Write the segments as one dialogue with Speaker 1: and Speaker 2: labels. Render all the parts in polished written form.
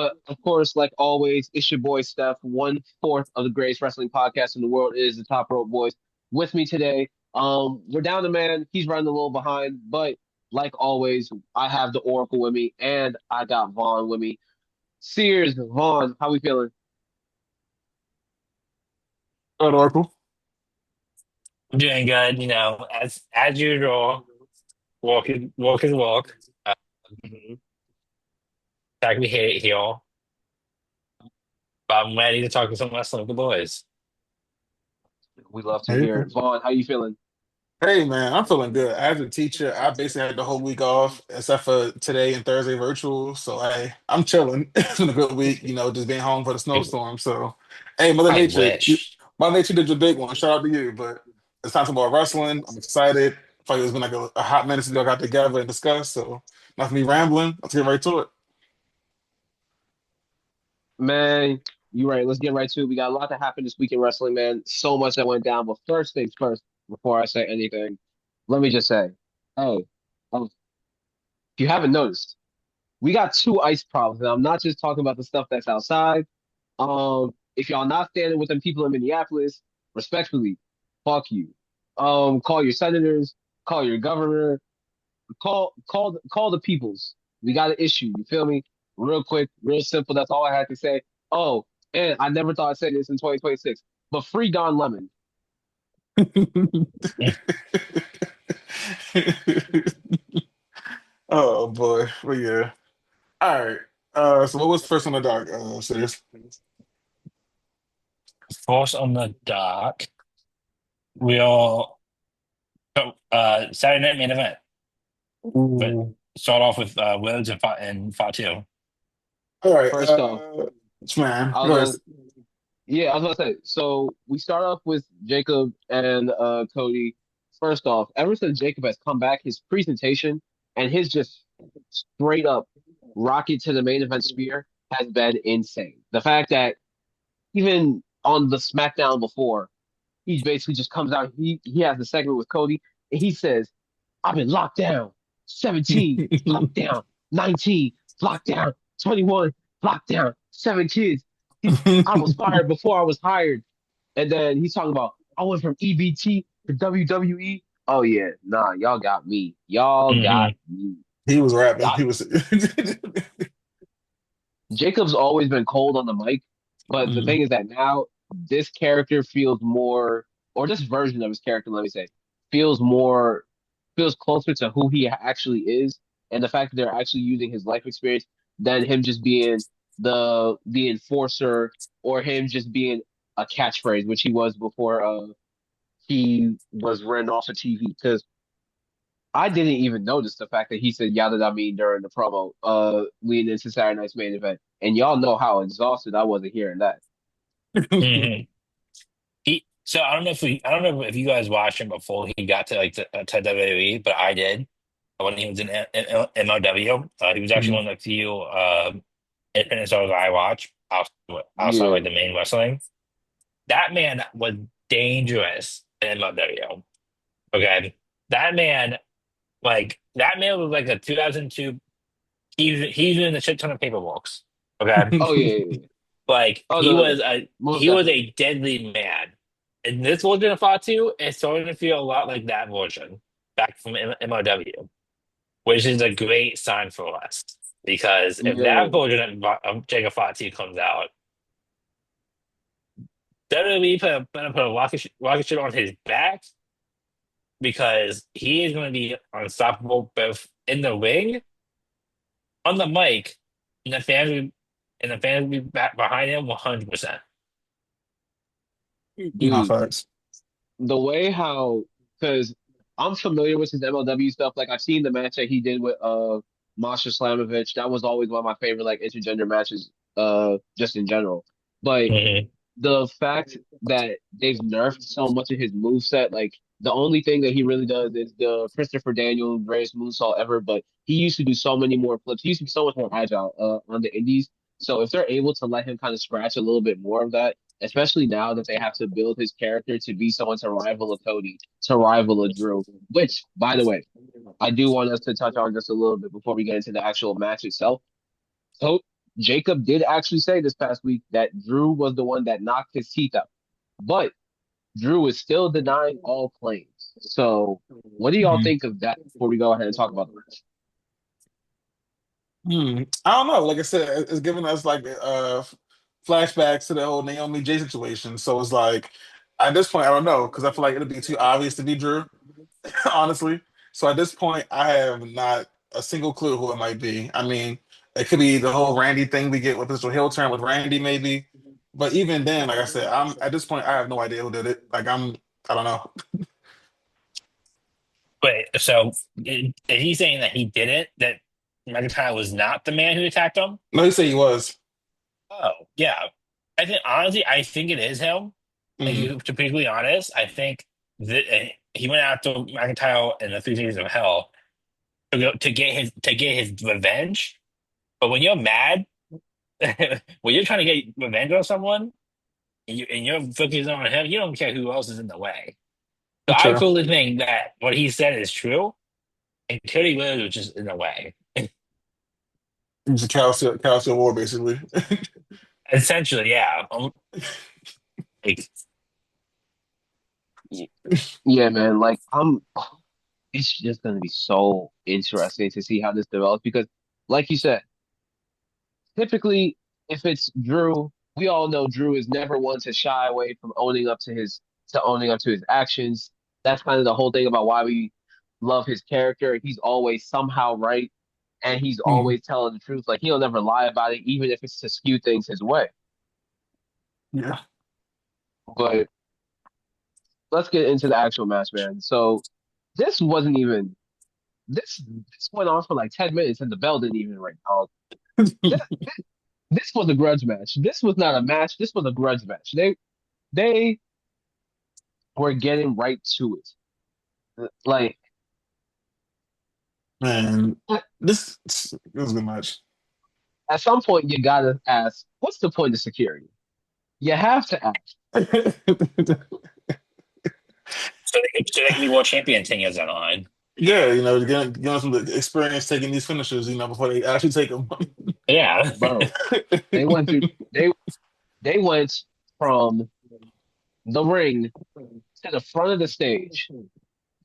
Speaker 1: But of course, like always, it's your boy Steph. 1/4 of the greatest wrestling podcast in the world is the Top Rope Boys. With me today, we're down to man. He's running a little behind, but like always, I have the Oracle with me, and I got Vaughn with me. Sears, Vaughn, how we feeling?
Speaker 2: Good, Oracle.
Speaker 3: I'm doing good, as usual, walk is walk. Uh,
Speaker 1: Mhm.
Speaker 3: Back we hate it here, but I'm ready to talk to some wrestling with the boys.
Speaker 1: We love to
Speaker 2: Hey,
Speaker 1: hear it. Vaughn, how you feeling?
Speaker 2: hey, man, I'm feeling good. As a teacher, I basically had the whole week off, except for today and Thursday virtual. So I'm chilling. It's been a good week, just being home for the
Speaker 3: I,
Speaker 2: snowstorm. So, hey, Mother
Speaker 3: I
Speaker 2: Nature,
Speaker 3: wish.
Speaker 2: Mother Nature did your big one. Shout out to you. But it's time to talk about wrestling. I'm excited. Feel like it's been like a hot minute since we all got together and discussed. So, not for me rambling. Let's get right to it.
Speaker 1: Man, you right. Let's get right to it. We got a lot that happened this week in wrestling, man. So much that went down. But first things first, before I say anything, let me just say, hey, if you haven't noticed, we got two ice problems. And I'm not just talking about the stuff that's outside. If y'all not standing with them people in Minneapolis, respectfully, fuck you. Call your senators, call your governor, call the peoples. We got an issue. You feel me? Real quick, real simple. That's all I had to say. Oh, and I never thought I'd say this in 2026, but free Don Lemon.
Speaker 2: Oh boy. But yeah. All right. So what was first on the dock, serious?
Speaker 3: Force on the dock. We all Saturday night main event. But
Speaker 2: Ooh.
Speaker 3: start off with Woods and Fatu.
Speaker 2: All right.
Speaker 1: First off,
Speaker 2: Man,
Speaker 1: I was
Speaker 2: go ahead.
Speaker 1: gonna, yeah, I was gonna say. So we start off with Jacob and Cody. First off, ever since Jacob has come back, his presentation and his just straight up rocket to the main event spear has been insane. The fact that even on the SmackDown before, he basically just comes out. He has the segment with Cody, and he says, "I've been locked down, 17, locked down, 19, locked down, 21, locked down, 7 kids. I was fired before I was hired." And then he's talking about, "I went from EBT to WWE." Oh yeah, nah, y'all got me. Y'all got
Speaker 3: Hmm
Speaker 1: me.
Speaker 2: He was rapping.
Speaker 1: I,
Speaker 2: He was.
Speaker 1: Jacob's always been cold on the mic, but the
Speaker 2: Mm.
Speaker 1: thing is that now this character feels more, or this version of his character, let me say, feels more, feels closer to who he actually is, and the fact that they're actually using his life experience than him just being the enforcer or him just being a catchphrase, which he was before he was written off of TV. Because I didn't even notice the fact that he said yada I mean during the promo, leading into Saturday Night's main event. And y'all know how exhausted I wasn't hearing that.
Speaker 3: hmm I don't know if you guys watched him before he got to to WWE, but I did when he was in MLW. He was actually
Speaker 2: Mm.
Speaker 3: one of the few independent stars I watch outside
Speaker 1: Yeah.
Speaker 3: like the main wrestling. That man was dangerous in MLW. Okay, that man that man was like a 2002. He's in a shit ton of paperworks. Okay,
Speaker 1: Oh yeah, yeah, yeah. Oh no, most
Speaker 3: he was
Speaker 1: definitely.
Speaker 3: a deadly man. And this version of Fatu is starting to feel a lot like that version back from MLW, which is a great sign for us. Because if that
Speaker 1: Yeah.
Speaker 3: version of Jacob Fatu comes out, WWE better put a rocket ship on his back because he is going to be unstoppable both in the ring, on the mic, and the fans will be back behind him 100%.
Speaker 2: Nah,
Speaker 1: Dude,
Speaker 2: facts.
Speaker 1: the way how, because I'm familiar with his MLW stuff. Like I've seen the match that he did with Masha Slamovich. That was always one of my favorite like intergender matches, just in general. But
Speaker 3: Hmm
Speaker 1: the fact that they've nerfed so much of his moveset, like the only thing that he really does is the Christopher Daniel greatest movesault ever, but he used to do so many more flips. He used to be so much more agile on the indies. So if they're able to let him kind of scratch a little bit more of that, especially now that they have to build his character to be someone to rival a Cody, to rival a Drew, which, by the way, I do want us to touch on just a little bit before we get into the actual match itself. Jacob did actually say this past week that Drew was the one that knocked his teeth out, but Drew is still denying all claims. So, what do y'all
Speaker 2: Mhm.
Speaker 1: think of that before we go ahead and talk about the match?
Speaker 2: I don't know. Like I said, it's giving us like flashbacks to the whole Naomi J situation. So it's like at this point, I don't know because I feel like it'll be too obvious to be Drew, honestly. So at this point, I have not a single clue who it might be. I mean, it could be the whole Randy thing we get with this heel turn with Randy, maybe. But even then, like I said, I'm at this point, I have no idea who did it. I don't know.
Speaker 3: Wait, so is he saying that he didn't? That McIntyre was not the man who attacked him?
Speaker 2: No, he said he was.
Speaker 3: Oh, yeah. I think honestly, I think it is him. Like,
Speaker 2: Hmm.
Speaker 3: to be completely honest, I think that he went after McIntyre in the Three Days of Hell to get his revenge. But when you're mad, when you're trying to get revenge on someone, and you're focusing on him, you don't care who else is in the way. So I
Speaker 2: True.
Speaker 3: truly think that what he said is true, and Cody Rhodes was just in the way.
Speaker 2: It's a Calcium War, basically.
Speaker 3: Essentially, yeah. Like,
Speaker 1: Yeah, man. Like, it's just gonna be so interesting to see how this develops because, like you said, typically if it's Drew, we all know Drew is never one to shy away from owning up to his actions. That's kind of the whole thing about why we love his character. He's always somehow right, and he's
Speaker 2: Hmm.
Speaker 1: always telling the truth. Like he'll never lie about it, even if it's to skew things his way.
Speaker 2: Yeah.
Speaker 1: But let's get into the actual match, man. So this wasn't even this went on for like 10 minutes, and the bell didn't even ring. This, this was a grudge match. This was not a match. This was a grudge match. They were getting right to it. Like
Speaker 2: Man, this was a good match.
Speaker 1: at some point, you gotta ask, what's the point of security? You have to ask.
Speaker 3: so they can be world champion 10 years down the line.
Speaker 2: Yeah, get some experience taking these finishers, before they actually take them.
Speaker 3: Yeah.
Speaker 1: Bro, they went through. They went from the ring to the front of the stage,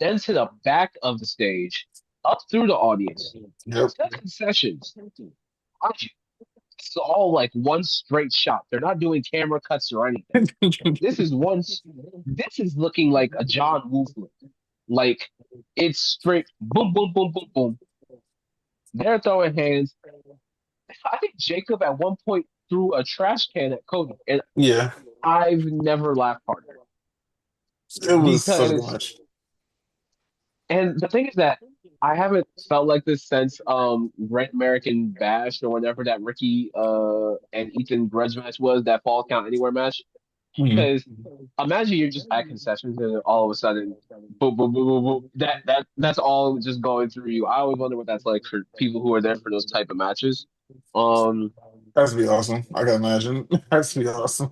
Speaker 1: then to the back of the stage, up through the audience,
Speaker 2: Yep.
Speaker 1: to concessions. Mind you, this is all like one straight shot. They're not doing camera cuts or anything. This is one. This is looking like a John Woo flick. Like it's straight boom, boom, boom, boom, boom. They're throwing hands. I think Jacob at one point threw a trash can at Cody, and
Speaker 2: Yeah,
Speaker 1: I've never laughed harder
Speaker 2: it was such a good
Speaker 1: because.
Speaker 2: match.
Speaker 1: And the thing is that I haven't felt like this since Great American Bash or whatever that Ricky and Ethan grudge match was, that Fall Count Anywhere match.
Speaker 2: Mhm.
Speaker 1: Because imagine you're just at concessions and all of a sudden, boom, boom, boom, boom, boom. That's all just going through you. I always wonder what that's like for people who are there for those type of matches. Um,
Speaker 2: Has to be awesome. I can imagine. Has to be awesome.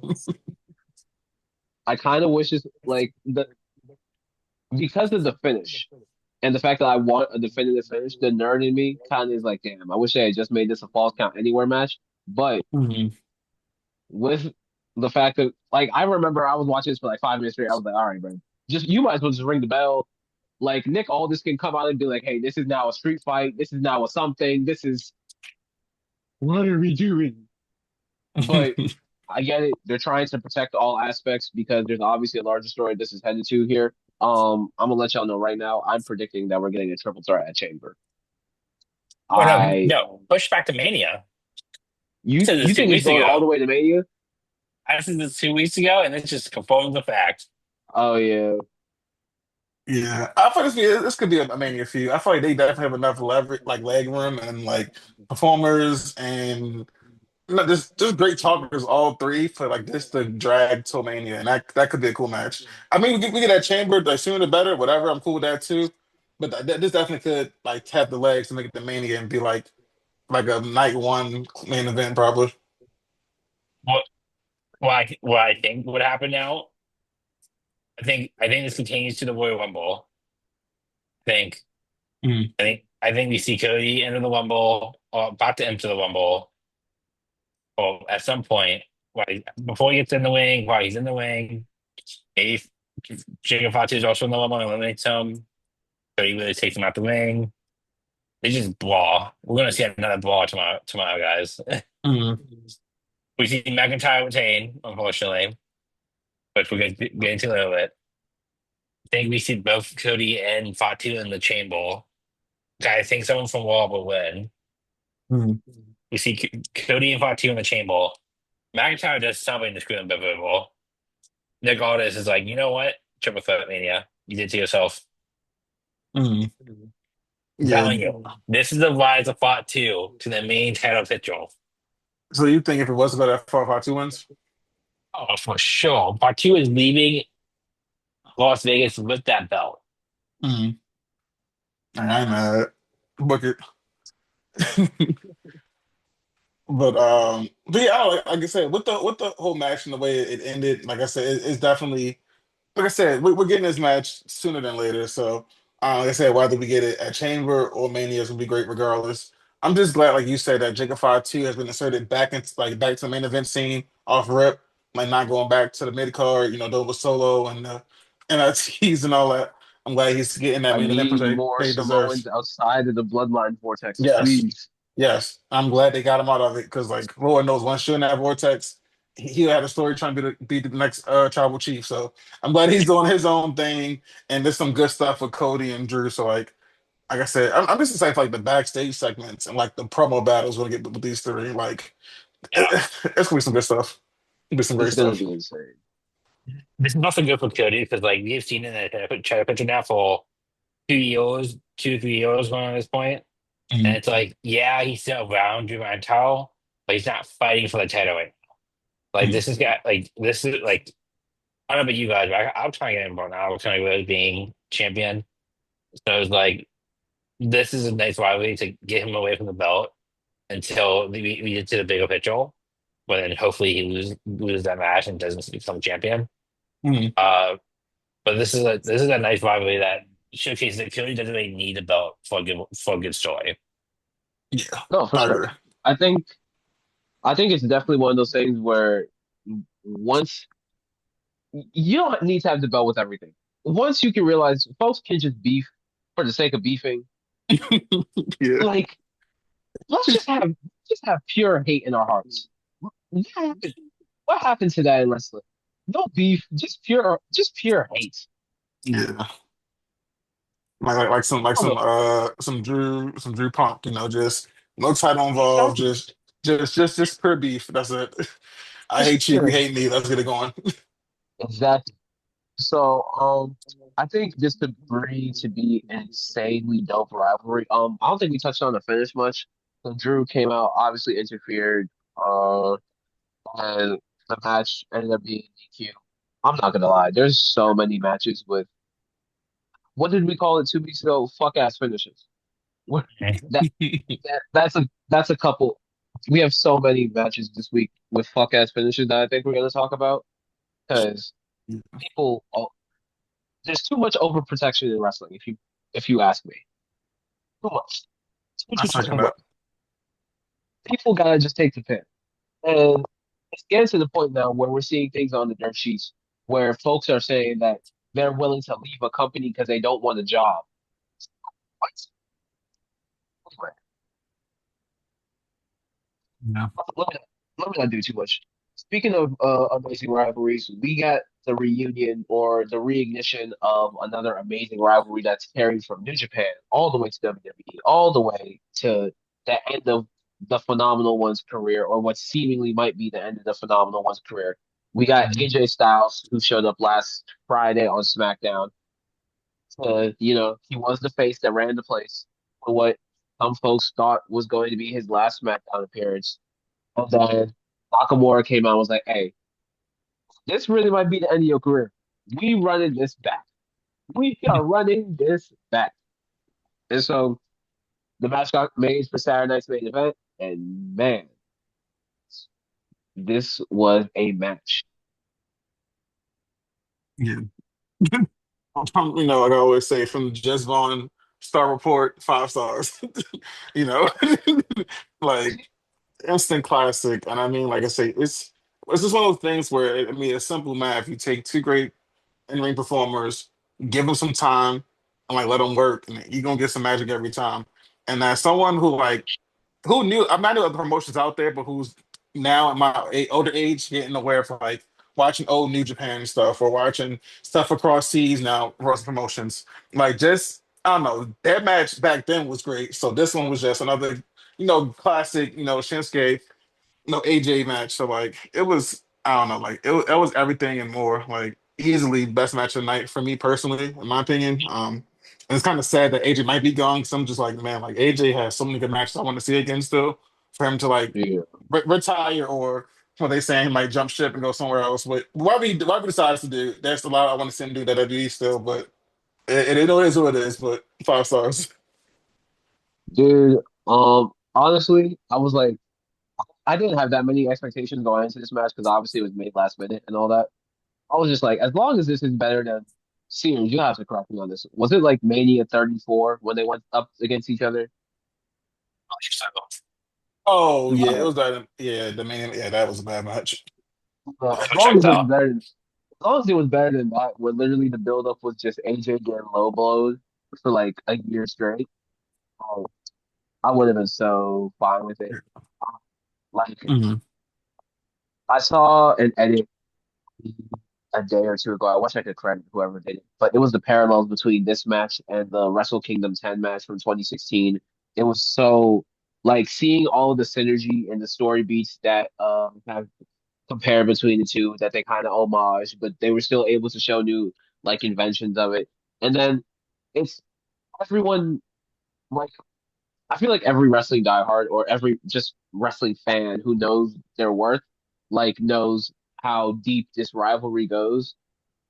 Speaker 1: I kind of wish it's like the because of the finish and the fact that I want a definitive finish. The nerd in me kind of is like, damn, I wish they had just made this a Falls Count Anywhere match. But
Speaker 2: Mhm.
Speaker 1: with the fact that, like, I remember I was watching this for like 5 minutes straight. I was like, all right, bro, just you might as well just ring the bell. Like Nick Aldis can come out and be like, "Hey, this is now a street fight. This is now a something. This is what are we doing?" But I get it. They're trying to protect all aspects because there's obviously a larger story this is headed to here. I'm gonna let y'all know right now. I'm predicting that we're getting a triple threat at Chamber.
Speaker 3: Or no,
Speaker 1: I
Speaker 3: no, push back to Mania. I
Speaker 1: you
Speaker 3: said this
Speaker 1: you
Speaker 3: two
Speaker 1: think it's
Speaker 3: weeks
Speaker 1: going all
Speaker 3: ago.
Speaker 1: the way to Mania?
Speaker 3: I said this 2 weeks ago, and it just confirms the fact.
Speaker 1: Oh yeah,
Speaker 2: Yeah, I thought this could be a mania feud. I feel like they definitely have enough leverage, like leg room and like performers and just great talkers, all three for like this to drag to Mania, and that could be a cool match. I mean, we get that chamber, the sooner the better, whatever. I'm cool with that too. But this definitely could like tap the legs to make it the Mania and be like a night one main event probably.
Speaker 3: What what I think would happen now? I think this continues to the Royal Rumble. I think
Speaker 2: Mhm.
Speaker 3: I think we see Cody enter the Rumble or about to enter the Rumble. Well, at some point, before he gets in the wing, while he's in the wing, maybe Jacob Fatu is also another one eliminates him. So he really takes him out the wing. They just brawl. We're gonna see another brawl tomorrow, guys.
Speaker 2: Mm,
Speaker 3: We see McIntyre retain, unfortunately, which we're gonna get into a little bit. I think we see both Cody and Fatu in the chamber. I think someone from Raw will win.
Speaker 2: mm.
Speaker 3: We see Cody and Fatu in the chamber. McIntyre does something to screw them both over. Nick Aldis is like, you know what? Triple threat mania. You did to yourself.
Speaker 2: Mm.
Speaker 3: I'm
Speaker 2: Yeah.
Speaker 3: telling you, this is the rise of Fatu to the main title picture.
Speaker 2: So you think if it was about that 4-5-2 wins?
Speaker 3: Oh, for sure. Fatu is leaving Las Vegas with that belt.
Speaker 2: Mm. I ain't mad. Book it. But yeah, like I said, with the whole match and the way it ended, like I said, it's definitely like I said, we're getting this match sooner than later. So, like I said, whether we get it at Chamber or Mania is gonna be great regardless. I'm just glad, like you said, that Jacob 2 has been inserted back into back to the main event scene off rip, like not going back to the mid card, Dover Solo and NITs and all that. I'm glad he's getting that
Speaker 1: I
Speaker 2: main event push
Speaker 1: need more
Speaker 2: that he
Speaker 1: Samoans
Speaker 2: deserves.
Speaker 1: outside of the bloodline vortex,
Speaker 2: Yes,
Speaker 1: please.
Speaker 2: yes, I'm glad they got him out of it because, like, Lord knows once you're in that vortex, he'll have a story trying to be the next tribal chief. So I'm glad he's doing his own thing, and there's some good stuff with Cody and Drew. So like I said, I'm just excited for like the backstage segments and like the promo battles we're gonna get with these three. Like,
Speaker 3: Yeah.
Speaker 2: it's gonna be some good stuff. It'll be some great
Speaker 1: It's gonna
Speaker 2: stuff.
Speaker 1: be insane.
Speaker 3: This is also good for Cody because like we've seen in the title picture now for 2 years, 3 years going on this point. And
Speaker 2: Mhm.
Speaker 3: it's like, yeah, he's still around Drew Mantel, but he's not fighting for the title right now. Like
Speaker 2: Mhm.
Speaker 3: this is like I don't know about you guys, but I'm trying to get involved now. I'm trying to really being champion. So it's like this is a nice rivalry to get him away from the belt until we get to the bigger picture. But then hopefully he loses that match and doesn't become champion.
Speaker 2: Mhm.
Speaker 3: Uh, but this is a nice rivalry that showcases that Cody doesn't really need a belt for a good story.
Speaker 2: Yeah,
Speaker 1: No, for
Speaker 2: I
Speaker 1: sure.
Speaker 2: agree.
Speaker 1: I think I think it's definitely one of those things where once you don't need to have the belt with everything. Once you can realize folks can just beef for the sake of beefing,
Speaker 2: Yeah,
Speaker 1: like let's just have pure hate in our hearts. What happened? What happened to that in wrestling? No beef, just pure hate.
Speaker 2: yeah. Like
Speaker 1: Oh,
Speaker 2: some Drew Punk, just no title involved,
Speaker 1: exactly,
Speaker 2: just pure beef. That's it. I
Speaker 1: just
Speaker 2: hate you, you
Speaker 1: pure hate.
Speaker 2: hate me. Let's get it going.
Speaker 1: Exactly. So, I think this could breed to be an insanely dope rivalry. I don't think we touched on the finish much. So Drew came out, obviously interfered, and the match ended up being DQ. I'm not gonna lie, there's so many matches with what did we call it 2 weeks ago? Fuck ass finishes. What that that's a couple. We have so many matches this week with fuck ass finishes that I think we're gonna talk about because people. There's too much overprotection in wrestling, if you ask me. Too much.
Speaker 2: I
Speaker 1: Too
Speaker 2: second
Speaker 1: much.
Speaker 2: that.
Speaker 1: People gotta just take the pin. And it's getting to the point now where we're seeing things on the dirt sheets where folks are saying that they're willing to leave a company because they don't want a job. What? Anyway,
Speaker 2: Yeah.
Speaker 1: let me, let me not do too much. Speaking of amazing rivalries, we got the reunion or the reignition of another amazing rivalry that's carried from New Japan all the way to WWE, all the way to the end of the Phenomenal One's career, or what seemingly might be the end of the Phenomenal One's career. We got
Speaker 2: Mhm.
Speaker 1: AJ Styles, who showed up last Friday on SmackDown. He was the face that ran the place for what some folks thought was going to be his last SmackDown appearance. And then Nakamura came out and was like, hey, this really might be the end of your career. We running this back. We are running this back. And so the match got made for Saturday night's main event. And man, this was a match.
Speaker 2: Yeah. Like I always say, from Just Vaughn Star Report, 5 stars. you know, like instant classic. And I mean, like I say, it's just one of those things where I mean, it's simple math. You take two great in-ring performers, give them some time, and like let them work, and you're gonna get some magic every time. And as someone who like who knew I'm not new other promotions out there, but who's now at my older age getting aware of like watching old New Japan stuff or watching stuff across seas now, across promotions. Like just I don't know, that match back then was great. So this one was just another, classic, Shinsuke, AJ match. So like it was, I don't know, like it was everything and more. Like easily best match of the night for me personally, in my opinion. And it's kind of sad that AJ might be gone because I'm just like, man, like AJ has so many good matches I want to see again still. For him to like
Speaker 1: Yeah,
Speaker 2: retire or what they saying he might jump ship and go somewhere else. But whatever he decides to do, there's a lot I want to see him do that I do still. But it is what it is. But 5 stars.
Speaker 1: dude. Honestly, I was like, I didn't have that many expectations going into this match because obviously it was made last minute and all that. I was just like, as long as this is better than Series, you have to correct me on this. Was it like Mania 34 when they went up against each other?
Speaker 2: Oh yeah, it
Speaker 1: Yeah.
Speaker 2: was that. Yeah, the man. Yeah, that was a bad match.
Speaker 1: As
Speaker 3: Go
Speaker 1: long
Speaker 3: check
Speaker 1: as it was
Speaker 3: though.
Speaker 1: better, as long as it was better than that, where literally the buildup was just AJ getting low blows for like a year straight, oh, I would have been so fine with it. Like
Speaker 2: Hmm.
Speaker 1: I saw an edit a day or two ago. I wish I could credit whoever did it, but it was the parallels between this match and the Wrestle Kingdom 10 match from 2016. It was so like seeing all the synergy and the story beats that have compared between the two that they kind of homage, but they were still able to show new like inventions of it. And then it's everyone like I feel like every wrestling diehard or every just wrestling fan who knows their worth like knows how deep this rivalry goes.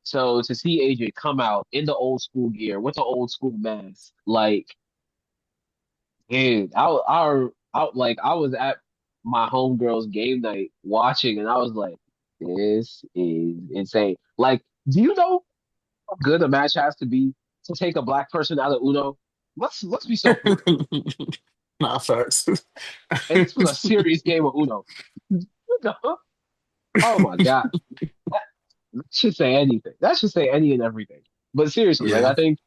Speaker 1: So to see AJ come out in the old school gear with the old school mask, like, dude, I was at my homegirl's game night watching, and I was like, this is insane. Like, do you know how good a match has to be to take a black person out of Uno? Let's be so for real.
Speaker 2: Nah, facts.
Speaker 1: And this was a serious game of Uno. You know? Oh my God. That, that should say anything. That should say any and everything. But seriously, like I
Speaker 2: Yeah.
Speaker 1: think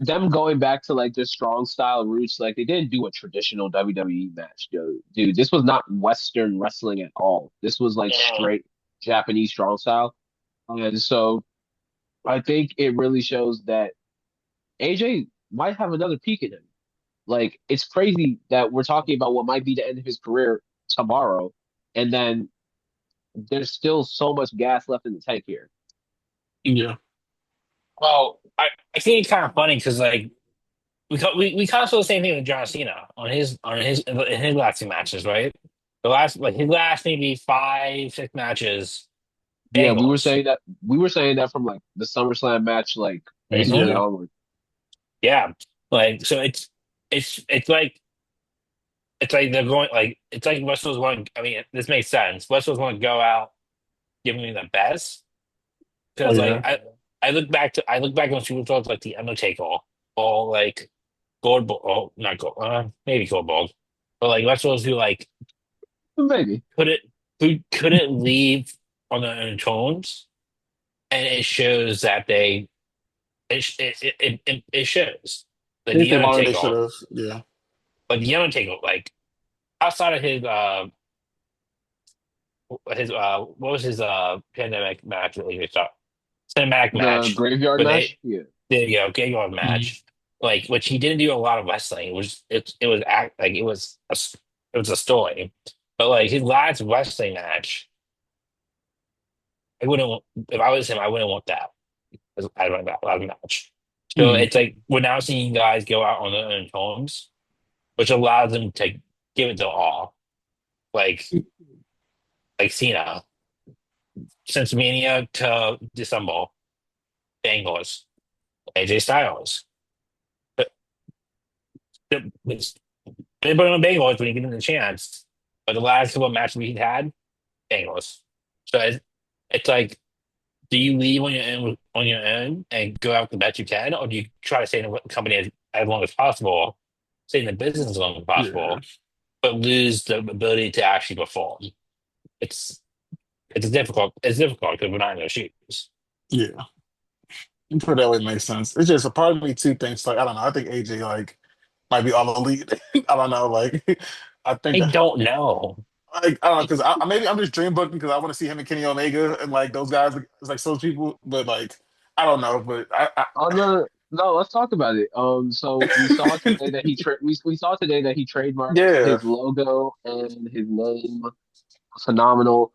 Speaker 1: them going back to like their strong style roots, like they didn't do a traditional WWE match, dude. This was not Western wrestling at all. This was like
Speaker 3: Mhm.
Speaker 1: straight Japanese strong style. And so I think it really shows that AJ might have another peak in him. Like it's crazy that we're talking about what might be the end of his career tomorrow, and then there's still so much gas left in the tank here.
Speaker 2: Yeah.
Speaker 3: Well, I think it's kind of funny because like we kind of saw the same thing with John Cena in his last two matches, right? The last like his last maybe 5 6 matches,
Speaker 1: Yeah,
Speaker 3: Bengals.
Speaker 1: we were saying that from like the SummerSlam match, like
Speaker 3: Hmm.
Speaker 1: basically
Speaker 2: Yeah.
Speaker 1: onward.
Speaker 3: Yeah, like so it's like they're going like it's like Westbrook's going. I mean, this makes sense. Westbrook's going to go out giving me the best
Speaker 2: Oh
Speaker 3: because like
Speaker 2: yeah.
Speaker 3: I look back on superstars like the Undertaker or like Goldberg. Oh, not Gold. Maybe Goldberg, but like Westbrook's who like
Speaker 1: Maybe.
Speaker 3: couldn't who couldn't leave on their own terms, and it shows that it shows like
Speaker 1: If
Speaker 3: the
Speaker 1: they
Speaker 2: Oh,
Speaker 1: did.
Speaker 2: they
Speaker 3: Undertaker,
Speaker 2: should have. Yeah.
Speaker 3: like outside of what was his pandemic match that he saw? Cinematic
Speaker 1: The
Speaker 3: match
Speaker 1: graveyard
Speaker 3: where they
Speaker 1: match? Yeah.
Speaker 3: there you go, Gaygon
Speaker 2: Mhm.
Speaker 3: match. Like which he didn't do a lot of wrestling. It was act like it was a story. But like his last wrestling match, I wouldn't want if I was him, I wouldn't want that as I don't that last match. So
Speaker 2: Mhm.
Speaker 3: it's like we're now seeing guys go out on their own terms, which allows them to give it to all. Like Cena, since Mania to December, Bengals. AJ Styles. But they put on Bengals when you give them the chance. But the last couple of matches we had, Bengals. So it's like, do you leave on your own and go out the best you can, or do you try to stay in the company as long as possible, stay in the business as long as
Speaker 2: Yeah.
Speaker 3: possible? but lose the ability to actually perform. It's it's difficult. It's difficult because we're not in their shoes.
Speaker 2: Yeah, you put it that way makes sense. It's just a part of me too thinks like I don't know. I think AJ like might be all elite. I don't know. Like I think
Speaker 3: I don't know.
Speaker 2: like I don't know because maybe I'm just dream booking because I want to see him and Kenny Omega and like those guys it's like those people. But like I don't know. But
Speaker 1: Oh no, no, let's talk about it. So we saw today that we saw today that he trademarked
Speaker 2: yeah.
Speaker 1: his logo and his name. Phenomenal.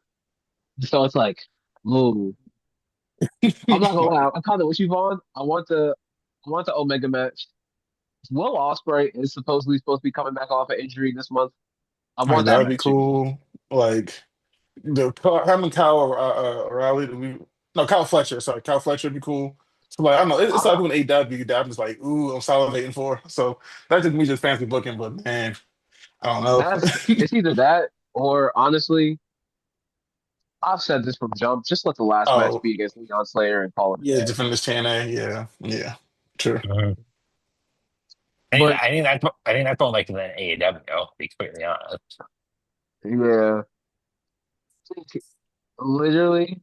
Speaker 1: So it's like, ooh, I'm not gonna lie. I kind of wish you on. I want the Omega match. Will Ospreay is supposed to be coming back off an injury this month. I
Speaker 2: Like
Speaker 1: want that
Speaker 2: that'd be
Speaker 1: match again.
Speaker 2: cool. Like him and Kyle O'Reilly. No, Kyle Fletcher. Sorry, Kyle Fletcher would be cool. So like I don't know. It's like
Speaker 1: I,
Speaker 2: doing AW that I'm just like ooh, I'm salivating for. So that's just me just fancy booking. But man, I don't know.
Speaker 1: that's it's either that or honestly, I've said this from jump. Just let the last match
Speaker 2: Oh
Speaker 1: be against Leon Slayer and call it a
Speaker 2: yeah,
Speaker 1: day.
Speaker 2: defend this TNA. Yeah, yeah, true.
Speaker 3: Mhm.
Speaker 1: But
Speaker 3: I think that's more like the AEW. To be completely honest.
Speaker 1: yeah, literally,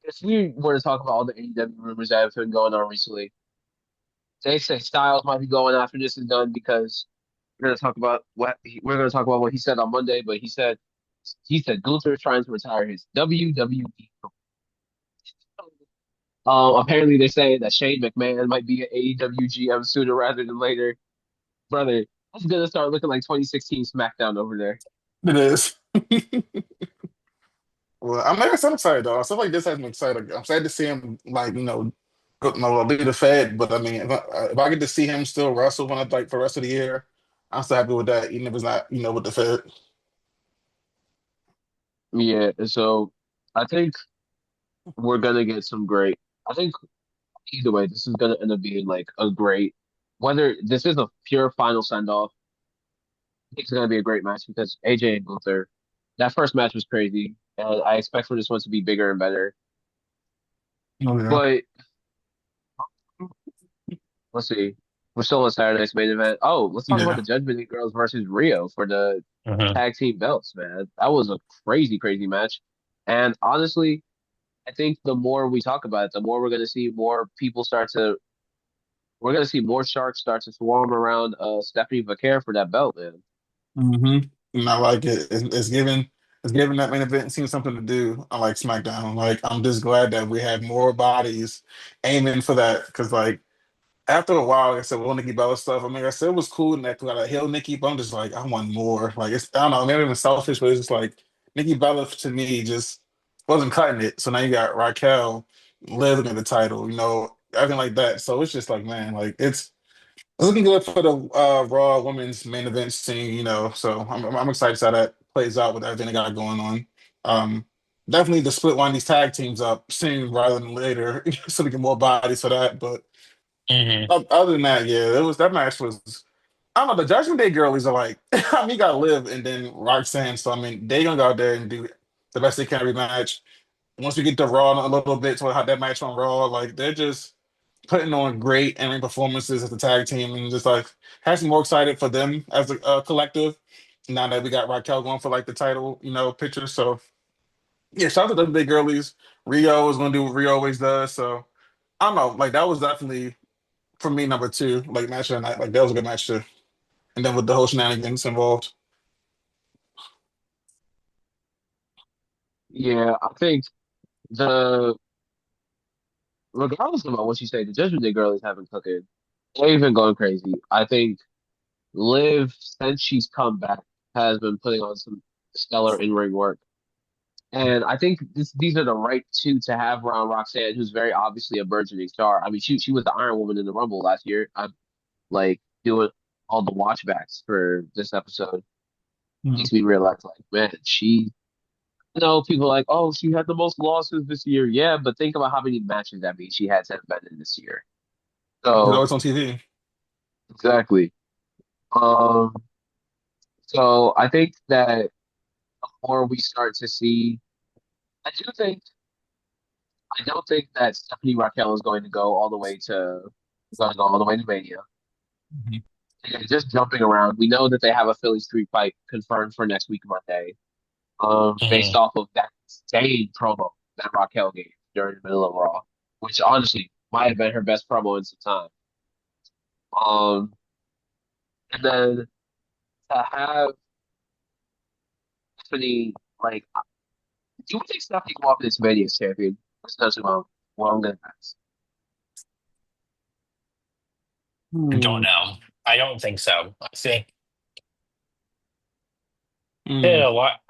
Speaker 1: if we were to talk about all the AEW rumors that have been going on recently, they say Styles might be going after this is done because we're going to talk about what he said on Monday. But he said Gunther is trying to retire his WWE. Apparently they're saying that Shane McMahon might be an AEW GM sooner rather than later. Brother, it's gonna start looking like 2016 SmackDown over there.
Speaker 2: It is. Well, I'm excited though. Stuff like this has me excited. I'm excited to see him like lead the Fed. But I mean, if I get to see him still wrestle when I like for the rest of the year, I'm still happy with that. Even if it's not with the Fed.
Speaker 1: Yeah, so I think we're gonna get some great. I think either way, this is gonna end up being like a great. Whether this is a pure final send off, I think it's gonna be a great match because AJ and Gunther, that first match was crazy, and I expect for this one to be bigger and better.
Speaker 2: Oh yeah,
Speaker 1: But let's see, we're still on Saturday's main event. Oh, let's talk about
Speaker 2: yeah.
Speaker 1: the Judgment Day Girls versus Rio for the
Speaker 3: Hmm.
Speaker 1: tag team belts, man. That was a crazy, crazy match. And honestly, I think the more we talk about it, the more we're gonna see more sharks start to swarm around Stephanie Vaquer for that belt, man.
Speaker 2: And I like it. It's giving that main event seems something to do. I like SmackDown. Like I'm just glad that we have more bodies aiming for that because like. After a while, like I said, with Nikki Bella stuff, I mean, like I said it was cool and that got a hill Nikki, but I'm just like, I want more. Like it's I don't know, maybe I'm selfish, but it's just like Nikki Bella to me just wasn't cutting it. So now you got Raquel living in the title, everything like that. So it's just like, man, like it's looking good for the Raw Women's main event scene, So I'm excited to see how that plays out with everything they got going on. Um, definitely to split one of these tag teams up soon rather than later, so we get more bodies for that. But
Speaker 3: Hmm.
Speaker 2: other than that, yeah, it was that match was. I don't know. The Judgment Day girlies are like, I mean, you gotta live, and then Roxanne. So I mean, they gonna go out there and do the best they can every match. Once we get to Raw a little bit, to how that match on Raw, like they're just putting on great in-ring performances as a tag team, and just like has me more excited for them as a collective. Now that we got Raquel going for like the title, picture. So yeah, shout out to the big girlies. Rio is gonna do what Rio always does. So I don't know, like that was definitely for me number two, like match of the night. Like that was a good match too. And then with the whole shenanigans involved.
Speaker 1: Yeah, I think the regardless of what you say, the Judgment Day girl is having cooking. They've been going crazy. I think Liv, since she's come back, has been putting on some stellar in-ring work. And I think these are the right two to have around Roxanne, who's very obviously a burgeoning star. I mean, she was the Iron Woman in the Rumble last year. I'm like doing all the watchbacks for this episode.
Speaker 2: Mhm.
Speaker 1: Makes me realize, like, man, people are like, oh, she had the most losses this year. Yeah, but think about how many matches that means she had to have been in this year.
Speaker 2: It's
Speaker 1: So
Speaker 2: always on TV.
Speaker 1: exactly. Um, so I think that the more we start to see, I do think I don't think that Stephanie Raquel is going to go all the way to Mania.
Speaker 2: Mhm.
Speaker 1: Again, just jumping around. We know that they have a Philly street fight confirmed for next week Monday. Based
Speaker 3: Mhm.
Speaker 1: off of that insane promo that Raquel gave during the middle of Raw, which honestly might have been her best promo in some time. Um, and then to have Stephanie, like, do you think Stephanie can walk this Mania as champion? That's essentially what I'm gonna ask.
Speaker 3: I don't
Speaker 2: Hmm.
Speaker 3: know. I don't think so.
Speaker 2: Hmm.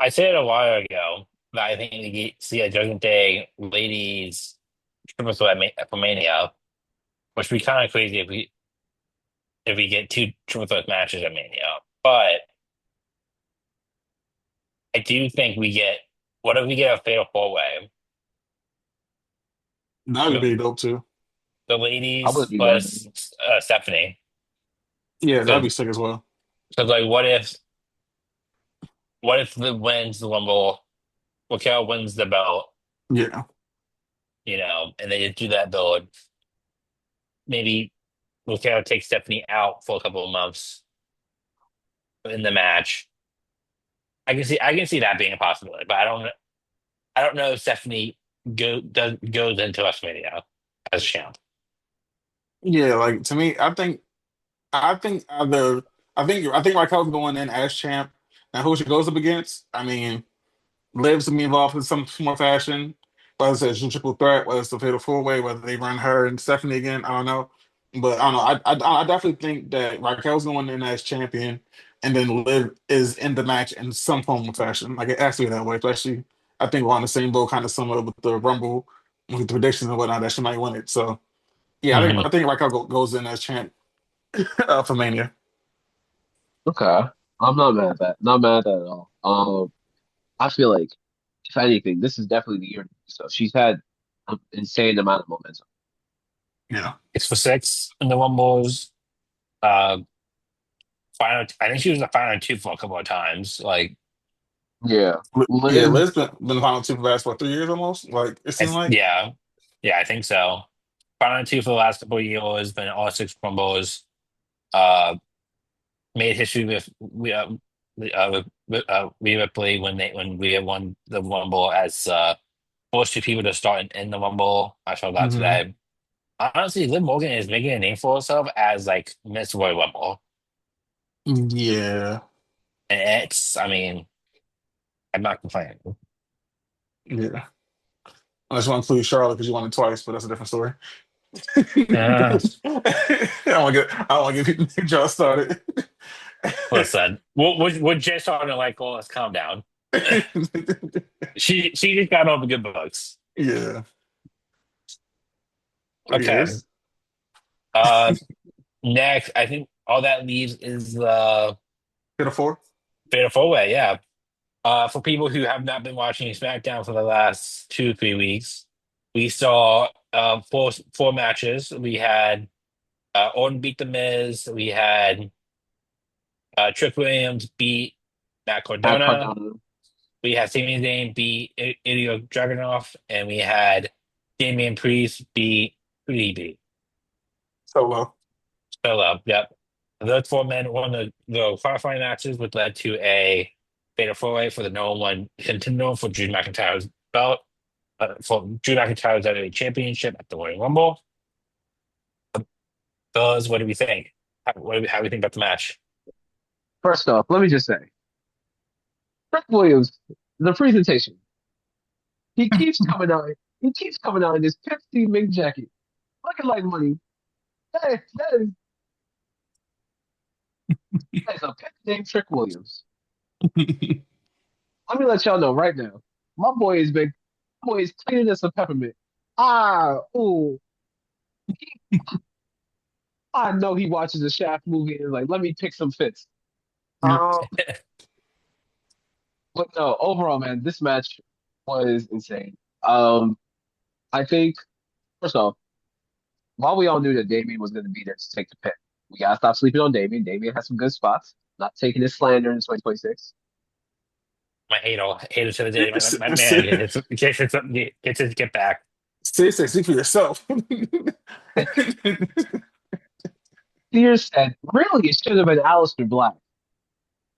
Speaker 3: I said it a while ago that I think we see a Judgment Day ladies triple threat for Mania, which would be kind of crazy if we get two triple threat matches at Mania. But I do think we get what if we get a fatal four way?
Speaker 2: That'd be
Speaker 3: The,
Speaker 2: pretty dope too.
Speaker 1: I
Speaker 3: ladies
Speaker 1: wouldn't be mad at
Speaker 3: plus
Speaker 1: it.
Speaker 3: Stephanie.
Speaker 2: Yeah, that'd be
Speaker 3: So
Speaker 2: sick as well.
Speaker 3: so like what if the wins the Rumble, Raquel wins the belt,
Speaker 2: Yeah.
Speaker 3: and they just do that build. Maybe Raquel takes Stephanie out for a couple of months in the match. I can see that being a possibility, but I don't know if Stephanie goes into WrestleMania as champ.
Speaker 2: Yeah, like to me, I think either I think Raquel's going in as champ. Now who she goes up against, I mean, lives to be involved in some more fashion. Whether it's a triple threat, whether it's a fatal four way, whether they run her and Stephanie again, I don't know. But I don't know. I definitely think that Raquel's going in as champion, and then Liv is in the match in some form of fashion. Like it has to be that way. Especially, I think we're on the same boat, kind of similar with the Rumble, with the predictions and whatnot that she might win it. So yeah,
Speaker 3: Hmm.
Speaker 2: I think Raquel goes in as champ for Mania.
Speaker 1: Okay, I'm not mad at that. Not mad at that at all. I feel like if anything, this is definitely the year to do so. She's had an insane amount of momentum.
Speaker 2: Yeah.
Speaker 3: 6 for 6 in the Rumbles. Uh, final. I think she was the final two for a couple of times. Like,
Speaker 1: Yeah,
Speaker 2: Yeah,
Speaker 1: Liv.
Speaker 2: Liz been the final two for the last what 3 years almost. Like it seemed like.
Speaker 3: yeah, yeah, I think so. Final two for the last couple of years. Been all 6 Rumbles. Uh, made history with Rhea Ripley when Rhea won the Rumble as first two people to start in the Rumble. I saw that
Speaker 2: Hmm.
Speaker 3: today. Honestly, Liv Morgan is making a name for herself as like Miss Royal Rumble,
Speaker 2: Yeah.
Speaker 3: and I mean, I'm not complaining.
Speaker 2: Yeah. Unless you want to include Charlotte because you won it twice, but that's a different story. I
Speaker 3: Uh,
Speaker 2: I don't want to get people y'all started.
Speaker 3: listen, we're just starting to like, well, let's calm down. She just got over good books.
Speaker 2: Yeah.
Speaker 3: Okay.
Speaker 2: Yes.
Speaker 3: Uh, next, I think all that leaves is the
Speaker 2: Hit a four.
Speaker 3: Fatal Four Way. Yeah. For people who have not been watching SmackDown for the last 2 3 weeks, we saw four matches. We had Orton beat The Miz. We had Trick Williams beat Matt
Speaker 1: At
Speaker 3: Cardona.
Speaker 1: Cardona.
Speaker 3: We had Sami Zayn beat Ilya Dragunov, and we had Damian Priest beat who did he beat?
Speaker 2: Solo.
Speaker 3: Solo. Yep. Those four men won the qualifying matches, which led to a fatal four way for the no one contender for Drew McIntyre's belt, for Drew McIntyre's WWE Championship at the Royal Rumble. Buzz, what do we think? How do we think about the match?
Speaker 1: First off, let me just say, Rick Williams, the presentation, he keeps coming out. He keeps coming out in this Pepsi mink jacket, looking like money. That is a pet named Trick Williams. Let me let y'all know right now. My boy is big. My boy is cleaning us a peppermint. Oh, I know he watches the Shaft movie and is like, let me pick some fits. Um, but no, overall, man, this match was insane. I think first off, while we all knew that Damien was going to be there to take the pin, we gotta stop sleeping on Damien. Damien has some good spots. Not taking his slander in 2026.
Speaker 3: My hater to the day. My man gets his get back.
Speaker 2: Say for yourself.
Speaker 1: Sears said, really, it should have been Aleister Black.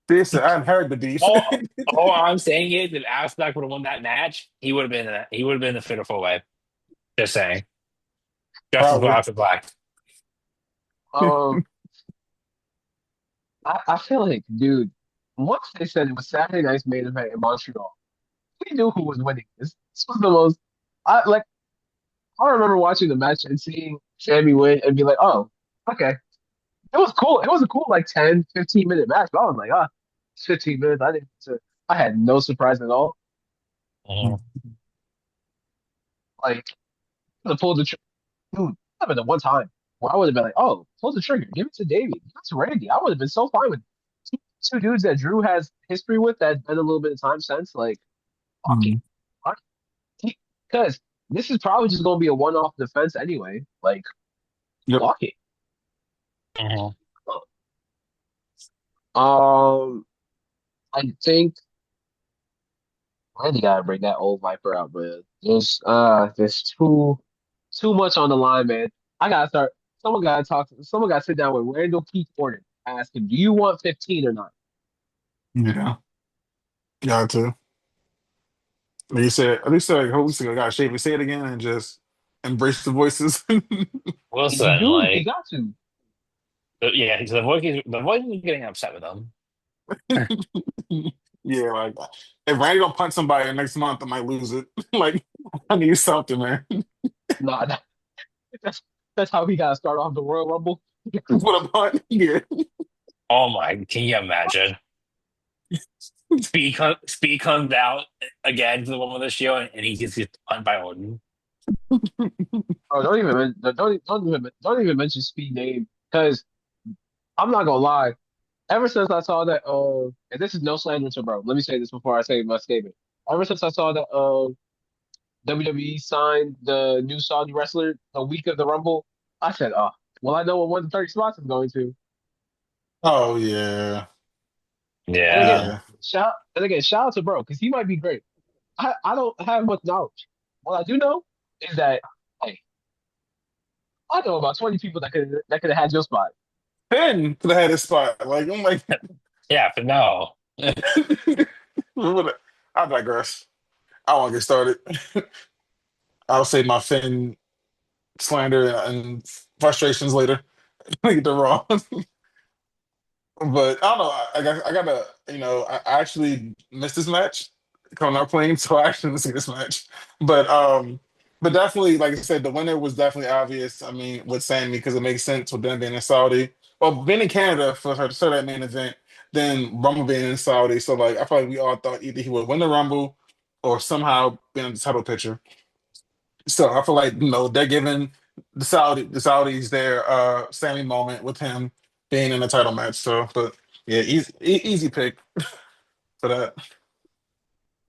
Speaker 2: This I hadn't heard the beef.
Speaker 3: All I'm saying is, if Alex Black would have won that match, he would have been the fatal four way. Just saying, justice for
Speaker 2: Probably.
Speaker 3: Alex Black.
Speaker 1: Um, I feel like, dude, once they said it was Saturday night's main event in Montreal, we knew who was winning this. This was the most, I like, I remember watching the match and seeing Sammy win and be like, oh, okay. It was cool. It was a cool, like, 10, 15-minute match, but I was like, ah, it's 15 minutes. I had no surprise at all.
Speaker 3: Mhm.
Speaker 1: Like, the pull the trigger, dude, that been the one time where I would have been like, oh, pull the trigger, give it to Davey, give it to Randy. I would have been so fine with two dudes that Drew has history with that been a little bit of time since. Like, fuck it.
Speaker 2: Mhm.
Speaker 1: Fuck it. Because this is probably just going to be a one-off defense anyway. Like,
Speaker 2: Yep.
Speaker 1: fuck it.
Speaker 3: Mhm.
Speaker 1: Um, I think Randy gotta bring that old Viper out, man. There's too much on the line, man. I gotta start. Someone gotta talk. Someone gotta sit down with Randall Keith Orton. Ask him, do you want 15 or not?
Speaker 2: Yeah. Got to. At least like hope I gotta shave and say it again and just embrace the voices.
Speaker 1: You
Speaker 3: Wilson,
Speaker 1: do. He
Speaker 3: like,
Speaker 1: got to.
Speaker 3: yeah, so the voice is getting upset with him.
Speaker 2: Yeah, like if Randy don't punch somebody next month, I might lose it. Like I need something, man.
Speaker 1: Nah, that's that's how he gotta start off the Royal Rumble.
Speaker 2: What a punch. Yeah.
Speaker 3: Oh my, can you imagine? Speed comes out again to the one with the shield, and he gets punched by Orton.
Speaker 1: Oh, don't even mention Speed name because I'm not gonna lie. Ever since I saw that, and this is no slander to bro. Let me say this before I say my statement. Ever since I saw that, WWE signed the new Saudi wrestler the week of the Rumble, I said, oh, well, I know what 130 spots is going to.
Speaker 2: Oh yeah.
Speaker 1: And again,
Speaker 3: Yeah,
Speaker 2: Yeah.
Speaker 1: shout out to bro because he might be great. I don't have much knowledge. What I do know is that, hey, I know about 20 people that could have had your spot.
Speaker 2: Finn could have had his spot. Like, I'm like,
Speaker 3: yeah, but no.
Speaker 2: I digress. I want to get started. I'll save my Finn slander and frustrations later. Get the wrong. But I don't know. I gotta, I actually missed this match coming out playing, so I actually didn't see this match. But um, but definitely, like I said, the winner was definitely obvious. I mean, with Sammy because it makes sense with them being in Saudi. Well, being in Canada for her to start that main event, then Rumble being in Saudi. So like, I feel like we all thought either he would win the Rumble or somehow be in the title picture. So I feel like they're giving the Saudis their Sammy moment with him being in a title match. So, but yeah, easy pick for that.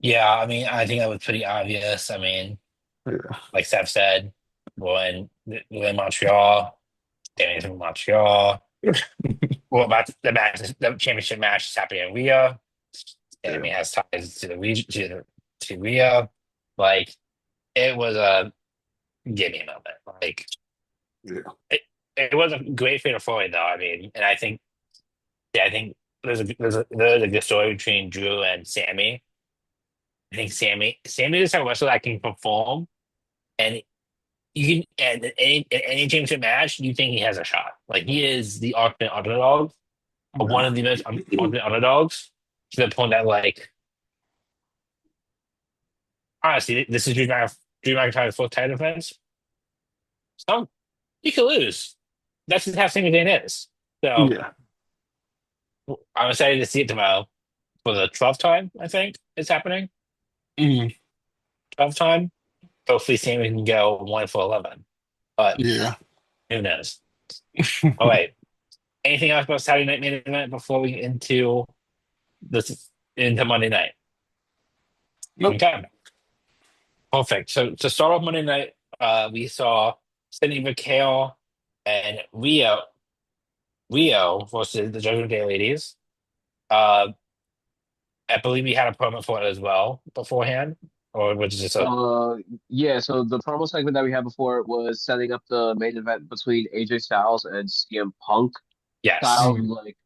Speaker 3: Yeah, I mean, I think that was pretty obvious. I mean,
Speaker 2: Yeah,
Speaker 3: like Seth said, when Montreal, Danny's from Montreal. Well, about the championship match is happening in Rio.
Speaker 2: yeah,
Speaker 3: Sammy has ties to the region to Rio. Like, it was a gimme moment. Like,
Speaker 2: yeah,
Speaker 3: it was a great fatal four way though. I mean, and I think there's a good story between Drew and Sammy. I think Sammy is a wrestler that can perform, and you can and in any championship match, you think he has a shot. Like he is the ultimate underdog, or one of the most ultimate underdogs, to the point that like honestly, this is Drew McIntyre's fourth title defense. So you could lose. That's just how Sami Zayn is. So
Speaker 2: yeah.
Speaker 3: I'm excited to see it tomorrow for the 12th time. I think it's happening.
Speaker 2: Mhm.
Speaker 3: 12th time. Hopefully, Sami can go 1 for 11. But
Speaker 2: Yeah.
Speaker 3: who knows? All right. Anything else about Saturday night main event before we get this into Monday night?
Speaker 2: Nope.
Speaker 3: Okay, perfect. So to start off Monday night, we saw Sydney McHale and Rio versus the Judgment Day ladies. Uh, I believe we had a promo for it as well beforehand. or was it just a
Speaker 1: Uh, yeah. So the promo segment that we had before was setting up the main event between AJ Styles and CM Punk.
Speaker 3: yes?
Speaker 1: Styles was like,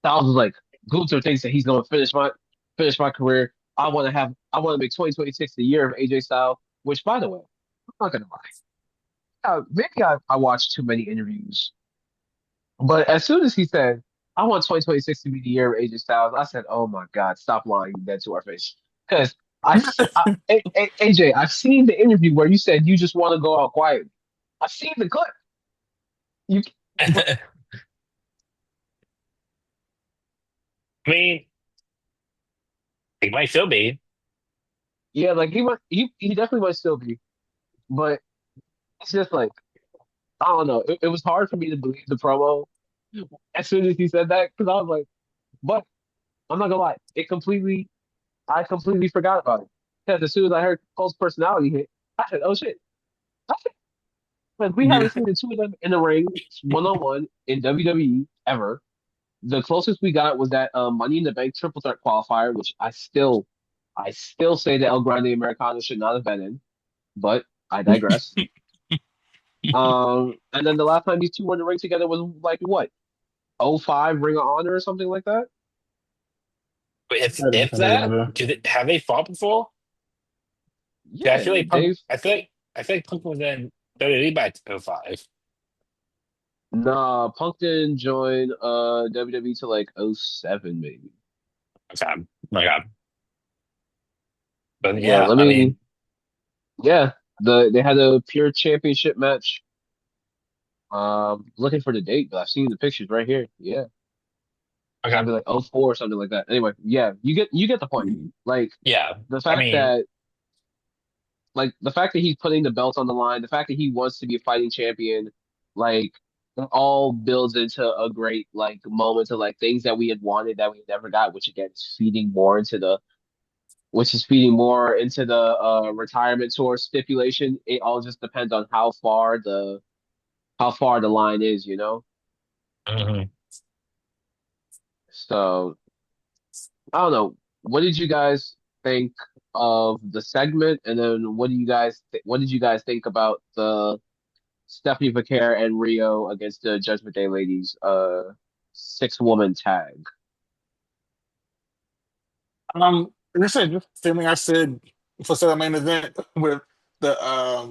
Speaker 1: Styles was like, Gunther thinks that he's going to finish my career. I want to make 2026 the year of AJ Styles. Which, by the way, I'm not gonna lie. Maybe I watched too many interviews, but as soon as he said, "I want 2026 to be the year of AJ Styles," I said, "Oh my God, stop lying dead to our face." Because AJ, I've seen the interview where you said you just want to go out quietly. I've seen the clip. You, but
Speaker 3: I mean, it might still be.
Speaker 1: yeah, like he definitely might still be, but it's just like I don't know. It was hard for me to believe the promo as soon as he said that because I was like, but I'm not gonna lie, I completely forgot about it because as soon as I heard Cole's personality hit, I said, "Oh shit!" Like we
Speaker 2: Yeah.
Speaker 1: haven't seen the two of them in the ring one on one in WWE ever. The closest we got was that Money in the Bank triple threat qualifier, which I still say that El Grande Americano should not have been in, but I digress. And then the last time these two were in the ring together was like what, '05 Ring of Honor or something like that?
Speaker 3: But
Speaker 2: That
Speaker 3: if
Speaker 2: sounds
Speaker 3: that,
Speaker 2: familiar.
Speaker 3: have they fought before? 'Cause I
Speaker 1: Yeah,
Speaker 3: feel like Punk.
Speaker 1: they've
Speaker 3: I feel like Punk was in WWE by '05.
Speaker 1: nah. Punk didn't join WWE to like '07 maybe.
Speaker 3: Okay, my God. But
Speaker 1: Yeah,
Speaker 3: yeah,
Speaker 1: let
Speaker 3: I
Speaker 1: me.
Speaker 3: mean,
Speaker 1: Yeah, they had a pure championship match. Looking for the date, but I've seen the pictures right here. Yeah, it's
Speaker 3: okay,
Speaker 1: gotta be like '04 or something like that. Anyway, yeah, you get the point. Like
Speaker 3: yeah.
Speaker 1: the
Speaker 3: I
Speaker 1: fact
Speaker 3: mean,
Speaker 1: that the fact that he's putting the belt on the line, the fact that he wants to be a fighting champion, like it all builds into a great like moment of like things that we had wanted that we never got, which again is feeding more into the retirement tour stipulation. It all just depends on how far the line is, you know?
Speaker 3: mhm.
Speaker 1: So I don't know. What did you guys think of the segment? And then what did you guys think about the Stephanie Vaquer and Rio against the Judgment Day ladies, six woman tag?
Speaker 2: Like I said, just same thing I said for the main event with the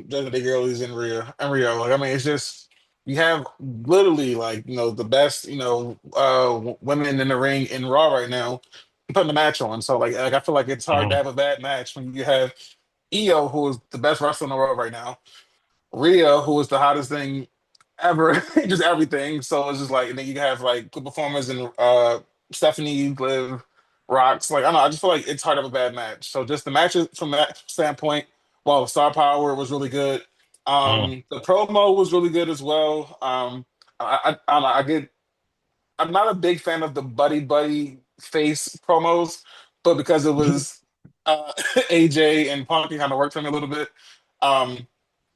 Speaker 2: Judgment Day girlies in Rio. Like I mean, it's just you have literally like the best women in the ring in Raw right now putting the match on. So like I feel like it's hard to
Speaker 3: Mhm.
Speaker 2: have a bad match when you have Io, who is the best wrestler in the world right now, Rhea, who is the hottest thing ever, just everything. So it's just like, and then you have like good performers and Stephanie, Liv, Rocks. Like I don't know, I just feel like it's hard to have a bad match. So just the matches from that standpoint, well, Star Power was really good.
Speaker 3: Mhm.
Speaker 2: The promo was really good as well. I don't know, I'm not a big fan of the buddy buddy face promos, but because it was AJ and Punk, it kind of worked for me a little bit. Um,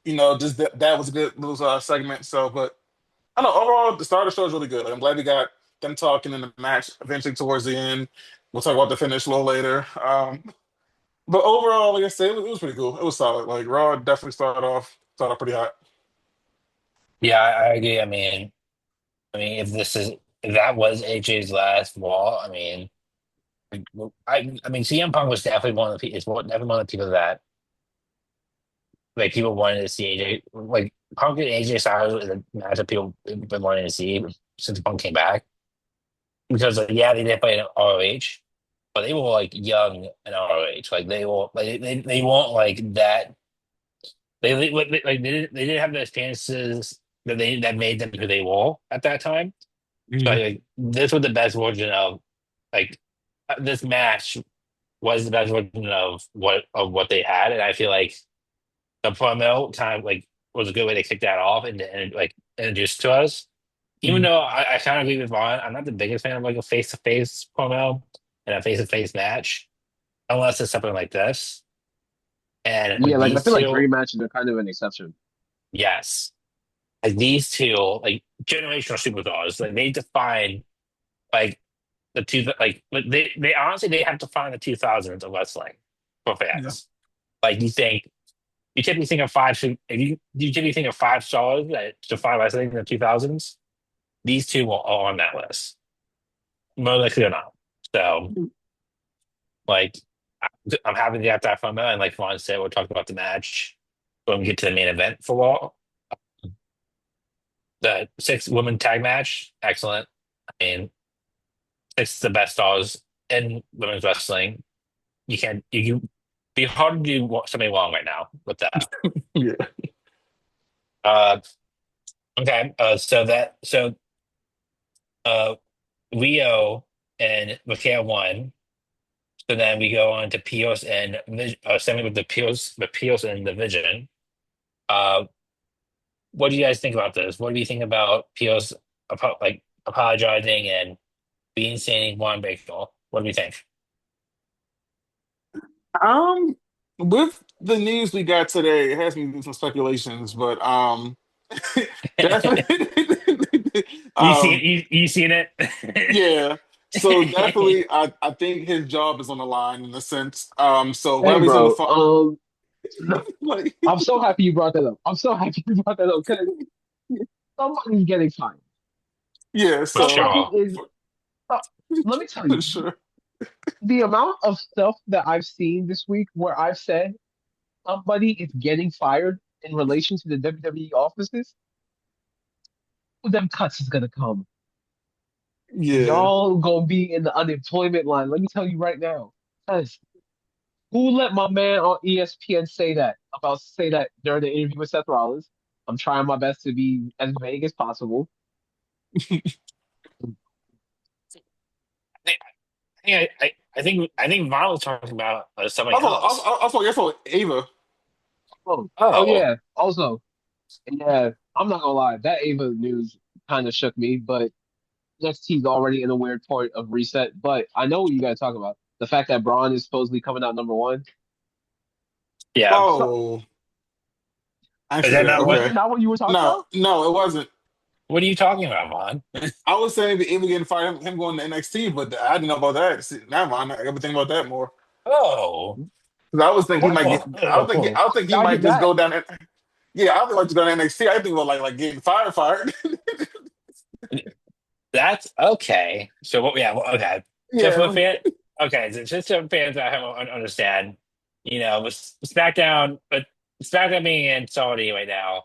Speaker 2: just that was a good little segment. So, but I don't know. Overall, the start of the show is really good. Like, I'm glad we got them talking in the match eventually towards the end. We'll talk about the finish a little later. But overall, like I said, it was pretty cool. It was solid. Like Raw definitely started off pretty hot.
Speaker 3: Yeah, I agree. I mean, if that was AJ's last Raw, I mean, I mean, CM Punk was definitely definitely one of the people that like people wanted to see AJ like Punk and AJ Styles is a match that people have been wanting to see since Punk came back because yeah, they did play in ROH, but they were like young in ROH. Like they won't like that. They didn't have the experiences that made them who they were at that time. So
Speaker 2: Mhm.
Speaker 3: like this was the best version of like this match was the best version of what they had, and I feel like the promo kind of like was a good way to kick that off and like introduce to us. Even
Speaker 2: Mhm.
Speaker 3: though I kind of agree with Vaughn, I'm not the biggest fan of like a face to face promo and a face to face match unless it's something like this. And
Speaker 1: Yeah,
Speaker 3: with
Speaker 1: like I
Speaker 3: these
Speaker 1: feel like
Speaker 3: two,
Speaker 1: dream matches are kind of an exception.
Speaker 3: yes, like these two, like generational superstars, like they define like the two like they honestly they have to find the 2000s of wrestling for
Speaker 2: Yeah.
Speaker 3: fans. Like you typically think of you typically think of five stars that survived wrestling in the 2000s. These two are on that list, more likely or not. So, like, I'm happy to have that fun, and like Ron said, we'll talk about the match when we get to the main event for Raw. The six women tag match, excellent. I mean, six is the best stars in women's wrestling. You can be hard to do something wrong right now with that.
Speaker 2: Yeah.
Speaker 3: Uh, okay. Uh, Rio and Mikhail won. So then we go on to Pios and semi with the Pios and Division. Uh, what do you guys think about this? What do you think about Pios like apologizing and being saying one baseball? What do you think?
Speaker 2: Um, with the news we got today, it has me do some speculations, but definitely,
Speaker 3: You see
Speaker 2: um,
Speaker 3: you seen it?
Speaker 2: yeah. So definitely, I think his job is on the line in a sense. So
Speaker 1: Hey,
Speaker 2: whether he's on the
Speaker 1: bro.
Speaker 2: phone, like,
Speaker 1: I'm so happy you brought that up. I'm so happy you brought that up because somebody's getting fired.
Speaker 2: yeah.
Speaker 3: For
Speaker 1: Somebody
Speaker 3: sure.
Speaker 1: is. Uh, let me tell
Speaker 2: For
Speaker 1: you,
Speaker 2: sure.
Speaker 1: the amount of stuff that I've seen this week where I've said somebody is getting fired in relation to the WWE offices, who them cuts is gonna come.
Speaker 2: Yeah.
Speaker 1: Y'all gonna be in the unemployment line. Let me tell you right now. Guys, who let my man on ESPN say that during the interview with Seth Rollins? I'm trying my best to be as vague as possible.
Speaker 3: I think Vaughn was talking about something
Speaker 2: Also,
Speaker 3: else.
Speaker 2: also, Ava.
Speaker 1: Oh
Speaker 3: Oh,
Speaker 1: yeah. Also, yeah, I'm not gonna lie, that Ava news kind of shook me, but NXT's already in a weird point of reset. But I know what you guys talk about. The fact that Braun is supposedly coming out number one.
Speaker 3: yeah.
Speaker 1: So,
Speaker 2: Oh,
Speaker 3: Is
Speaker 2: actually,
Speaker 3: that
Speaker 2: yeah.
Speaker 3: not
Speaker 1: was
Speaker 3: what?
Speaker 1: that
Speaker 2: Okay.
Speaker 1: not what you were talking
Speaker 2: No,
Speaker 1: about?
Speaker 2: no, it wasn't.
Speaker 3: What are you talking about, Vaughn?
Speaker 2: I was saying Ava getting fired, him going to NXT, but I didn't know about that. See, now mind, I got to think about that more.
Speaker 3: Oh,
Speaker 2: 'Cause I was thinking he might get.
Speaker 3: oh,
Speaker 2: I think he
Speaker 1: Not
Speaker 2: might
Speaker 1: even
Speaker 2: just
Speaker 1: that.
Speaker 2: go down. Yeah, I think like to go to NXT. I think about like getting fired.
Speaker 3: that's okay. So what? Yeah, well, okay. So for the
Speaker 2: Yeah.
Speaker 3: okay, so just so fans that don't understand, with SmackDown, but SmackDown being in Saudi right now,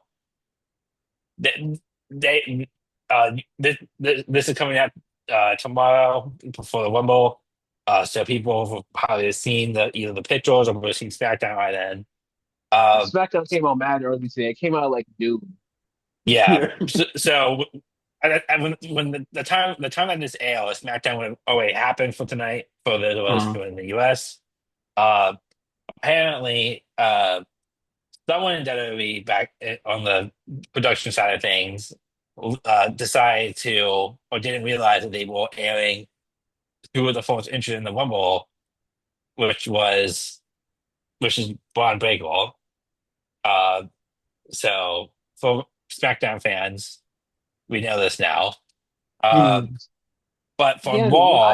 Speaker 3: they this is coming out tomorrow for the Rumble. So people have probably seen either the pictures or will have seen SmackDown by then. Uh,
Speaker 1: SmackDown came out mad early today. It came out like noon.
Speaker 3: yeah.
Speaker 2: Yeah.
Speaker 3: So when the time that this airs, SmackDown would have already happened for tonight for those of us
Speaker 2: Uh,
Speaker 3: who are in the US. Uh, apparently, someone in WWE back on the production side of things decided to or didn't realize that they were airing two of the folks interested in the Rumble, which was which is Braun Breaker. Uh, so for SmackDown fans, we know this now. Uh,
Speaker 2: mm,
Speaker 3: but for
Speaker 1: Again,
Speaker 3: Raw,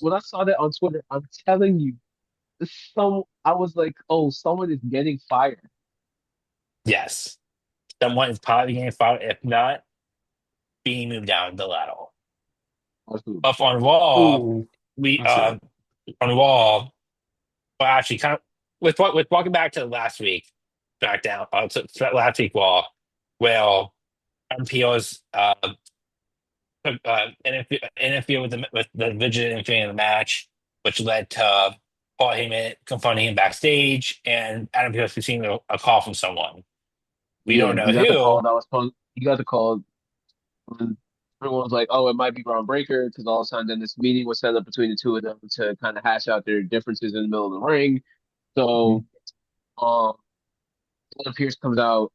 Speaker 1: when I saw that on Twitter, I'm telling you, I was like, oh, someone is getting fired.
Speaker 3: yes, someone is probably getting fired, if not being moved down the ladder.
Speaker 1: Who?
Speaker 3: But on Raw,
Speaker 2: ooh,
Speaker 3: we
Speaker 2: I see.
Speaker 3: on Raw, well, actually, kind of with walking back to last week, SmackDown, last week Raw, where MPO's interfere with the Vision interfering in the match, which led to Paul Heyman confronting him backstage, and Adam Pearce receiving a call from someone. We
Speaker 1: Yeah,
Speaker 3: don't know
Speaker 1: you got the call
Speaker 3: who.
Speaker 1: that was supposed. You got the call. And everyone was like, "Oh, it might be Braun Breaker," because all of a sudden, then this meeting was set up between the two of them to kind of hash out their differences in the middle of the ring.
Speaker 2: Mhm.
Speaker 1: So, um, Adam Pierce comes out,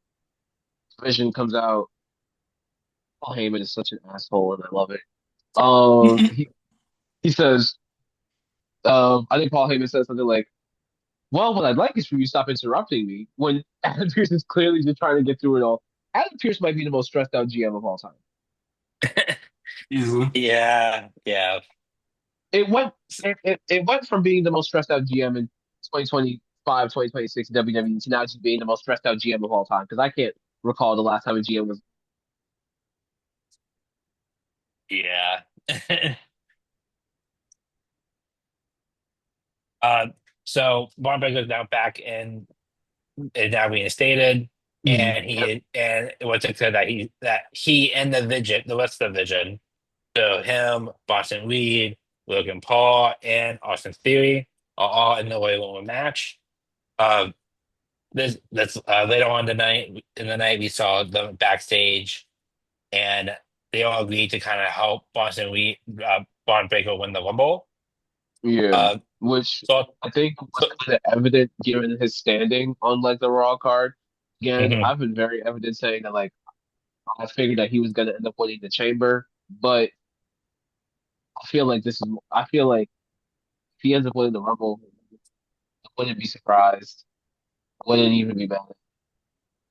Speaker 1: Vision comes out. Paul Heyman is such an asshole, and I love it. He says, I think Paul Heyman says something like, "Well, what I'd like is for you to stop interrupting me." When Adam Pierce is clearly just trying to get through it all. Adam Pierce might be the most stressed out GM of all time.
Speaker 2: Easily.
Speaker 3: Yeah, yeah.
Speaker 1: It went it went from being the most stressed out GM in 2020 5, 2026 WWE to now just being the most stressed out GM of all time. Because I can't recall the last time a GM was.
Speaker 3: Yeah. uh, so Von is now back in, is now reinstated,
Speaker 2: Mhm.
Speaker 3: and it was said that he and the Vision, the rest of the Vision, so him, Boston Reed, Logan Paul, and Austin Theory are all in the Royal Rumble match. Uh, this that's later on tonight in the night we saw them backstage, and they all agreed to kind of help Boston Reed, Braun Breaker win the Rumble.
Speaker 1: Yeah,
Speaker 3: Uh,
Speaker 1: which
Speaker 3: so,
Speaker 1: I think was
Speaker 3: so
Speaker 1: kind of evident given his standing on like the Raw card. Again,
Speaker 3: mhm.
Speaker 1: I've been very evident saying that like I figured that he was going to end up winning the Chamber, but I feel like this is. I feel like if he ends up winning the Rumble, I wouldn't be surprised. I wouldn't even be mad.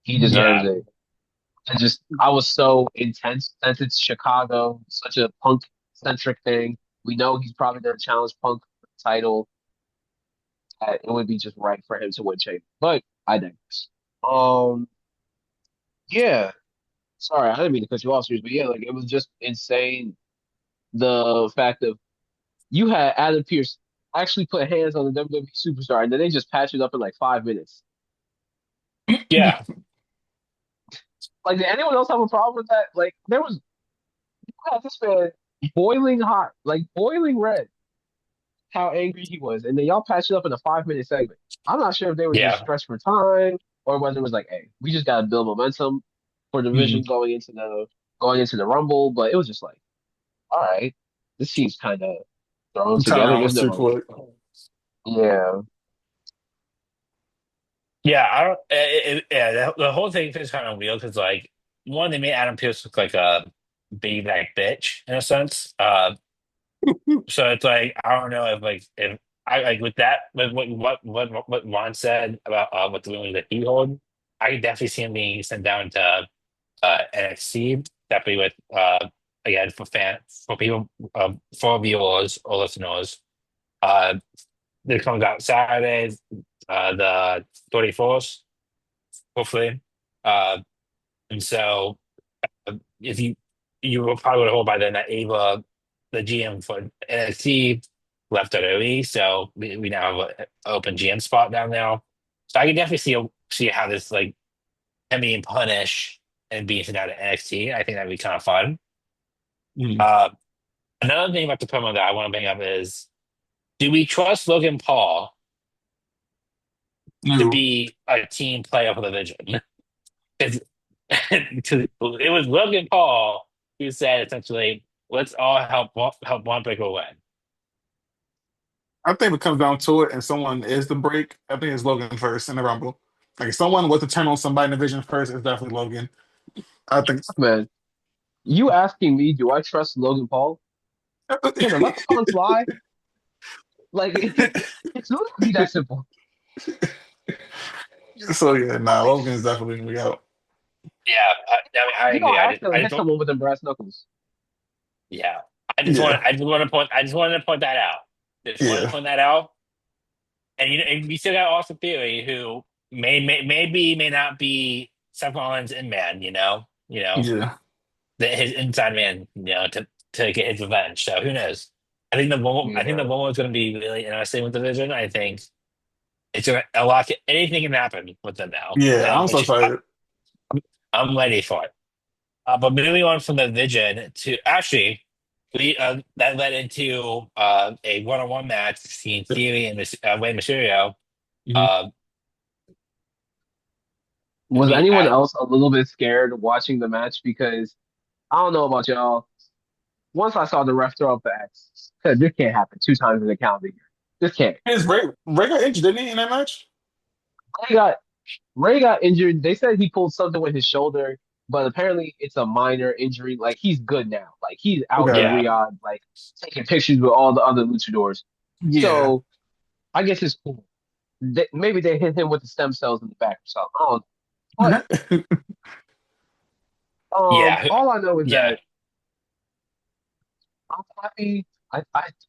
Speaker 1: He deserves
Speaker 3: Yeah,
Speaker 1: it. I was so intense since it's Chicago, such a Punk centric thing. We know he's probably going to challenge Punk for the title. It would be just right for him to win Chamber. But I digress. Um, yeah. Sorry, I didn't mean to cut you off, serious, but yeah, like it was just insane. The fact of you had Adam Pierce actually put hands on the WWE superstar, and then they just patched it up in like 5 minutes.
Speaker 3: yeah,
Speaker 1: Like, did anyone else have a problem with that? Like, there was you had this man boiling hot, like boiling red, how angry he was, and then y'all patched it up in a 5 minute segment. I'm not sure if they were just
Speaker 3: yeah,
Speaker 1: stretched for time or whether it was like, hey, we just got to build momentum for the division
Speaker 2: Mhm.
Speaker 1: going into the Rumble, but it was just like, all right, this seems kind of thrown together.
Speaker 2: Turnaround
Speaker 1: There's
Speaker 2: was too
Speaker 1: no,
Speaker 2: quick.
Speaker 1: yeah,
Speaker 3: yeah. I don't. Yeah, the whole thing is kind of weird because, like, one, they made Adam Pearce look like a big like bitch in a sense. So it's like I don't know if I like with that with what Ron said about what the women that he hold, I could definitely see him being sent down to NXT. Definitely with again for people for viewers or listeners. Uh, this comes out Saturday, the 31st, hopefully. Uh, and so if you will probably would hold by then that Ava, the GM for NXT, left WWE, so we now have an open GM spot down now. So I can definitely see how this like him being punished and being sent out to NXT. I think that'd be kind of fun.
Speaker 2: Mhm.
Speaker 3: Uh, Another thing about the promo that I want to bring up is: do we trust Logan Paul to
Speaker 2: No,
Speaker 3: be a team player for the Vision? It's- it was Logan Paul who said essentially, "Let's all help one breaker win."
Speaker 2: I think if it comes down to it, and someone is the break, I think it's Logan first in the Rumble. Like if someone was to turn on somebody in the Vision first, it's definitely Logan. I think.
Speaker 1: man. You asking me, do I trust Logan Paul? Can the leprechaun fly? Like, it's not gonna be that simple.
Speaker 2: So yeah, nah, Logan's definitely gonna be out.
Speaker 3: Yeah, I mean, I
Speaker 1: He
Speaker 3: agree.
Speaker 1: gonna accidentally
Speaker 3: I
Speaker 1: hit
Speaker 3: just don't.
Speaker 1: someone with them brass knuckles.
Speaker 3: Yeah,
Speaker 2: Yeah,
Speaker 3: I just wanted to point that out. Just wanted to
Speaker 2: yeah,
Speaker 3: point that out. And and we still got Austin Theory, who may not be Seth Rollins' in man.
Speaker 2: yeah,
Speaker 3: His inside man. To get his revenge. So who knows? I think the
Speaker 1: Yeah,
Speaker 3: Momo is going to be really interesting with the division. I think it's going to a lot. Anything can happen with them now,
Speaker 2: yeah.
Speaker 3: and
Speaker 2: I'm so
Speaker 3: which
Speaker 2: excited.
Speaker 3: I'm ready for it. But moving on from the Vision to actually, we that led into a one-on-one match between Theory and Rey Mysterio.
Speaker 2: Mhm.
Speaker 3: Uh,
Speaker 1: was
Speaker 3: we
Speaker 1: anyone
Speaker 3: at
Speaker 1: else a little bit scared watching the match? Because I don't know about y'all. Once I saw the ref throw up the X, I said, this can't happen 2 times in the calendar year. This can't.
Speaker 2: His Ray got injured, didn't he, in that match?
Speaker 1: Ray got Ray got injured. They said he pulled something with his shoulder, but apparently it's a minor injury. Like he's good now. Like he's out in
Speaker 2: Okay.
Speaker 3: yeah,
Speaker 1: Riyadh, like taking pictures with all the other luchadors.
Speaker 2: Yeah.
Speaker 1: So I guess it's cool. Maybe they hit him with the stem cells in the back or something. I don't know. But
Speaker 3: yeah,
Speaker 1: all I know is
Speaker 3: yeah.
Speaker 1: that I'm happy. I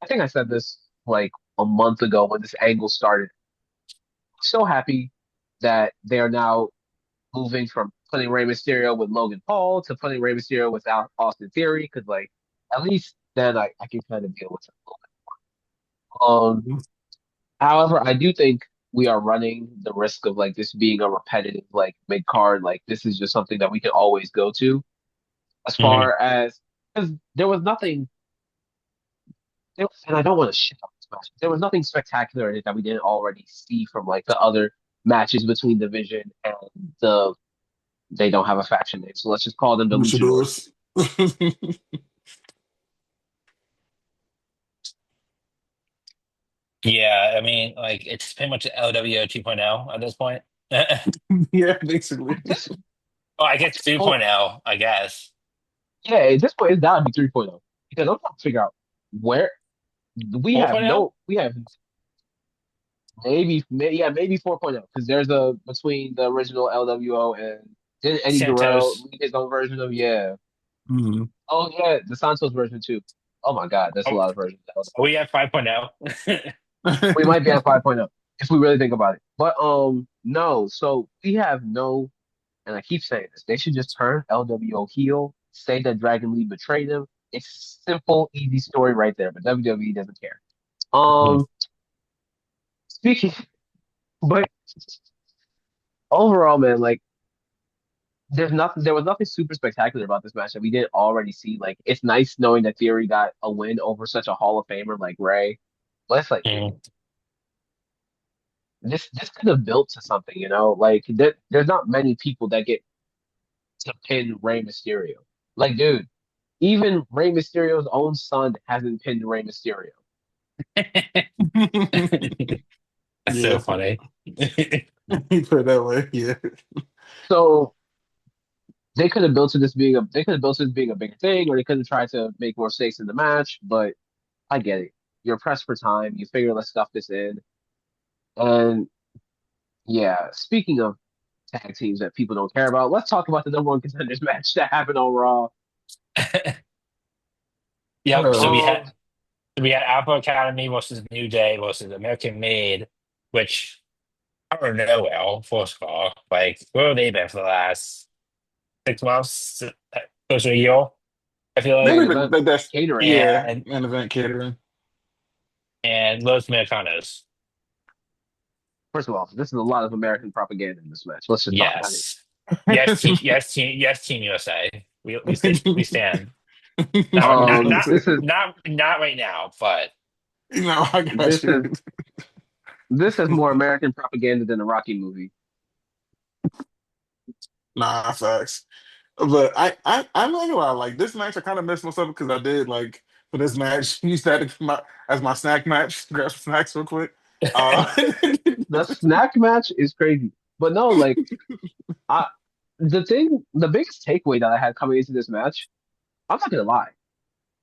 Speaker 1: think I said this like a month ago when this angle started. so happy that they are now moving from putting Rey Mysterio with Logan Paul to putting Rey Mysterio without Austin Theory, because like at least then I can kind of deal with it a little bit. However, I do think we are running the risk of like this being a repetitive like mid card. Like this is just something that we can always go to as
Speaker 3: Mhm.
Speaker 1: far as because there was nothing, and I don't want to shit on this match. There was nothing spectacular in it that we didn't already see from like the other matches between Division and the they don't have a faction name, so let's just call them the Luchadors.
Speaker 2: Luchadors.
Speaker 3: Yeah, I mean, like it's pretty much LWO 2.0 at this point. Oh,
Speaker 2: Yeah, basically.
Speaker 1: At this,
Speaker 3: I
Speaker 1: at
Speaker 3: guess
Speaker 1: this point,
Speaker 3: 3.0, I guess.
Speaker 1: yeah, at this point it's gotta be 3.0 because I'm trying to figure out where we have yeah, maybe 4.0 because there's a between the original LWO and did Eddie Guerrero
Speaker 3: Santos.
Speaker 1: make his own version of yeah.
Speaker 2: Mhm.
Speaker 1: Oh yeah, the Santos version too. Oh my God, that's a
Speaker 3: Oh,
Speaker 1: lot of versions.
Speaker 3: we have 5.0.
Speaker 1: We might be at 5.0 if we really think about it. But no, so we have no, and I keep saying this, they should just turn LWO heel, say that Dragon Lee betrayed him. It's simple, easy story right there, but WWE doesn't care.
Speaker 3: Mhm.
Speaker 1: Um speaking but overall, man, like there was nothing super spectacular about this match that we didn't already see. Like it's nice knowing that Theory got a win over such a Hall of Famer like Ray. But it's like,
Speaker 3: Mhm.
Speaker 1: this could have built to something, you know? Like there's not many people that get to pin Rey Mysterio. Like, dude, even Rey Mysterio's own son hasn't pinned Rey Mysterio.
Speaker 3: That's so
Speaker 2: Yeah,
Speaker 3: funny.
Speaker 2: you put it that way. Yeah.
Speaker 1: So they could have built it as being a bigger thing, or they could have tried to make more stakes in the match. But I get it. You're pressed for time. You figure let's stuff this in. And yeah, speaking of tag teams that people don't care about, let's talk about the number one contenders match that happened on Raw.
Speaker 3: Yep. So
Speaker 1: Um,
Speaker 3: we had Alpha Academy versus New Day versus American Made, which I don't know well, first of all. Like, where have they been for the last 6 months? Close to a year, I feel
Speaker 2: Maybe
Speaker 1: main
Speaker 3: like.
Speaker 1: event
Speaker 2: that's
Speaker 1: catering.
Speaker 2: yeah,
Speaker 3: And
Speaker 2: main event catering.
Speaker 3: Los Americanos.
Speaker 1: First of all, this is a lot of American propaganda in this match. Let's just talk about it.
Speaker 3: Yes. Team USA. We stand.
Speaker 1: This is
Speaker 3: Not right now, but
Speaker 2: I got
Speaker 1: this is
Speaker 2: you.
Speaker 1: this is more American propaganda than a Rocky movie.
Speaker 2: Nah, facts. But I'm not gonna lie, like this match I kind of messed myself because I did like for this match, use that as my snack match, grab some snacks real quick. Uh
Speaker 1: The snack match is crazy, but no, like I the biggest takeaway that I had coming into this match, I'm not gonna lie,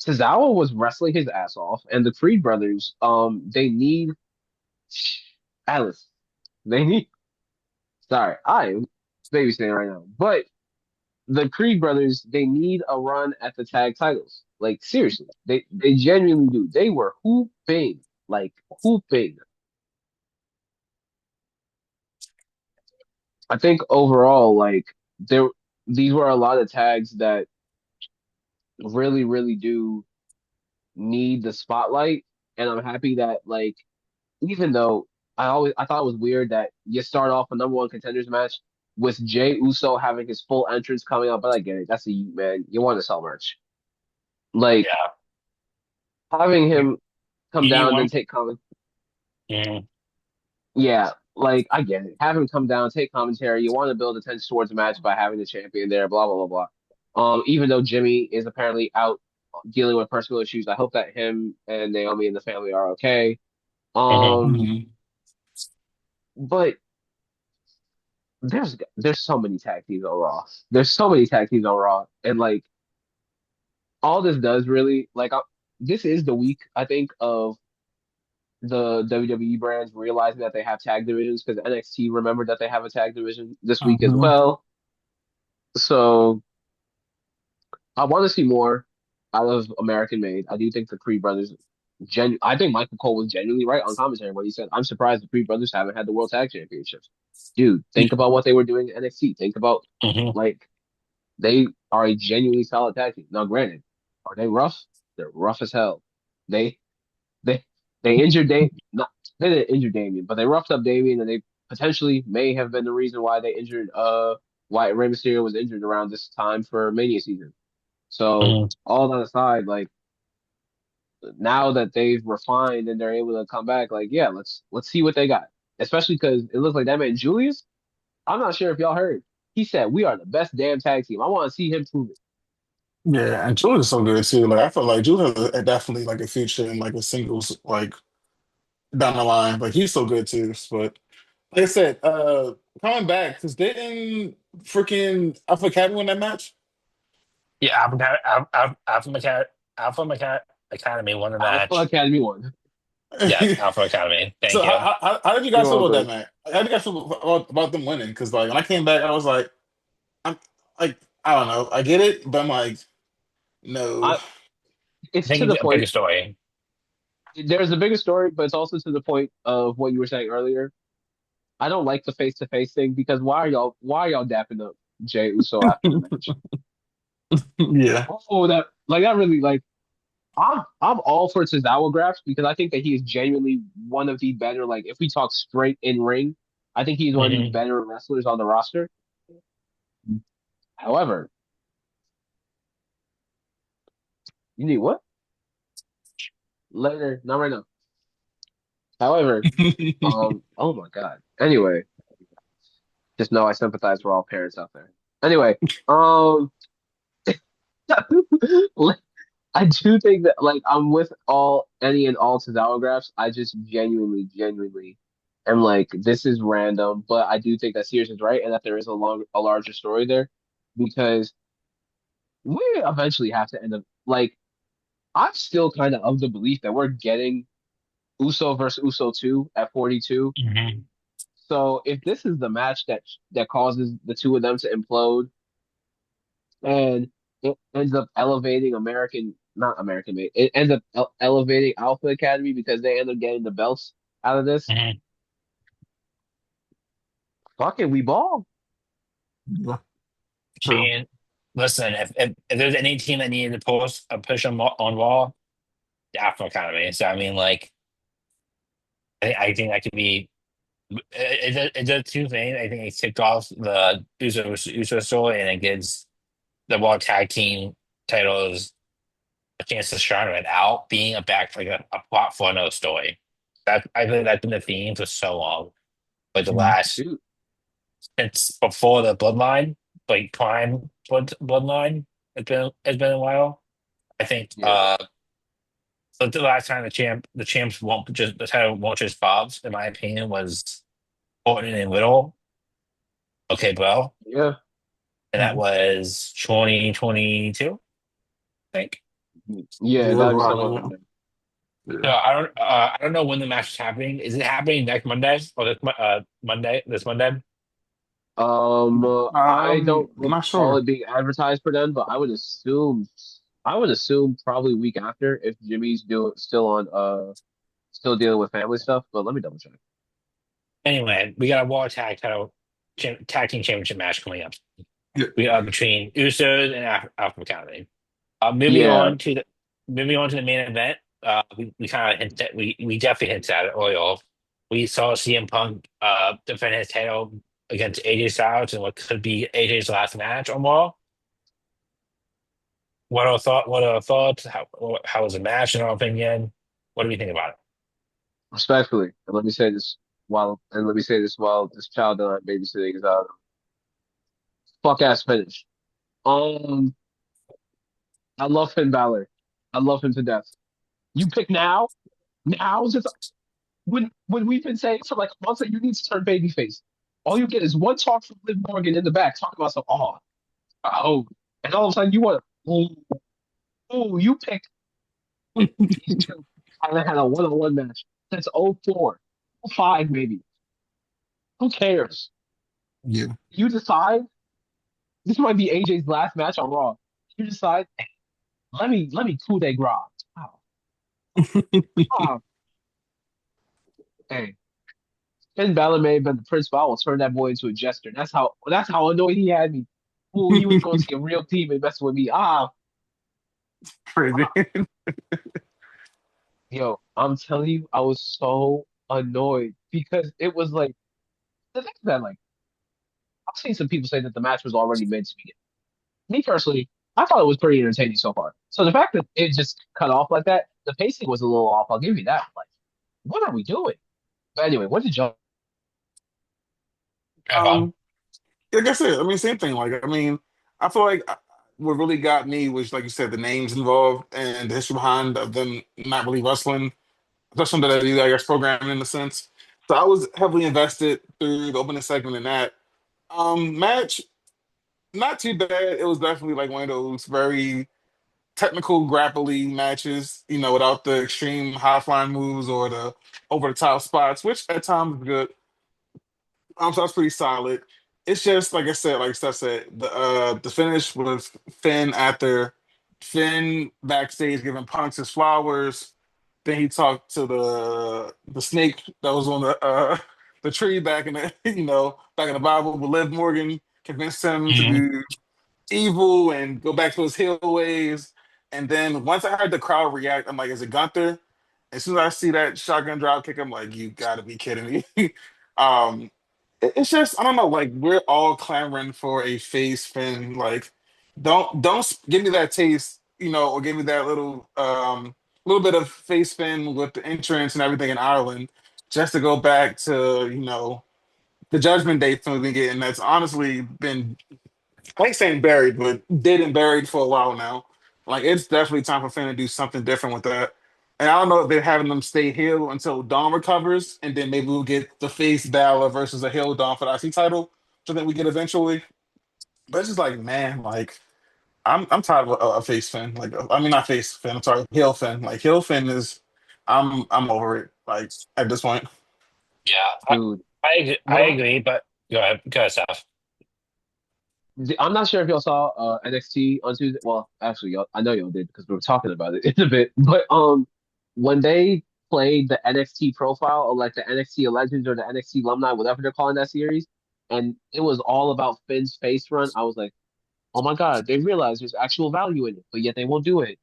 Speaker 1: Tozawa was wrestling his ass off, and the Creed brothers, they need Alice, they need. Sorry, I am babysitting right now, but the Creed brothers, they need a run at the tag titles. Like seriously, they genuinely do. They were hooping, like hooping. I think overall, like there, these were a lot of tags that really, really do need the spotlight. And I'm happy that like even though I thought it was weird that you start off a number one contenders match with Jay Uso having his full entrance coming up, but I get it. That's a man. You want to sell merch. Like
Speaker 3: yeah.
Speaker 1: having
Speaker 3: You,
Speaker 1: him come
Speaker 3: you need
Speaker 1: down
Speaker 3: one.
Speaker 1: then take comment.
Speaker 3: Mm,
Speaker 1: Yeah, like I get it. Have him come down, take commentary. You want to build attention towards the match by having the champion there, blah blah blah blah. Even though Jimmy is apparently out dealing with personal issues, I hope that him and Naomi and the family are okay.
Speaker 3: mhm.
Speaker 1: Um,
Speaker 2: Mhm.
Speaker 1: but there's so many tag teams on Raw. There's so many tag teams on Raw, and like all this does really this is the week I think of the WWE brands realizing that they have tag divisions because NXT remembered that they have a tag division this week as
Speaker 2: Mhm.
Speaker 1: well. So I want to see more out of American Made. I do think the Creed brothers I think Michael Cole was genuinely right on commentary when he said, "I'm surprised the Three Brothers haven't had the World Tag Championships." Dude, think
Speaker 2: Yeah.
Speaker 1: about what they were doing in NXT. Think about
Speaker 3: Hmm.
Speaker 1: like they are a genuinely solid tag team. Now, granted, are they rough? They're rough as hell. They they they injured not they didn't injure Damien, but they roughed up Damien, and they potentially may have been the reason why they injured why Rey Mysterio was injured around this time for Mania season. So
Speaker 3: Hmm.
Speaker 1: all that aside, like now that they've refined and they're able to come back, like yeah, let's see what they got. Especially because it looks like that man Julius. I'm not sure if y'all heard. He said we are the best damn tag team. I want to see him prove it.
Speaker 2: Yeah, and Jules is so good too. Like I feel like Jules has definitely like a future in like a singles like down the line. Like he's so good too. But like I said, coming back because didn't freaking Alpha Academy win that match?
Speaker 3: Yeah, Alpha Academy won the
Speaker 1: Alpha
Speaker 3: match.
Speaker 1: Academy won.
Speaker 3: Yes, Alpha Academy.
Speaker 2: So
Speaker 3: Thank you.
Speaker 2: how did you
Speaker 1: You're
Speaker 2: guys feel about that
Speaker 1: welcome.
Speaker 2: match? How did you guys feel about them winning? Because like when I came back, I was like, I'm like I don't know, I get it, but I'm like, no.
Speaker 1: I
Speaker 3: I
Speaker 1: it's
Speaker 3: think
Speaker 1: to
Speaker 3: it's
Speaker 1: the
Speaker 3: a bigger
Speaker 1: point.
Speaker 3: story.
Speaker 1: There's a bigger story, but it's also to the point of what you were saying earlier. I don't like the face to face thing because why are y'all dapping up Jay Uso after the match?
Speaker 2: Yeah.
Speaker 1: Oh, that really like I'm all for Tozawa Graps because I think that he is genuinely one of the better, like if we talk straight in ring, I think he's one of the
Speaker 3: Hmm.
Speaker 1: better wrestlers on the roster. However, you need what? Later, not right now. However, oh my God. Anyway, just know I sympathize for all parents out there. Anyway, um I do think that like I'm with all any and all Tozawa Graphs. I just genuinely am like this is random, but I do think that Sears is right and that there is a larger story there because we eventually have to end up like I'm still kind of the belief that we're getting Uso versus Uso 2 at 42.
Speaker 3: Hmm.
Speaker 1: So if this is the match that causes the two of them to implode and it ends up elevating not American made. It ends up elevating Alpha Academy because they end up getting the belts out of this.
Speaker 3: Hmm.
Speaker 1: Fuck it, we ball.
Speaker 2: Yeah,
Speaker 3: I
Speaker 2: true.
Speaker 3: mean, listen, if there's any team that needed to post a push on Raw, the Alpha Academy. So I mean, like, I think that could be. It does two things. I think it kicked off the Uso story, and it gives the World Tag Team titles a chance to shine without being a plot for no story. That I think that's been the theme for so long. Like the
Speaker 2: Mhm.
Speaker 3: last,
Speaker 1: Dude,
Speaker 3: it's before the Bloodline, like Prime Bloodline. It's been a while. I think
Speaker 1: yeah,
Speaker 3: so the last time the champs won't just the title won't just Bob's, in my opinion, was Orton and Riddle. Okay, bro.
Speaker 1: yeah,
Speaker 3: And that
Speaker 2: Mhm.
Speaker 3: was 2022, I think.
Speaker 1: yeah.
Speaker 2: Yeah, that's
Speaker 1: Gotta be
Speaker 2: right.
Speaker 1: somewhere around there.
Speaker 3: So
Speaker 2: Yeah.
Speaker 3: I don't know when the match is happening. Is it happening next Monday or Monday this Monday?
Speaker 1: I don't
Speaker 2: Not
Speaker 1: recall
Speaker 2: sure.
Speaker 1: it being advertised for them, but I would assume probably week after if Jimmy's doing still dealing with family stuff. But let me double check.
Speaker 3: Anyway, we got a Raw Tag Team Championship match coming up.
Speaker 2: Yeah.
Speaker 3: We are between Usos and Alpha Academy.
Speaker 1: Yeah,
Speaker 3: Moving on to the main event. We kind of we definitely hinted at it earlier. We saw CM Punk defend his title against AJ Styles in what could be AJ's last match on Raw. What are our thoughts? How was the match in our opinion? What do we think about it?
Speaker 1: respectfully, and let me say this while this child that I'm babysitting is out. Fuck ass finish. Um, I love Finn Balor. I love him to death. You pick now. Now is just when we've been saying for like months that you need to turn babyface. All you get is one talk from Liv Morgan in the back talking about some oh, and all of a sudden you want to you pick these two. I haven't had a one-on-one match since '04, '05 maybe. Who cares?
Speaker 2: Yeah.
Speaker 1: You decide this might be AJ's last match on Raw. You decide, let me coup de grace. Wow. Ah, hey, Finn Balor may have been the prince, but I will turn that boy into a jester. That's how annoyed he had me. Oh, he was going to see a real team and messing with me.
Speaker 2: Crazy.
Speaker 1: Ah, yo, I'm telling you, I was so annoyed because it was like the thing is that like I've seen some people say that the match was already meant to begin. Me personally, I thought it was pretty entertaining so far. So the fact that it just cut off like that, the pacing was a little off. I'll give you that. Like, what are we doing? But anyway, what did y'all?
Speaker 3: Okay.
Speaker 2: Um, like I said, I mean, same thing. Like, I mean, I feel like what really got me was, like you said, the names involved and the history behind of them not really wrestling, especially under that, I guess, programming in a sense. So I was heavily invested through the opening segment in that. Match, not too bad. It was definitely like one of those very technical grappling matches, without the extreme high flying moves or the over the top spots, which at times is good. So that's pretty solid. It's just like I said, like Steph said, the finish was Finn after Finn backstage giving Punks his flowers. Then he talked to the snake that was on the tree back in the back in the Bible. But Liv Morgan convinced him to
Speaker 3: Mhm.
Speaker 2: do evil and go back to his heel ways. And then once I heard the crowd react, I'm like, is it Gunther? As soon as I see that shotgun drop kick, I'm like, you gotta be kidding me. um, it's just I don't know, like we're all clamoring for a face Finn. Like, don't give me that taste, or give me that little bit of face Finn with the entrance and everything in Ireland, just to go back to the Judgment Day film we've been getting. That's honestly been I ain't saying buried, but dead and buried for a while now. Like it's definitely time for Finn to do something different with that. And I don't know if they're having them stay heel until Dawn recovers, and then maybe we'll get the face Balor versus a heel Dawn for the IC title, which I think we get eventually. But it's just like, man, like I'm tired of a face Finn. Like I mean, not face Finn. I'm sorry, heel Finn. Like heel Finn is, I'm over it. Like at this point.
Speaker 3: Yeah,
Speaker 1: Dude,
Speaker 3: I
Speaker 1: what
Speaker 3: agree, but go ahead, Seth.
Speaker 1: I'm not sure if y'all saw NXT on Tuesday. Well, actually, I know y'all did because we were talking about it in a bit. But when they played the NXT profile or like the NXT Legends or the NXT Alumni, whatever they're calling that series, and it was all about Finn's face run, I was like, oh my God, they realize there's actual value in it, but yet they won't do it.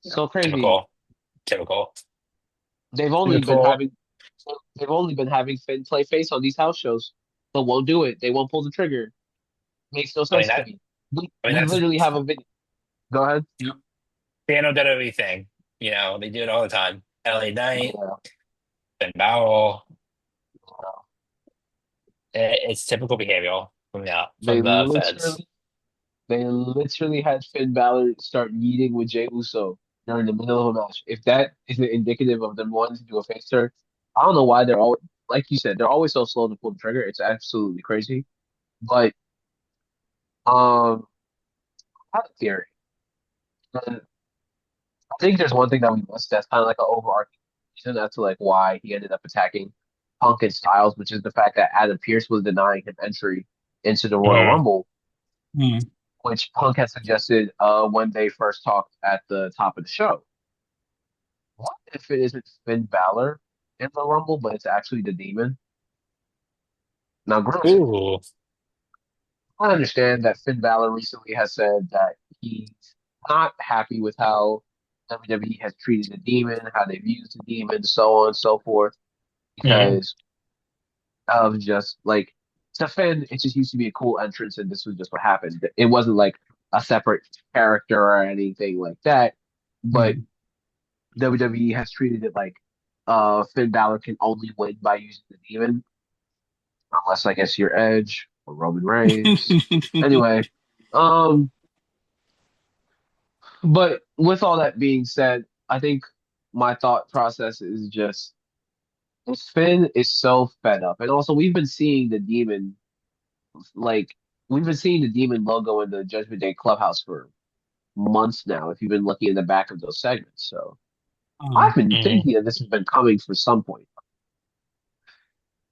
Speaker 1: So crazy.
Speaker 3: Typical, typical.
Speaker 1: They've only been
Speaker 3: Typical.
Speaker 1: having they've only been having Finn play face on these house shows, but won't do it. They won't pull the trigger. Makes no
Speaker 3: I mean
Speaker 1: sense to
Speaker 3: that.
Speaker 1: me.
Speaker 3: I mean
Speaker 1: We
Speaker 3: that's a
Speaker 1: literally have a video. Go ahead.
Speaker 3: Piano did everything. They do it all the time. LA Knight,
Speaker 1: Yeah.
Speaker 3: Ben Bowell. It's typical behavioral
Speaker 1: They
Speaker 3: from the feds.
Speaker 1: literally they literally had Finn Balor start meeting with Jey Uso during the middle of a match. If that isn't indicative of them wanting to do a face turn, I don't know why they're all like you said, they're always so slow to pull the trigger. It's absolutely crazy. But I have a theory. And I think there's one thing that we missed that's kind of like an overarching reason as to like why he ended up attacking Punk and Styles, which is the fact that Adam Pearce was denying him entry into the Royal
Speaker 3: Mm.
Speaker 1: Rumble,
Speaker 2: Hmm.
Speaker 1: which Punk had suggested when they first talked at the top of the show. What if it isn't Finn Balor in the Rumble, but it's actually the Demon? Now, granted,
Speaker 3: Ooh.
Speaker 1: I understand that Finn Balor recently has said that he's not happy with how WWE has treated the Demon, how they've used the Demon, so on and so forth,
Speaker 3: Mm.
Speaker 1: because of just like to Finn, it just used to be a cool entrance, and this was just what happened. It wasn't like a separate character or anything like that, but
Speaker 2: Hmm.
Speaker 1: WWE has treated it like Finn Balor can only win by using the demon, unless I guess you're Edge or Roman Reigns. Anyway, um, but with all that being said, I think my thought process is just Finn is so fed up, and also we've been seeing the demon like we've been seeing the demon logo in the Judgment Day clubhouse for months now. If you've been looking in the back of those segments, so I've been
Speaker 3: Mm.
Speaker 1: thinking that this has been coming for some point.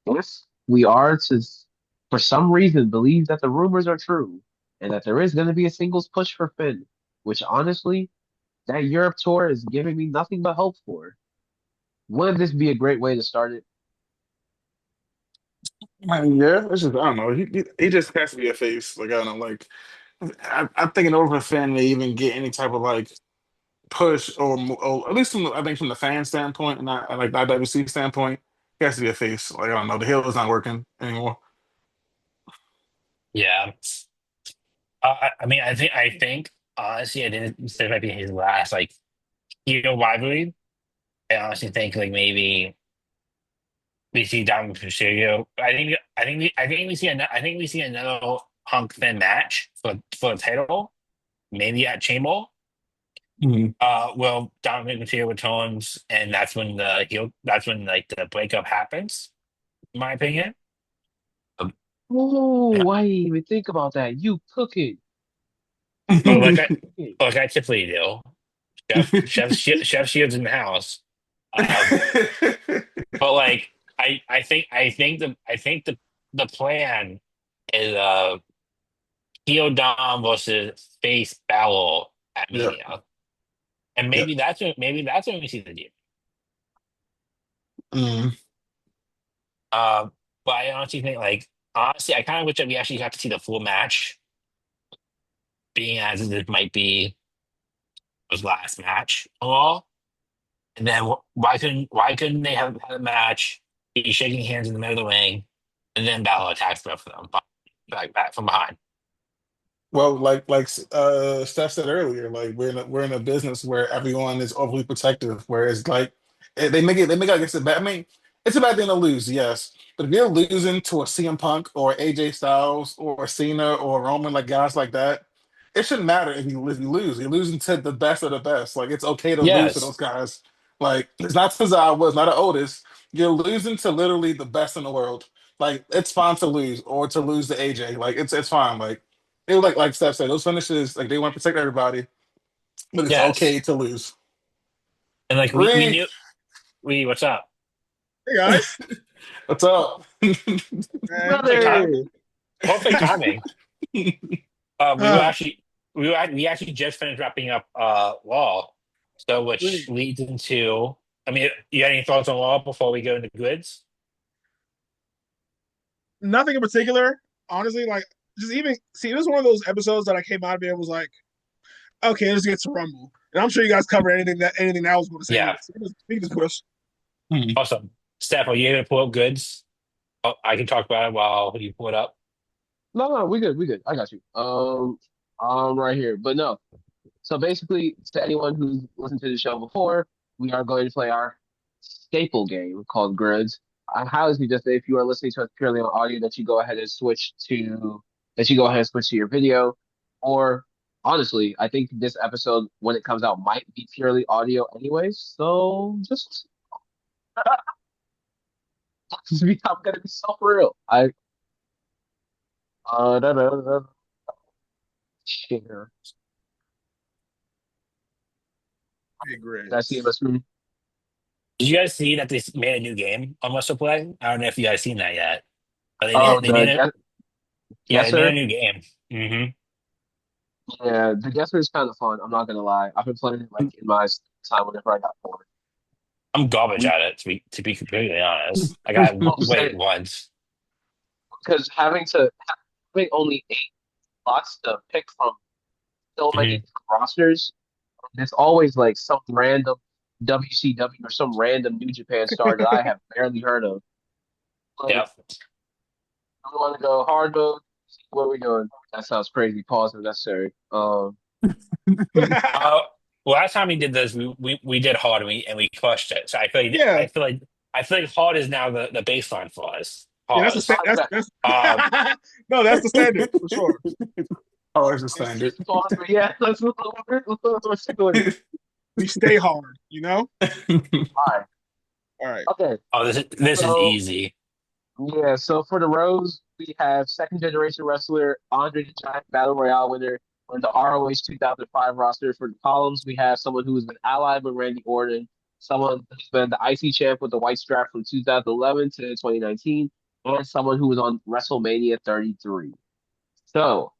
Speaker 1: If we are to, for some reason, believe that the rumors are true and that there is going to be a singles push for Finn, which honestly, That Europe tour is giving me nothing but hope for. Wouldn't this be a great way to start it?
Speaker 2: I mean, yeah, it's just I don't know. He just has to be a face. Like I don't know. Like I'm thinking over a fan to even get any type of like push or at least I think from the fan standpoint and not like the IWC standpoint, he has to be a face. Like I don't know. The heel is not working anymore.
Speaker 3: Yeah. I think honestly, I didn't. This might be his last like hero rivalry. I honestly think like maybe we see Dominic Mysterio. I think we see another Punk Finn match for the title, maybe at Chamber.
Speaker 2: Mhm.
Speaker 3: Well, Dominic Mysterio returns, and that's when like the breakup happens. In my opinion. Um,
Speaker 1: Oh, I didn't even think about that. You cook it.
Speaker 3: oh,
Speaker 1: You cook it.
Speaker 3: like I typically do. Chef Shields in the house. Um, but like I think the plan is heel Dom versus face Balor at
Speaker 2: Yeah,
Speaker 3: Mania, and
Speaker 2: yeah.
Speaker 3: maybe that's when we see the deal.
Speaker 2: Mm.
Speaker 3: Um, but I honestly think like honestly, I kind of wish that we actually got to see the full match, being as it might be his last match all. And then why couldn't they have had a match, be shaking hands in the middle of the ring, and then Balor attacks both of them back from behind.
Speaker 2: Well, Steph said earlier, like we're in a business where everyone is overly protective, whereas like they make it like it's a bad. I mean, it's a bad thing to lose, yes, but if you're losing to a CM Punk or AJ Styles or a Cena or Roman, like guys like that, it shouldn't matter if you lose. You're losing to the best of the best. Like it's okay to lose to those
Speaker 3: Yes,
Speaker 2: guys. Like it's not Cesaro, it's not an Otis. You're losing to literally the best in the world. Like it's fine to lose or to lose to AJ. Like it's fine. Like it was like Steph said, those finishes, like they want to protect everybody, but it's
Speaker 3: yes,
Speaker 2: okay to lose.
Speaker 3: and like we
Speaker 2: Reed,
Speaker 3: knew we what's up?
Speaker 4: Hey guys,
Speaker 2: what's up?
Speaker 4: man.
Speaker 3: Perfect time,
Speaker 1: Brother.
Speaker 3: perfect timing. We were
Speaker 4: Uh,
Speaker 3: actually we actually just finished wrapping up Law, so which
Speaker 4: Wait,
Speaker 3: leads into. I mean, you got any thoughts on Law before we go into goods?
Speaker 4: nothing in particular. Honestly, like just even see, it was one of those episodes that I came out of it and was like, okay, let's get to Rumble. And I'm sure you guys covered anything that I was going to say anyway.
Speaker 3: Yeah,
Speaker 4: So we can just push.
Speaker 3: awesome. Steph, are you able to pull up goods? Oh, I can talk about it while you pull it up.
Speaker 1: No, no, we good, we good. I got you. I'm right here. But no. So basically, to anyone who's listened to the show before, we are going to play our staple game called Grids. I highly suggest that if you are listening to us purely on audio, that you go ahead and switch to your video. Or honestly, I think this episode, when it comes out, might be purely audio anyways. So just I'm gonna be so for real. Da, da, da, share.
Speaker 4: Big
Speaker 1: Did I see
Speaker 4: grids.
Speaker 1: my screen?
Speaker 3: Did you guys see that they made a new game on Wrestle Play? I don't know if you guys seen that yet. But
Speaker 4: Oh,
Speaker 3: they made it. Yeah, they made a
Speaker 1: Guesser.
Speaker 3: new game.
Speaker 1: Yeah, the Guesser is kind of fun. I'm not gonna lie. I've been playing it like in my time whenever I got bored.
Speaker 3: I'm garbage
Speaker 1: We
Speaker 3: at it to be completely honest. Like I played it once.
Speaker 1: because having only 8 slots to pick from so many
Speaker 3: Mhm.
Speaker 1: different rosters, there's always like some random WCW or some random New Japan star that I have barely heard of. Like,
Speaker 3: Yep.
Speaker 1: we want to go hard mode. What are we doing? That sounds crazy. Pause if necessary.
Speaker 3: Uh, last time we did this, we did hard and we crushed it. So
Speaker 4: yeah,
Speaker 3: I feel like hard is now the baseline for us.
Speaker 4: yeah. That's the
Speaker 3: Pause.
Speaker 4: that's
Speaker 3: Um,
Speaker 4: no, that's the standard for sure.
Speaker 2: Always the
Speaker 1: it's
Speaker 2: standard.
Speaker 1: pause, but yeah, let's stick with it.
Speaker 4: We stay hard, you know.
Speaker 1: All right.
Speaker 4: All right.
Speaker 1: Okay.
Speaker 3: oh, this is
Speaker 1: So
Speaker 3: easy.
Speaker 1: yeah, so for the rows, we have second generation wrestler Andre the Giant Battle Royale winner on the ROH 2005 roster. For the columns, we have someone who has been allied with Randy Orton, someone who's been the IC champ with the white strap from 2011 to 2019, and someone who was on WrestleMania 33. So,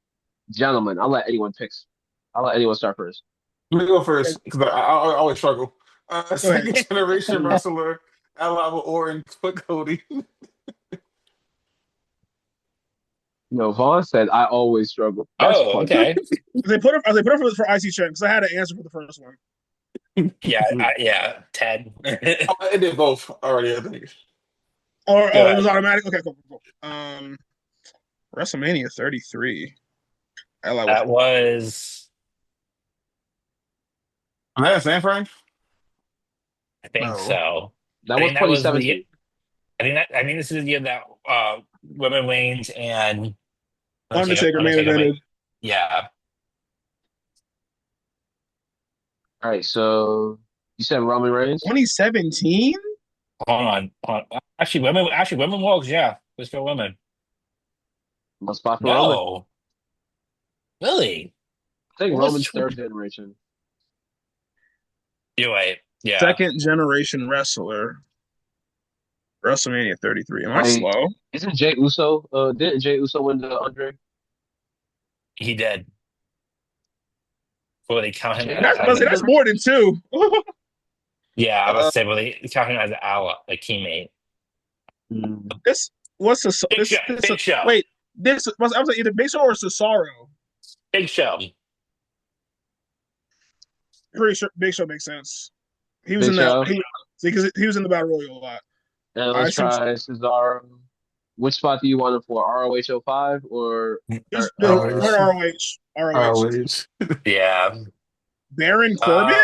Speaker 1: gentlemen, I'll let anyone start first.
Speaker 2: Let me go
Speaker 4: Okay,
Speaker 2: first because I always struggle.
Speaker 4: go ahead.
Speaker 2: Second generation wrestler, Alaba Orton, put Cody.
Speaker 1: No, Vaughn said I always struggle. That's
Speaker 3: Oh,
Speaker 1: funny.
Speaker 3: okay.
Speaker 4: They put her for IC champ because I had an answer for the first one.
Speaker 3: Yeah, yeah. Ted.
Speaker 2: Oh, I did both already, I think.
Speaker 4: Or
Speaker 3: Go
Speaker 4: oh, it was
Speaker 3: ahead.
Speaker 4: automatic. Okay, cool. WrestleMania 33. Ally with
Speaker 3: That was,
Speaker 2: Am I San Fran?
Speaker 3: I think
Speaker 2: No.
Speaker 3: so.
Speaker 1: That
Speaker 3: I
Speaker 1: was
Speaker 3: think that was the.
Speaker 1: 2017.
Speaker 3: I think this is the year that Roman Reigns and
Speaker 4: Undertaker main
Speaker 3: Undertaker
Speaker 4: evented.
Speaker 3: might. Yeah.
Speaker 1: All right, so you said Roman Reigns?
Speaker 4: 2017.
Speaker 3: Hold on. Actually, women walks. Yeah, let's go women.
Speaker 1: No spot for Roman.
Speaker 3: No, really.
Speaker 1: I think
Speaker 3: What was
Speaker 1: Roman's third generation.
Speaker 3: you're right. Yeah,
Speaker 4: Second generation wrestler. WrestleMania 33. Am I
Speaker 1: Like,
Speaker 4: slow?
Speaker 1: isn't Jay Uso? Didn't Jay Uso win the Andre?
Speaker 3: he did. Will they count him
Speaker 1: Jay
Speaker 3: as,
Speaker 1: got
Speaker 4: That's
Speaker 3: as
Speaker 1: second
Speaker 3: a?
Speaker 4: that's
Speaker 1: generation.
Speaker 4: more than two.
Speaker 3: Yeah, I was
Speaker 4: uh,
Speaker 3: say, will they count him as an ally, a teammate?
Speaker 1: Mm.
Speaker 4: this what's
Speaker 3: Big Show.
Speaker 4: this
Speaker 3: Big Show.
Speaker 4: wait this was I was like either Big Show or Cesaro.
Speaker 3: Big Show.
Speaker 4: Pretty sure Big Show makes sense. He was
Speaker 1: Big
Speaker 4: in that
Speaker 1: Show.
Speaker 4: because he was in the Battle Royal a lot.
Speaker 1: And
Speaker 4: I
Speaker 1: let's
Speaker 4: assume
Speaker 1: try Cesaro. Which spot do you want him for? ROH 05 or
Speaker 4: just run
Speaker 2: ROH.
Speaker 4: ROH. ROH.
Speaker 2: ROH.
Speaker 3: Yeah.
Speaker 4: Baron Corbin.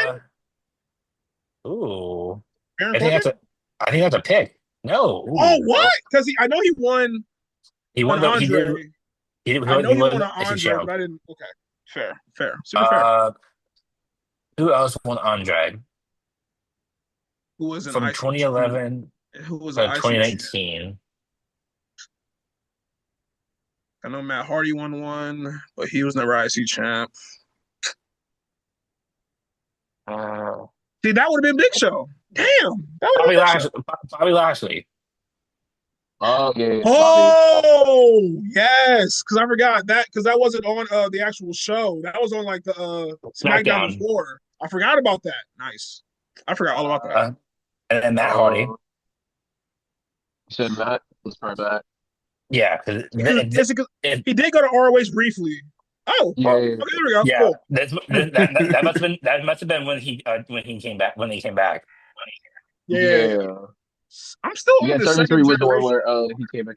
Speaker 3: Uh. Ooh.
Speaker 4: Baron
Speaker 3: I think
Speaker 4: Corbin.
Speaker 3: that's a. I think that's a pick. No.
Speaker 4: Oh,
Speaker 3: Ooh.
Speaker 4: what?
Speaker 1: no?
Speaker 4: Because I know he won
Speaker 3: He
Speaker 4: an
Speaker 3: won the. He did.
Speaker 4: Andre. I know
Speaker 3: He
Speaker 4: he won
Speaker 3: was
Speaker 4: an
Speaker 3: a
Speaker 4: Andre, but
Speaker 3: champ.
Speaker 4: I didn't. Okay, fair, super fair.
Speaker 3: Uh. Who else won Andre
Speaker 4: Who was an
Speaker 3: from
Speaker 4: IC champ?
Speaker 3: 2011
Speaker 4: Who was an
Speaker 3: to
Speaker 4: IC champ?
Speaker 3: 2019?
Speaker 4: I know Matt Hardy won one, but he was never IC champ.
Speaker 3: Uh,
Speaker 4: See, that would have been Big Show. Damn, that would have
Speaker 3: Bobby
Speaker 4: been Big Show.
Speaker 3: Lashley. Bobby Lashley.
Speaker 1: Oh yeah, Bobby.
Speaker 4: Oh yes, because I forgot that because that wasn't on the actual show. That was on like the SmackDown
Speaker 3: SmackDown.
Speaker 4: before. I forgot about that. Nice. I forgot all about that.
Speaker 3: Uh, and then Matt Hardy.
Speaker 1: You said Matt. Let's try back.
Speaker 3: Yeah, because
Speaker 4: He did go to ROH briefly. Oh,
Speaker 1: Yeah,
Speaker 4: okay,
Speaker 1: yeah,
Speaker 4: there we go.
Speaker 3: yeah,
Speaker 4: Cool.
Speaker 3: that must have been when he came back
Speaker 4: Yeah.
Speaker 1: yeah.
Speaker 4: I'm still on
Speaker 1: Yeah,
Speaker 4: the second
Speaker 1: 33 was the one
Speaker 4: generation.
Speaker 1: where he came back.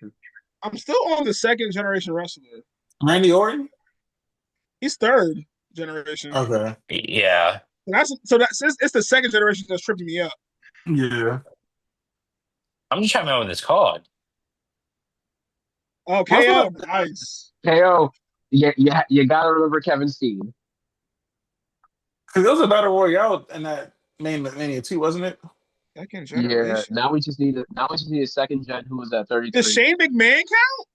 Speaker 4: I'm still on the second generation wrestler.
Speaker 2: Randy Orton?
Speaker 4: He's third generation.
Speaker 2: Okay.
Speaker 3: Yeah,
Speaker 4: That's it's the second generation that's tripping me up.
Speaker 2: Yeah.
Speaker 3: I'm just trying to remember what it's called.
Speaker 4: Oh,
Speaker 2: Wasn't
Speaker 4: KO,
Speaker 2: it?
Speaker 4: nice.
Speaker 1: KO. Yeah, you gotta remember Kevin Steen.
Speaker 2: Because there was a battle royale in that main Mania too, wasn't it?
Speaker 4: Second
Speaker 1: Yeah.
Speaker 4: generation.
Speaker 1: Now we just need a second gen who was at
Speaker 4: Does
Speaker 1: 33.
Speaker 4: Shane McMahon count?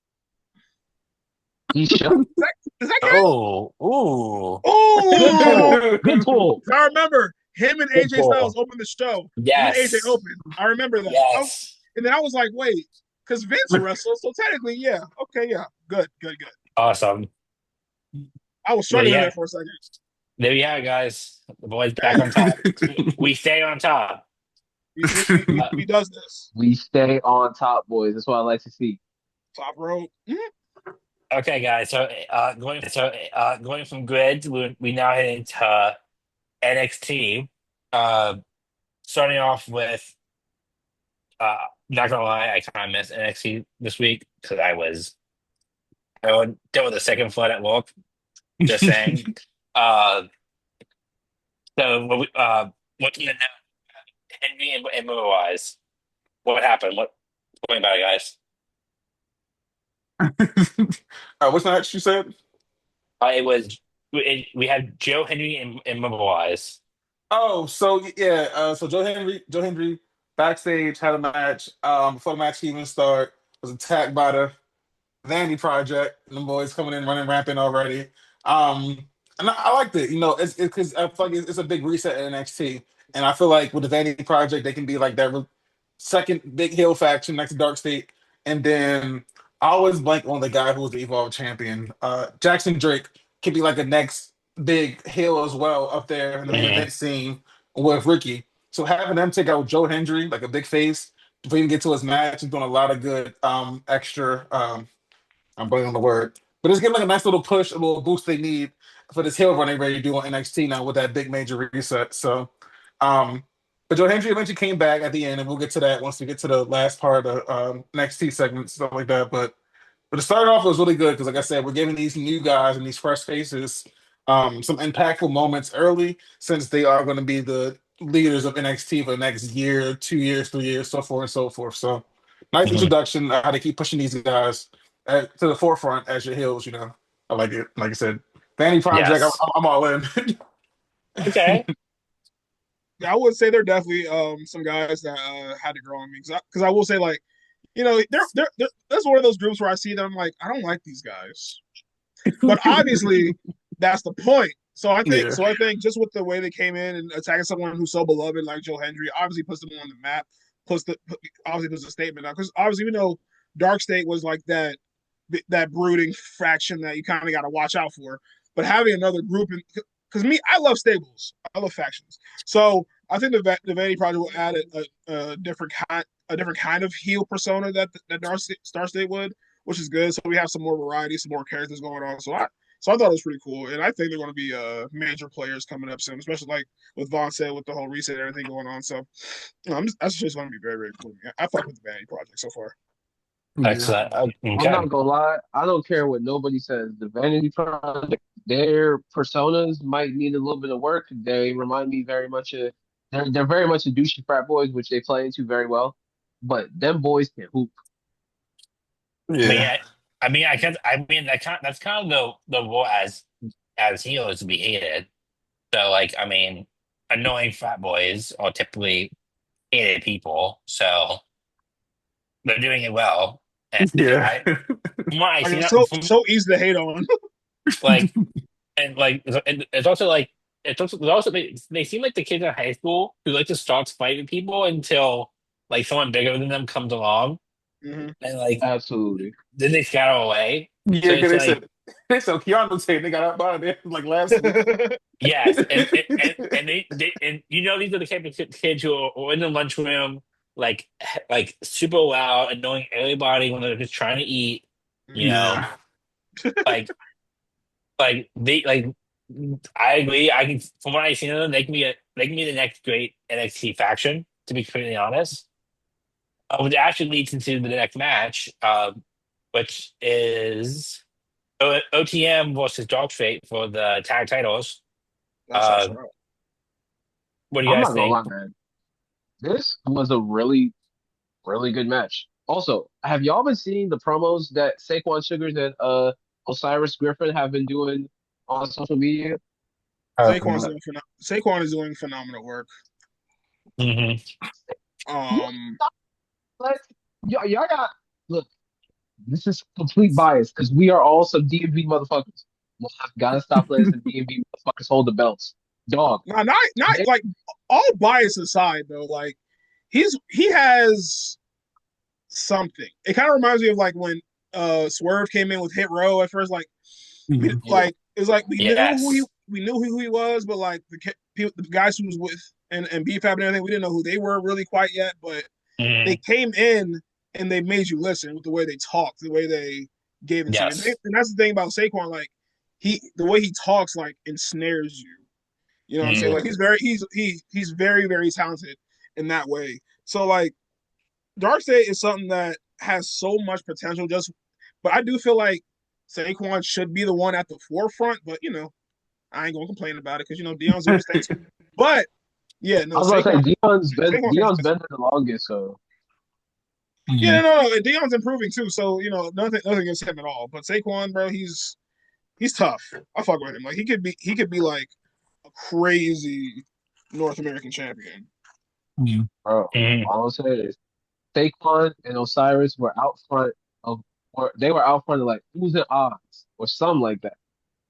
Speaker 1: He should.
Speaker 4: Does that count?
Speaker 3: Oh, ooh,
Speaker 1: Good
Speaker 4: Oh,
Speaker 1: pull. Good pull.
Speaker 4: I remember him and
Speaker 1: Good
Speaker 4: AJ Styles
Speaker 1: pull.
Speaker 4: opened the show. Him and AJ
Speaker 3: yes,
Speaker 4: opened. I remember that.
Speaker 3: yes,
Speaker 4: And then I was like, wait, because Vince wrestled, so technically, yeah. Okay, yeah. Good.
Speaker 3: awesome.
Speaker 4: I was
Speaker 3: There
Speaker 4: struggling
Speaker 3: you
Speaker 4: there
Speaker 3: have,
Speaker 4: for a second.
Speaker 3: there you have it, guys. The boys back on top. We stay on top. Uh,
Speaker 4: He does this.
Speaker 1: We stay on top, boys. That's what I like to see.
Speaker 4: Top rope.
Speaker 3: okay, guys. Going from grid, we now head into NXT. Uh, Starting off with not gonna lie, I kind of missed NXT this week because I dealt with a second flood at work. Just saying. Uh, so what do you know, Henry and Wise? What happened? Tell me about it, guys?
Speaker 2: What's that you said?
Speaker 3: We had Joe Henry and Wise.
Speaker 2: Oh, so yeah, so Joe Henry backstage had a match. Before the match even start, was attacked by the Vandy Project, and the boys coming in running rampant already. And I liked it. It's because I feel like it's a big reset in NXT, and I feel like with the Vandy Project, they can be like that second big heel faction next to Dark State, and then I always blank on the guy who was the Evolve champion. Jackson Drake could be like the next big heel as well up there in the main
Speaker 3: Mhm.
Speaker 2: event scene with Ricky. So having them take out Joe Hendry like a big face before he can get to his match is doing a lot of good extra I'm blanking on the word. But it's getting like a nice little push, a little boost they need for this heel run they ready to do on NXT now with that big major reset. So um but Joe Hendry eventually came back at the end, and we'll get to that once we get to the last part of the NXT segment, stuff like that. But to start off, it was really good because, like I said, we're giving these new guys and these fresh faces some impactful moments early, since they are going to be the leaders of NXT for the next year, 2 years, 3 years, so forth and so forth. So, nice
Speaker 3: Mhm.
Speaker 2: introduction. How they keep pushing these guys to the forefront as your heels. I like it. Like I said, Fanny Project,
Speaker 3: Yes.
Speaker 2: I'm all in.
Speaker 3: Okay.
Speaker 4: Yeah, I would say they're definitely some guys that had to grow on me because I will say like they're that's one of those groups where I see them like I don't like these guys, but obviously that's the point.
Speaker 2: Yeah,
Speaker 4: I think just with the way they came in and attacking someone who's so beloved like Joe Hendry obviously puts them on the map. Obviously puts a statement out because obviously we know Dark State was like that brooding faction that you kind of got to watch out for. But having another group, because me, I love stables, I love factions. So I think the Vanity Project will add a different kind of heel persona that Star State would, which is good. So we have some more variety, some more characters going on. So I thought it was pretty cool, and I think they're going to be major players coming up soon, especially like with Vaughn said with the whole reset and everything going on. So that's just going to be very very cool. I fuck with the Vanity Project so far.
Speaker 2: yeah,
Speaker 3: Excellent.
Speaker 1: I'm
Speaker 3: Okay.
Speaker 1: not gonna lie. I don't care what nobody says. The Vanity Project, their personas might need a little bit of work. They remind me very much of they're very much the douchey frat boys, which they play into very well. But them boys can hoop.
Speaker 3: I mean,
Speaker 2: yeah,
Speaker 3: that's kind of the role as heroes to be hated. So, like, I mean, annoying fat boys are typically hated people, so they're doing it well. And
Speaker 2: yeah.
Speaker 3: I, from what I
Speaker 4: Like
Speaker 3: see,
Speaker 4: it's
Speaker 3: not from
Speaker 4: so easy to hate on.
Speaker 3: like, and like, and it's also like, they seem like the kids in high school who like to start fighting people until like someone bigger than them comes along,
Speaker 4: Mm-hmm.
Speaker 3: and like
Speaker 1: Absolutely.
Speaker 3: then they scatter away. So
Speaker 2: Yeah, because
Speaker 3: it's like,
Speaker 2: they said Keanu Tate they got up out of there like last week.
Speaker 3: yes, and they and these are the type of kids who are in the lunchroom, like super loud, annoying everybody when they're just trying to eat. You know,
Speaker 2: Yeah,
Speaker 3: like they like. I agree. I can, from what I've seen of them, they can be the next great NXT faction. To be completely honest, which actually leads into the next match, which is OTM versus Dog Fate for the tag titles.
Speaker 4: That starts
Speaker 3: Uh,
Speaker 4: right.
Speaker 3: what do you
Speaker 1: I'm
Speaker 3: guys
Speaker 1: not gonna
Speaker 3: think?
Speaker 1: lie, man. This was a really, really good match. Also, have y'all been seeing the promos that Saquon Sugars and Osiris Griffin have been doing on social media?
Speaker 4: Saquon is doing phenomenal work.
Speaker 3: Hmm.
Speaker 4: Um,
Speaker 1: Like, y'all got look. This is complete bias because we are all some DMV motherfuckers. Well, I've gotta stop letting some DMV motherfuckers hold the belts. Dog.
Speaker 4: not
Speaker 1: They,
Speaker 4: like all bias aside though. Like he has something. It kind of reminds me of like when Swerve came in with Hit Row at first. Like
Speaker 2: mhm.
Speaker 1: yeah,
Speaker 4: it was like
Speaker 3: Yes.
Speaker 4: we knew who he was, but like the guys who was with and BFAB and everything, we didn't know who they were really quite yet. But they
Speaker 3: Hmm.
Speaker 4: came in and they made you listen with the way they talked, the way they gave it to you.
Speaker 3: Yes.
Speaker 4: And that's the thing about Saquon, like the way he talks like ensnares you. You know what I'm saying?
Speaker 3: Hmm.
Speaker 4: Like he's very very talented in that way. So like Dark State is something that has so much potential. But I do feel like Saquon should be the one at the forefront. But I ain't gonna complain about it because Dion's doing his thing too. But yeah,
Speaker 1: I
Speaker 4: no,
Speaker 1: was gonna say
Speaker 4: Saquon can.
Speaker 1: Dion's been there the longest, so
Speaker 4: Yeah,
Speaker 2: Mhm.
Speaker 4: no, and Dion's improving too. So nothing against him at all. But Saquon, bro, he's tough. I fuck with him. Like he could be like a crazy North American champion.
Speaker 2: Mhm.
Speaker 1: bro.
Speaker 3: Hmm.
Speaker 1: All I'm saying is Saquon and Osiris were out front of or they were out front of like who's the odds or something like that.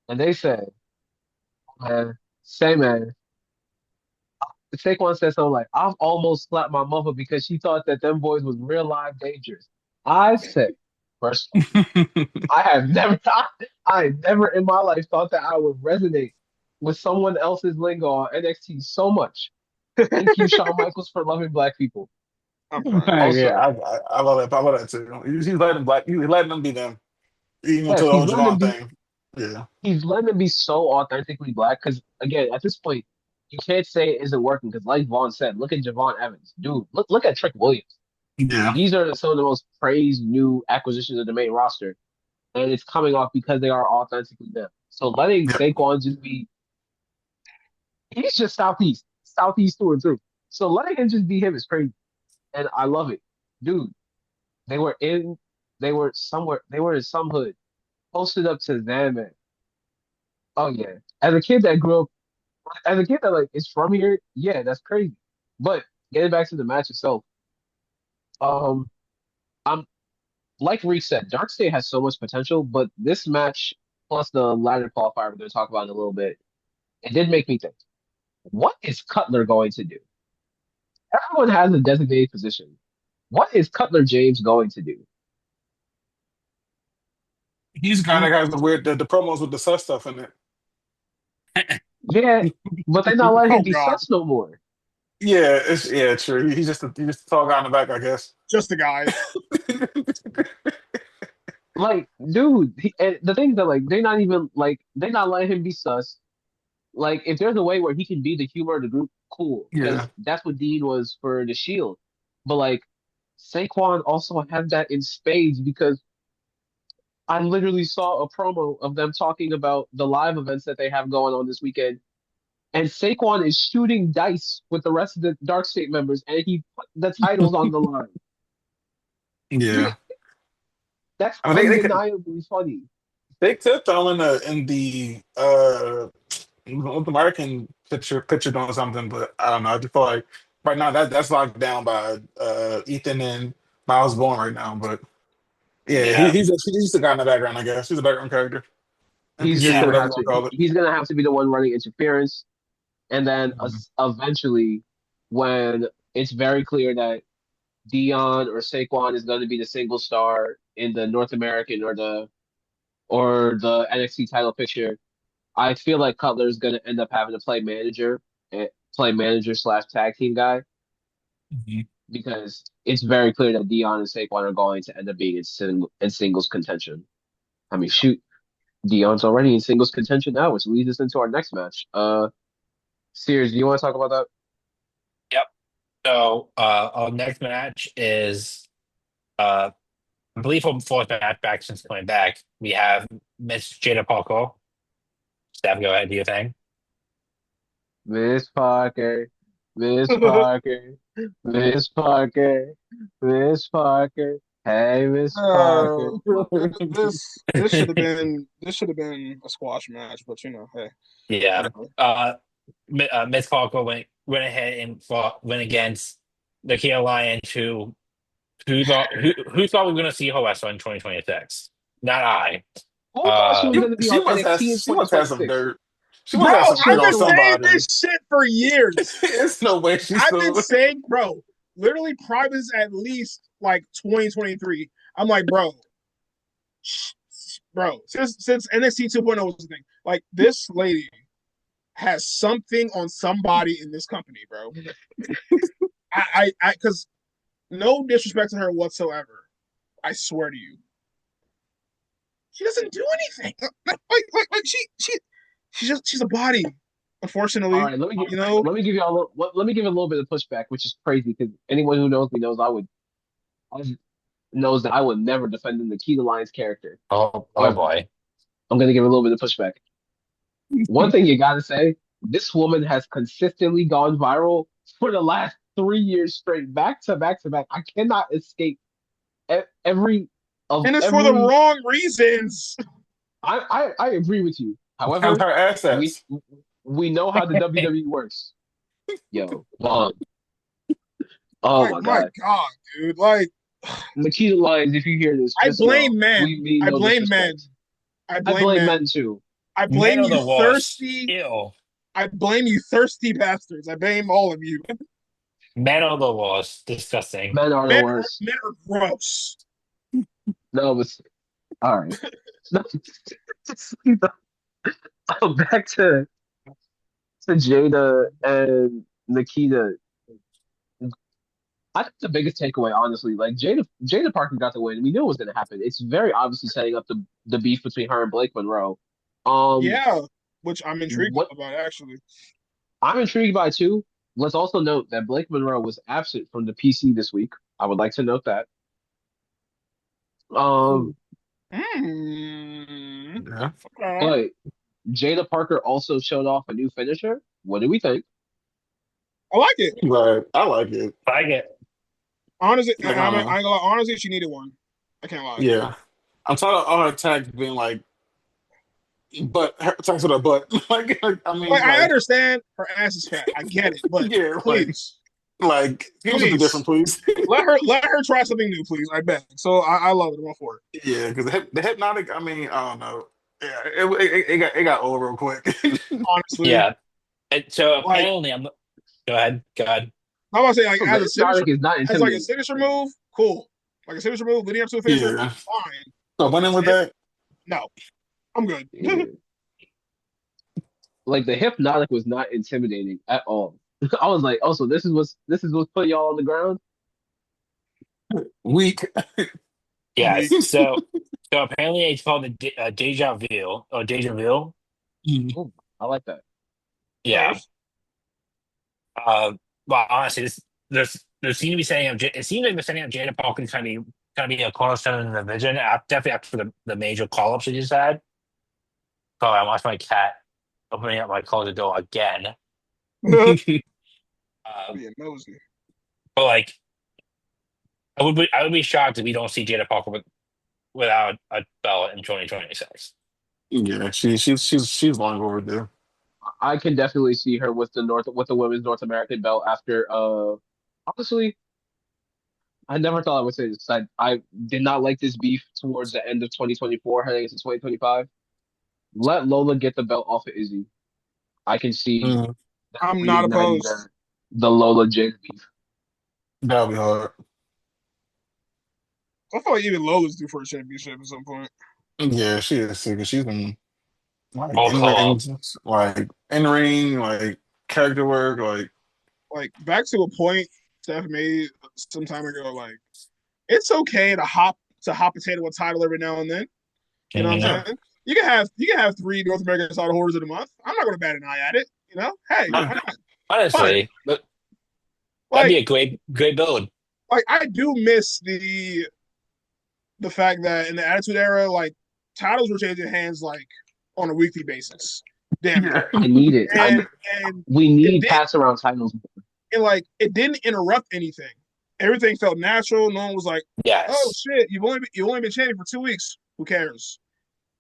Speaker 1: And they said, man, say man, Saquon said something like, I've almost slapped my mother because she thought that them boys was real life dangerous. I said, first off, I have never I never in my life thought that I would resonate with someone else's lingo on NXT so much. Thank you, Shawn Michaels, for loving black people.
Speaker 4: I'm crying.
Speaker 2: Yeah,
Speaker 1: Also,
Speaker 2: I love that. I love that too. He's letting them be them. Even with the
Speaker 1: yes,
Speaker 2: whole Javon thing. Yeah.
Speaker 1: he's letting them be so authentically black. Because again, at this point, you can't say it isn't working. Because like Vaughn said, look at Javon Evans, dude. Look at Trick Williams.
Speaker 2: Yeah.
Speaker 1: These are some of the most praised new acquisitions of the main roster, and it's coming off because they are authentically them. So letting
Speaker 2: Yeah.
Speaker 1: Saquon just be, he's just Southeast through and through. So letting him just be him is crazy, and I love it, dude. They were in, they were somewhere, they were in some hood, posted up to them, and oh yeah. As a kid that grew up, as a kid that like is from here, yeah, that's crazy. But getting back to the match itself, um, I'm like Reek said, Dark State has so much potential, but this match plus the ladder qualifier we're going to talk about in a little bit, it did make me think, what is Cutler going to do? Everyone has a designated position. What is Cutler James going to do?
Speaker 2: He's the guy that has the promos with the sus stuff in
Speaker 1: Yeah, but they're not letting him
Speaker 4: Oh
Speaker 1: be
Speaker 4: God,
Speaker 1: sus no more.
Speaker 2: Yeah, true. He's just a tall guy in the back, I guess.
Speaker 4: just a guy.
Speaker 1: Like, dude, and the thing that like they're not even like they're not letting him be sus. Like, if there's a way where he can be the humor of the group, cool, because
Speaker 2: Yeah.
Speaker 1: that's what Dean was for the Shield. But like, Saquon also had that in spades because I literally saw a promo of them talking about the live events that they have going on this weekend, and Saquon is shooting dice with the rest of the Dark State members, and he put the titles on the line.
Speaker 2: Yeah.
Speaker 1: That's
Speaker 2: I mean,
Speaker 1: undeniably funny.
Speaker 2: they could throw in the American picture doing something, but I don't know. I just feel like right now that's locked down by Ethan and Miles Bourne right now. But yeah,
Speaker 3: Yeah.
Speaker 2: he's the guy in the background, I guess. He's a background character.
Speaker 1: He's just
Speaker 2: NPC,
Speaker 3: Yeah.
Speaker 1: gonna
Speaker 2: whatever you
Speaker 1: have
Speaker 2: want
Speaker 1: to.
Speaker 2: to call it.
Speaker 1: He's gonna have to be the one running interference, and then
Speaker 2: Mhm.
Speaker 1: eventually, when it's very clear that Dion or Saquon is going to be the single star in the North American or the NXT title picture, I feel like Cutler is going to end up having to play manager slash tag team guy
Speaker 2: Mhm.
Speaker 1: because it's very clear that Dion and Saquon are going to end up being in singles contention. I mean, shoot, Dion's already in singles contention now, which leads us into our next match. Sears, do you want to talk about that?
Speaker 3: Yep. So our next match is uh I believe from fourth match back since coming back, we have Miss Jada Parker. Steph, go ahead, do your thing.
Speaker 1: Miss Parker, Miss Parker, Miss Parker, Miss Parker. Hey, Miss Parker.
Speaker 4: Bro, this should have been a squash match, but you know, hey,
Speaker 3: Yeah.
Speaker 4: whatever.
Speaker 3: Miss Parker went ahead and went against the Kia Lions who thought we were gonna see her wrestle in 2026? Not I.
Speaker 1: Who thought she
Speaker 3: Uh
Speaker 1: was going to be on NXT in
Speaker 2: She must have some
Speaker 1: 2026?
Speaker 2: dirt. She
Speaker 4: Bro,
Speaker 2: must have some
Speaker 4: I've
Speaker 2: dirt on
Speaker 4: been
Speaker 1: Crystal,
Speaker 4: saying
Speaker 2: somebody.
Speaker 4: this shit for years.
Speaker 2: It's no way she's
Speaker 4: I've been
Speaker 2: still.
Speaker 4: saying, bro, literally probably since at least like 2023. I'm like, bro, since NXT 2.0 was the thing, like this lady has something on somebody in this company, bro. Because no disrespect to her whatsoever. I swear to you, she doesn't do anything. Like she's a body.
Speaker 1: all
Speaker 4: Unfortunately,
Speaker 1: right,
Speaker 4: you know.
Speaker 1: let me give you a little, let me give a little bit of pushback, which is crazy because anyone who knows me knows that I would never defend the Nikita Lyons character.
Speaker 3: oh
Speaker 1: However,
Speaker 3: boy.
Speaker 1: I'm going to give a little bit of pushback. One thing you got to say, this woman has consistently gone viral for the last 3 years straight, back to back to back. I cannot escape every of
Speaker 4: And it's for the
Speaker 1: every.
Speaker 4: wrong reasons.
Speaker 1: I agree with you.
Speaker 2: Have
Speaker 1: However,
Speaker 2: her
Speaker 1: we
Speaker 2: assets.
Speaker 1: we know how the WWE works. Yo, Vaughn. Oh
Speaker 4: Like,
Speaker 1: my
Speaker 4: my
Speaker 1: God,
Speaker 4: God, dude. Like,
Speaker 1: Nikita Lyons, if you hear this,
Speaker 4: I
Speaker 1: just know
Speaker 4: blame men.
Speaker 1: we mean
Speaker 4: I
Speaker 1: no
Speaker 4: blame men.
Speaker 1: disrespect.
Speaker 4: I
Speaker 1: I
Speaker 4: blame
Speaker 1: blame
Speaker 4: men.
Speaker 1: men too.
Speaker 4: I
Speaker 3: Men
Speaker 4: blame
Speaker 3: of
Speaker 4: you
Speaker 3: the worst.
Speaker 4: thirsty.
Speaker 3: Ew.
Speaker 4: I blame you thirsty bastards. I blame all of you.
Speaker 3: Men of the worst. Disgusting.
Speaker 1: Men are the
Speaker 4: Men
Speaker 1: worst.
Speaker 4: men are gross.
Speaker 1: No, but all right. No, back to Jada and Nikita. I think the biggest takeaway, honestly, like Jada Parker got the win. We knew it was going to happen. It's very obviously setting up the beef between her and Blake Monroe.
Speaker 4: Yeah, which I'm intrigued
Speaker 1: What
Speaker 4: about actually.
Speaker 1: I'm intrigued by too. Let's also note that Blake Monroe was absent from the PC this week. I would like to note that. Um,
Speaker 2: Yeah.
Speaker 4: Okay.
Speaker 1: but Jada Parker also showed off a new finisher. What do we think?
Speaker 4: I like it.
Speaker 2: But I like it.
Speaker 3: I get
Speaker 4: Honestly,
Speaker 2: Like, I
Speaker 4: I
Speaker 2: don't
Speaker 4: ain't
Speaker 2: know.
Speaker 4: gonna lie. Honestly, she needed one. I can't lie.
Speaker 2: Yeah. I'm tired of all her attacks being like, but her attacks with her butt. I
Speaker 4: Like
Speaker 2: mean,
Speaker 4: I
Speaker 2: like,
Speaker 4: understand her ass is fat. I get it, but
Speaker 2: yeah,
Speaker 4: please,
Speaker 2: give us something
Speaker 4: please
Speaker 2: different, please.
Speaker 4: let her try something new, please. I beg. So I love it. I'm all for it.
Speaker 2: Yeah, because the hypnotic, I mean, I don't know. Yeah, it got old real quick.
Speaker 4: Honestly,
Speaker 3: yeah. And so
Speaker 4: like
Speaker 3: apparently, I'm. Go ahead. Go ahead.
Speaker 4: I'm gonna say, like
Speaker 1: So the
Speaker 4: as a signature,
Speaker 1: Hypnotic is not
Speaker 4: as like a
Speaker 1: intimidating.
Speaker 4: signature move, cool. Like a signature move leading up to a finisher,
Speaker 2: Yeah.
Speaker 4: fine.
Speaker 2: So winning with
Speaker 4: Hip,
Speaker 2: that,
Speaker 4: no, I'm good.
Speaker 1: Yeah. Like the Hypnotic was not intimidating at all. I was like, oh, so this is what's putting y'all on the ground.
Speaker 2: weak.
Speaker 3: Yes.
Speaker 4: Weak.
Speaker 3: So apparently, it's called deja vu or deja vu.
Speaker 1: Oh, I like that.
Speaker 3: Yeah.
Speaker 4: First,
Speaker 3: Well, honestly, there seem to be setting up. It seems like they're setting up Jada Parker kind of be a cornerstone in the division. Definitely after the major call ups she just had. Sorry, I watched my cat opening up my closet door again. Um,
Speaker 4: being nosy.
Speaker 3: but like, I would be shocked if we don't see Jada Parker without a belt in 2026.
Speaker 2: Yeah, she's long overdue.
Speaker 1: I can definitely see her with the women's North American belt after honestly, I never thought I would say this 'cause I did not like this beef towards the end of 2024 heading into 2025. Let Lola get the belt off of Izzy. I can see
Speaker 2: Mm,
Speaker 1: them
Speaker 4: I'm not
Speaker 1: reigniting
Speaker 4: opposed.
Speaker 1: the Lola Jada beef.
Speaker 2: that'll be hard.
Speaker 4: I feel like even Lola's due for a championship at some point.
Speaker 2: Yeah, she is sick. She's been like
Speaker 3: Oh,
Speaker 2: in
Speaker 3: call
Speaker 2: ring,
Speaker 3: up.
Speaker 2: like in ring, like character work, like
Speaker 4: Like back to a point Steph made some time ago. Like it's okay to hot potato a title every now and then. You know what
Speaker 3: Mhm.
Speaker 2: yeah,
Speaker 4: I'm saying? You can have 3 North American title holders in a month. I'm not gonna bat an eye at it. You know, hey,
Speaker 3: Hon-
Speaker 2: yeah,
Speaker 4: why not? Fine.
Speaker 3: Honestly, that'd be
Speaker 4: Like
Speaker 3: a great build.
Speaker 4: I do miss the fact that in the Attitude Era, like titles were changing hands like on a weekly basis, damn
Speaker 2: yeah.
Speaker 4: near,
Speaker 1: I need it.
Speaker 4: and
Speaker 1: We
Speaker 4: it
Speaker 1: need
Speaker 4: did
Speaker 1: pass around titles.
Speaker 4: and like it didn't interrupt anything. Everything felt natural. No one was like, "Oh
Speaker 3: Yes.
Speaker 4: shit, you've only been champion for 2 weeks. Who cares?"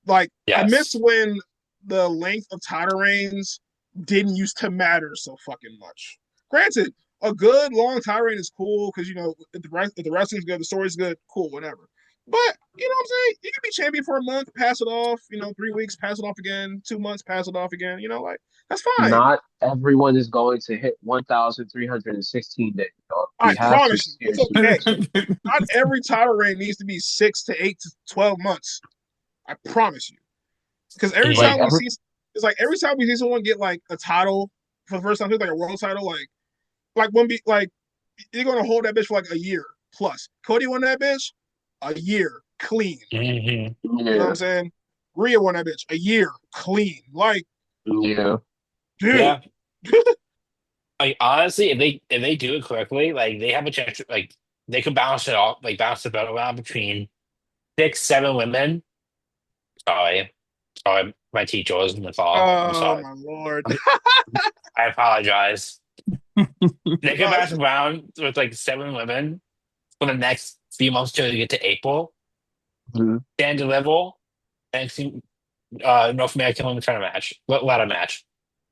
Speaker 4: Like I miss
Speaker 3: Yes.
Speaker 4: when the length of title reigns didn't used to matter so fucking much. Granted, a good long title reign is cool because if the wrestling's good, the story's good, cool, whatever. But you know what I'm saying? You can be champion for a month, pass it off. 3 weeks, pass it off again. 2 months, pass it off again. Like that's fine.
Speaker 1: Not everyone is going to hit 1,316 days, dog.
Speaker 4: I
Speaker 1: We have to
Speaker 4: promise you, it's
Speaker 1: seriously
Speaker 4: okay.
Speaker 1: consider.
Speaker 4: Not every title reign needs to be 6 to 8 to 12 months. I promise you. Because every
Speaker 1: Like
Speaker 3: Mhm.
Speaker 4: time we
Speaker 1: every
Speaker 4: see, it's like every time we see someone get like a title for the first time, it's like a world title, like when be like you're gonna hold that bitch for like a year plus. Cody won that bitch a year clean.
Speaker 3: Mhm.
Speaker 4: You know what I'm
Speaker 1: yeah,
Speaker 4: saying? Rhea won that bitch a year clean. Like,
Speaker 1: yeah.
Speaker 4: dude,
Speaker 3: Yeah. Like honestly, if they do it correctly, like they have a chance. Like they could balance it off, like balance the belt around between 6, 7 women. Sorry, sorry, my teacher was in the call. I'm
Speaker 4: oh
Speaker 3: sorry.
Speaker 4: my lord.
Speaker 3: I apologize. They could
Speaker 4: No,
Speaker 3: bounce around with like 7 women for the next few months till you get to April.
Speaker 1: Mhm.
Speaker 3: Stand level and see, North American women's title match, ladder match.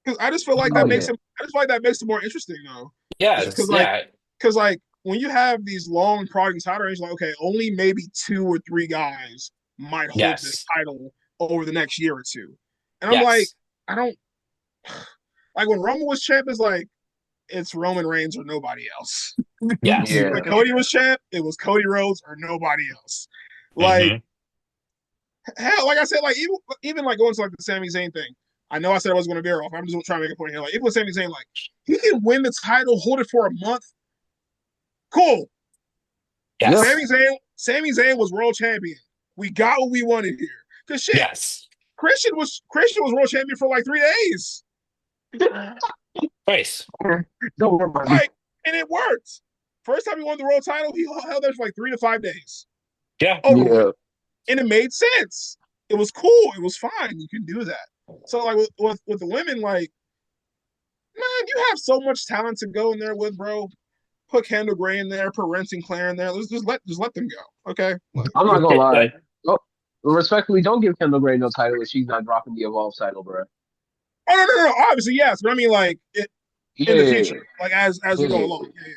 Speaker 4: because I just feel like
Speaker 1: Oh
Speaker 4: that makes
Speaker 1: yeah,
Speaker 4: him. I just feel like that makes it more interesting though.
Speaker 3: Yes,
Speaker 4: Because like,
Speaker 3: yeah,
Speaker 4: because like when you have these long prodding title reigns, like okay, only maybe 2 or 3 guys might hold this
Speaker 3: yes,
Speaker 4: title over the next year or two, and I'm like,
Speaker 3: yes,
Speaker 4: I don't like when Roman was champ. It's like it's Roman Reigns or nobody else.
Speaker 3: yes.
Speaker 1: yeah.
Speaker 4: When Cody was champ, it was Cody Rhodes or nobody else. Like
Speaker 3: Hmm.
Speaker 4: hell, like I said, like even like going to like the Sami Zayn thing. I know I said I was going to veer off. I'm just trying to make a point here. Like, even with Sami Zayn, like, he can win the title, hold it for a month. Cool.
Speaker 1: Yep.
Speaker 3: Yes.
Speaker 4: Sami Zayn was world champion. We got what we wanted here. Cause shit,
Speaker 3: Yes.
Speaker 4: Christian was world champion for like 3 days.
Speaker 3: Twice.
Speaker 1: Don't worry about me.
Speaker 4: Like, and it worked. First time he won the world title, he held there for like 3 to 5 days.
Speaker 3: Yeah.
Speaker 4: Over with.
Speaker 1: Yeah.
Speaker 4: And it made sense. It was cool. It was fine. You can do that. So like with the women, like, man, you have so much talent to go in there with, bro. Put Kendall Gray in there, put Ren Sinclair in there. Let's just let them go. Okay. Like,
Speaker 1: I'm not gonna lie.
Speaker 3: Like,
Speaker 1: Oh, respectfully, don't give Kendall Gray no title if she's not dropping the Evolve title, bro.
Speaker 4: oh no. Obviously, yes. But I mean like in the
Speaker 1: Yeah,
Speaker 4: future, like as we go
Speaker 1: yeah.
Speaker 4: along. Yeah.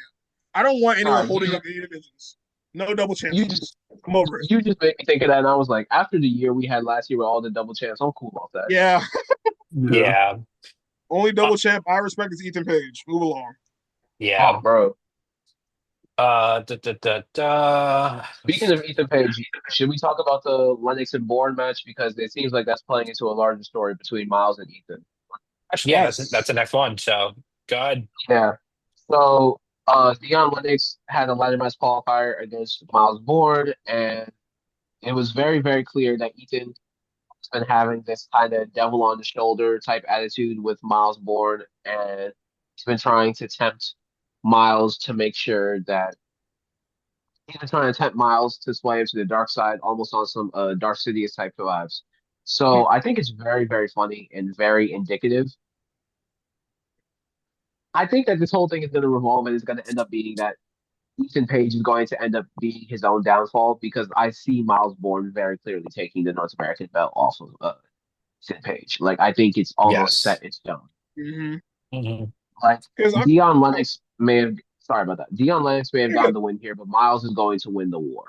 Speaker 4: I don't want anyone
Speaker 1: Nah,
Speaker 4: holding up any divisions. No double
Speaker 1: you just
Speaker 4: champions. I'm over it.
Speaker 1: you just made me think of that, and I was like, after the year we had last year with all the double champs, I'm cool off that.
Speaker 4: Yeah.
Speaker 2: Yeah.
Speaker 3: yeah.
Speaker 4: Only
Speaker 3: Uh,
Speaker 4: double champ I respect is Ethan Page. Move along.
Speaker 3: yeah.
Speaker 1: Oh, bro.
Speaker 3: Da, da, da, da.
Speaker 1: Speaking of Ethan Page, should we talk about the Lennox and Bourne match because it seems like that's playing into a larger story between Miles and Ethan.
Speaker 3: Actually, yeah, that's the
Speaker 4: Yes.
Speaker 3: next one. So good.
Speaker 1: Yeah. So Dion Lennox had a ladder match qualifier against Miles Bourne, and it was very, very clear that Ethan has been having this kind of devil on the shoulder type attitude with Miles Bourne, and he's been trying to tempt Miles to make sure that he's been trying to tempt Miles to sway him to the dark side, almost on some Dark Sidious type vibes. So I think it's very, very funny and very indicative. I think that this whole thing is going to revolve and is going to end up being that Ethan Page is going to end up being his own downfall because I see Miles Bourne very clearly taking the North American belt off of Ethan Page. Like I think it's almost
Speaker 3: Yes.
Speaker 1: set in stone.
Speaker 4: Mm-hmm.
Speaker 3: Hmm.
Speaker 1: Like
Speaker 4: Because I'm
Speaker 1: Dion Lennox may have sorry about that. Dion Lennox may have
Speaker 4: you're
Speaker 1: gotten
Speaker 4: good.
Speaker 1: the win here, but Miles is going to win the war.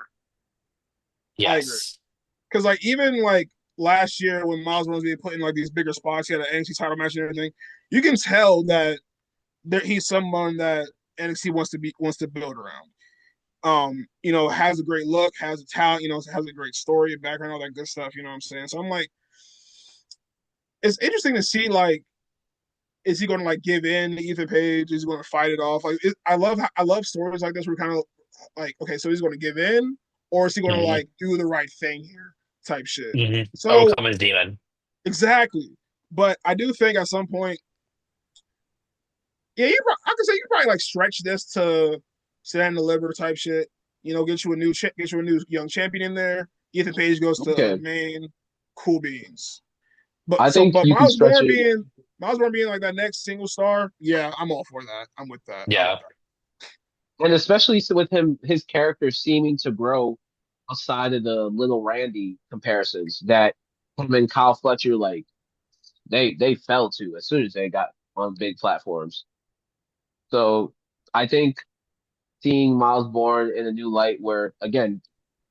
Speaker 4: I agree.
Speaker 3: Yes.
Speaker 4: Because like even like last year when Miles was being put in like these bigger spots, he had an NXT title match and everything. You can tell that he's someone that NXT wants to build around. Has a great look, has a talent, has a great story and background, all that good stuff. You know what I'm saying? So I'm like, it's interesting to see like, is he going to like give in to Ethan Page? Is he going to fight it off? Like, I love stories like this where kind of like, okay, so he's going to give in, or is he going to
Speaker 3: Hmm.
Speaker 4: like do the right thing here, type shit.
Speaker 3: Hmm.
Speaker 4: So
Speaker 3: Overcome his demon.
Speaker 4: exactly, but I do think at some point, yeah, I could say you probably like stretch this to stand and deliver type shit. Get you a new young champion in there. Ethan Page goes to
Speaker 1: Okay.
Speaker 4: main, cool beans. But
Speaker 1: I think
Speaker 4: but
Speaker 1: you can stretch it.
Speaker 4: Miles Bourne being like that next single star, yeah, I'm all for that. I'm with that. I'm with
Speaker 3: Yeah.
Speaker 4: that.
Speaker 1: And especially with him, his character seeming to grow outside of the little Randy comparisons that him and Kyle Fletcher like they fell to as soon as they got on big platforms. So I think seeing Miles Bourne in a new light where again,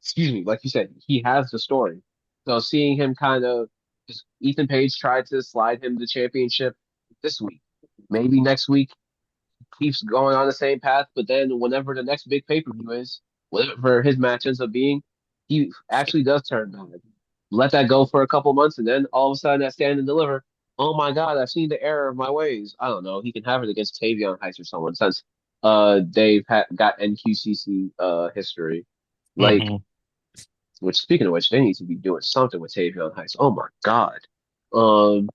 Speaker 1: excuse me, like you said, he has the story. So seeing him kind of just Ethan Page tried to slide him the championship this week. Maybe next week keeps going on the same path, but then whenever the next big pay-per-view is, whatever his match ends up being, he actually does turn bad. Let that go for a couple months, and then all of a sudden that stand and deliver. Oh my God, I've seen the error of my ways. I don't know. He can have it against Tavion Heights or someone since they've got NQCC history. Like,
Speaker 3: Hmm.
Speaker 1: which speaking of which, they need to be doing something with Tavion Heights. Oh my God. Um,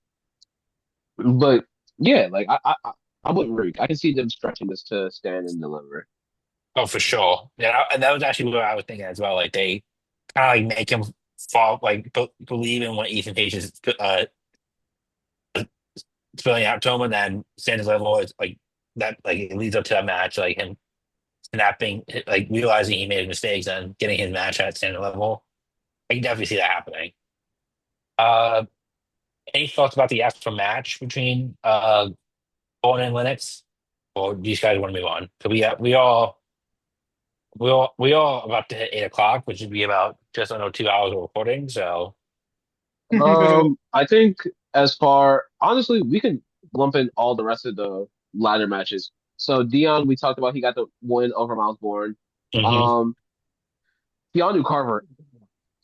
Speaker 1: but yeah, like I wouldn't worry. I can see them stretching this to stand and deliver.
Speaker 3: Oh, for sure. Yeah, and that was actually what I was thinking as well. Like they kind of like make him fall, like believe in what Ethan Page is spilling out to him, and then Sanders level is like that. Like it leads up to that match, like him snapping, like realizing he made mistakes and getting his match at standard level. I can definitely see that happening. Uh, any thoughts about the actual match between Owen and Lennox, or do you guys want to move on? So we all about to hit 8 o'clock, which would be about just under 2 hours of recording. So
Speaker 1: I think as far honestly, we can lump in all the rest of the ladder matches. So Dion, we talked about he got the win over Miles Bourne.
Speaker 3: mhm.
Speaker 1: Um, Keanu Carver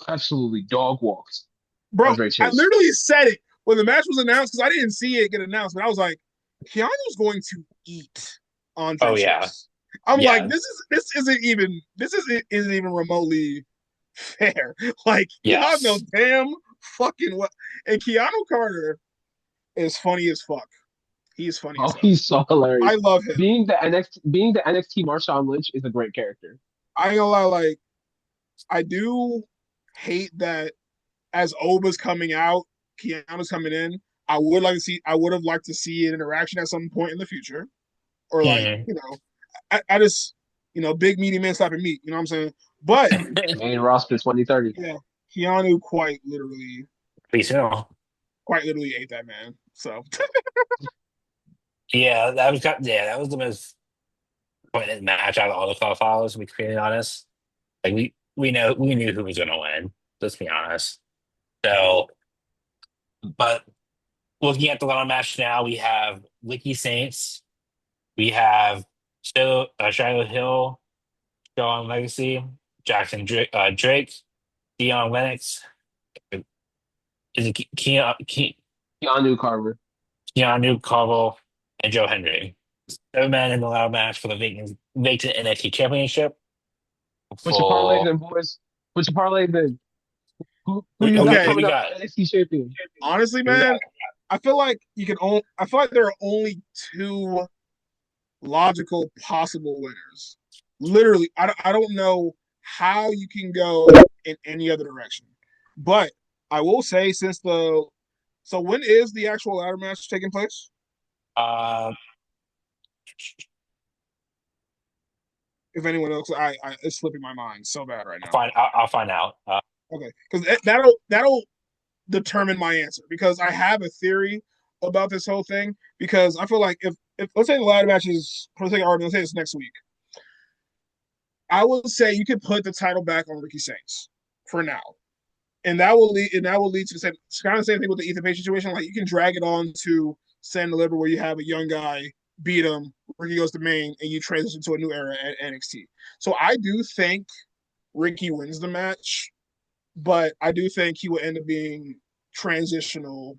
Speaker 1: absolutely dog walks
Speaker 4: Bro,
Speaker 1: Andre
Speaker 4: I
Speaker 1: Chase.
Speaker 4: literally said it. when the match was announced, because I didn't see it get announced, but I was like, Keanu's going to eat
Speaker 3: Oh
Speaker 4: Andre
Speaker 3: yeah,
Speaker 4: Chase. I'm like,
Speaker 3: yeah,
Speaker 4: this isn't even remotely fair. Like, y'all know
Speaker 3: yes.
Speaker 4: damn fucking what. And Keanu Carter is funny as fuck. He's funny
Speaker 1: Oh,
Speaker 4: as hell.
Speaker 1: he's so hilarious.
Speaker 4: I love him.
Speaker 1: Being the NXT Marshawn Lynch is a great character.
Speaker 4: I ain't gonna lie, like I do hate that as Oba's coming out, Keanu's coming in. I would have liked to see an interaction at some point in the future. Or like,
Speaker 3: Mm.
Speaker 4: I just, big meaty man slapping meat, you know what I'm saying? But
Speaker 1: Main roster 2030.
Speaker 4: yeah, Keanu quite literally ate that man. So
Speaker 3: Yeah, that was the most pointless match out of all the qualifiers. To be completely honest, like we knew who was going to win. Let's be honest. So, but looking at the ladder match now, we have Licky Saints, we have Shiloh Hill, Shawn Legacy, Drake, Dion Lennox, is it
Speaker 1: Keanu Carver.
Speaker 3: Keanu Carvel, and Joe Hendry. Seven men in the ladder match for the vacant NXT Championship.
Speaker 1: What's your parlay
Speaker 3: For
Speaker 1: then, boys? What's your parlay then? Who you got
Speaker 4: okay,
Speaker 3: who we
Speaker 1: coming up
Speaker 3: got?
Speaker 1: NXT champion?
Speaker 4: honestly,
Speaker 3: Who we got?
Speaker 4: man, I feel like there are only two logical possible winners. Literally, I don't know how you can go in any other direction. But I will say, so when is the actual ladder match taking place?
Speaker 3: Uh,
Speaker 4: If anyone else, it's slipping my mind so bad right now.
Speaker 3: I'll find out.
Speaker 4: Okay, because that'll determine my answer because I have a theory about this whole thing because I feel like if let's say the ladder match is for the sake of argument, let's say it's next week. I would say you could put the title back on Ricky Saints for now. And that will lead to the same kind of same thing with the Ethan Page situation. Like you can drag it on to San Deliver where you have a young guy beat him, Ricky goes to main, and you transition to a new era at NXT. So I do think Ricky wins the match, but I do think he will end up being transitional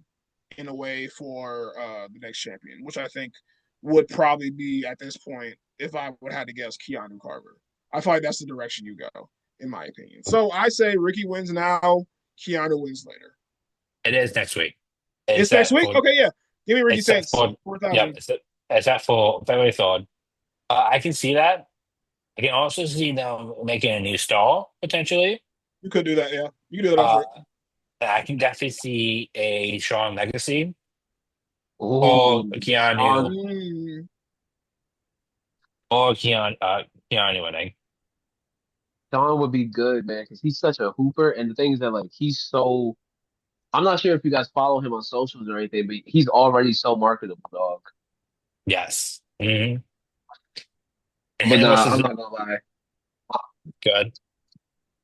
Speaker 4: in a way for the next champion, which I think would probably be at this point, if I would have to guess, Keanu Carver. I feel like that's the direction you go, in my opinion. So I say Ricky wins now, Keanu wins later.
Speaker 3: It is next week. It's
Speaker 4: It's next
Speaker 3: set
Speaker 4: week?
Speaker 3: for
Speaker 4: Okay, yeah. Give me Ricky
Speaker 3: it's set
Speaker 4: Saints,
Speaker 3: for yep.
Speaker 4: 4,000.
Speaker 3: It's set for February 3rd. I can see that. I can also see them making a new star potentially.
Speaker 4: You could do that, yeah. You can do that off
Speaker 3: Uh,
Speaker 4: rip.
Speaker 3: I can definitely see a Shawn Legacy or
Speaker 1: Oh,
Speaker 3: Keanu
Speaker 1: Sean.
Speaker 4: Mm.
Speaker 3: or Keanu winning.
Speaker 1: Sean would be good, man, because he's such a hooper. And the thing is that like he's so. I'm not sure if you guys follow him on socials or anything, but he's already so marketable, dog.
Speaker 3: Yes. Hmm. And
Speaker 1: But
Speaker 3: him
Speaker 1: nah, I'm
Speaker 3: versus
Speaker 1: not gonna lie.
Speaker 3: good.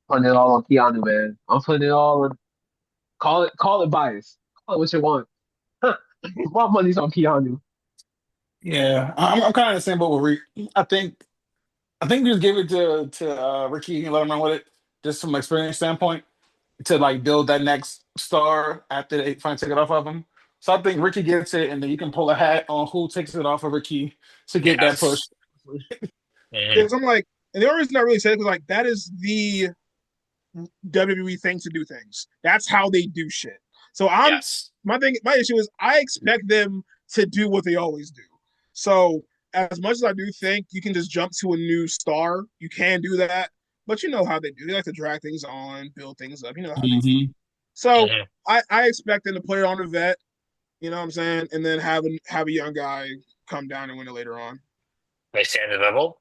Speaker 1: Putting it all on Keanu, man. I'm putting it all on. Call it bias. Call it what you want. My money's on Keanu.
Speaker 2: Yeah, I'm kind of the same boat with Rick. I think we just give it to Ricky and let him run with it, just from experience standpoint, to like build that next star after they finally take it off of him. So I think Ricky gets it, and then you can pull a hat on who takes it off of Ricky to get that push.
Speaker 3: Yes. Hmm.
Speaker 4: Because I'm like, and the only reason I really say it is like that is the WWE thing to do things. That's how they do shit. So
Speaker 3: Yes.
Speaker 4: my issue is I expect them to do what they always do. So as much as I do think you can just jump to a new star, you can do that. But you know how they do. They like to drag things on, build things up. You know how they do.
Speaker 2: Hmm.
Speaker 4: So
Speaker 3: Hmm.
Speaker 4: I expect them to put it on the vet, you know what I'm saying, and then have a young guy come down and win it later on.
Speaker 3: They stand the level.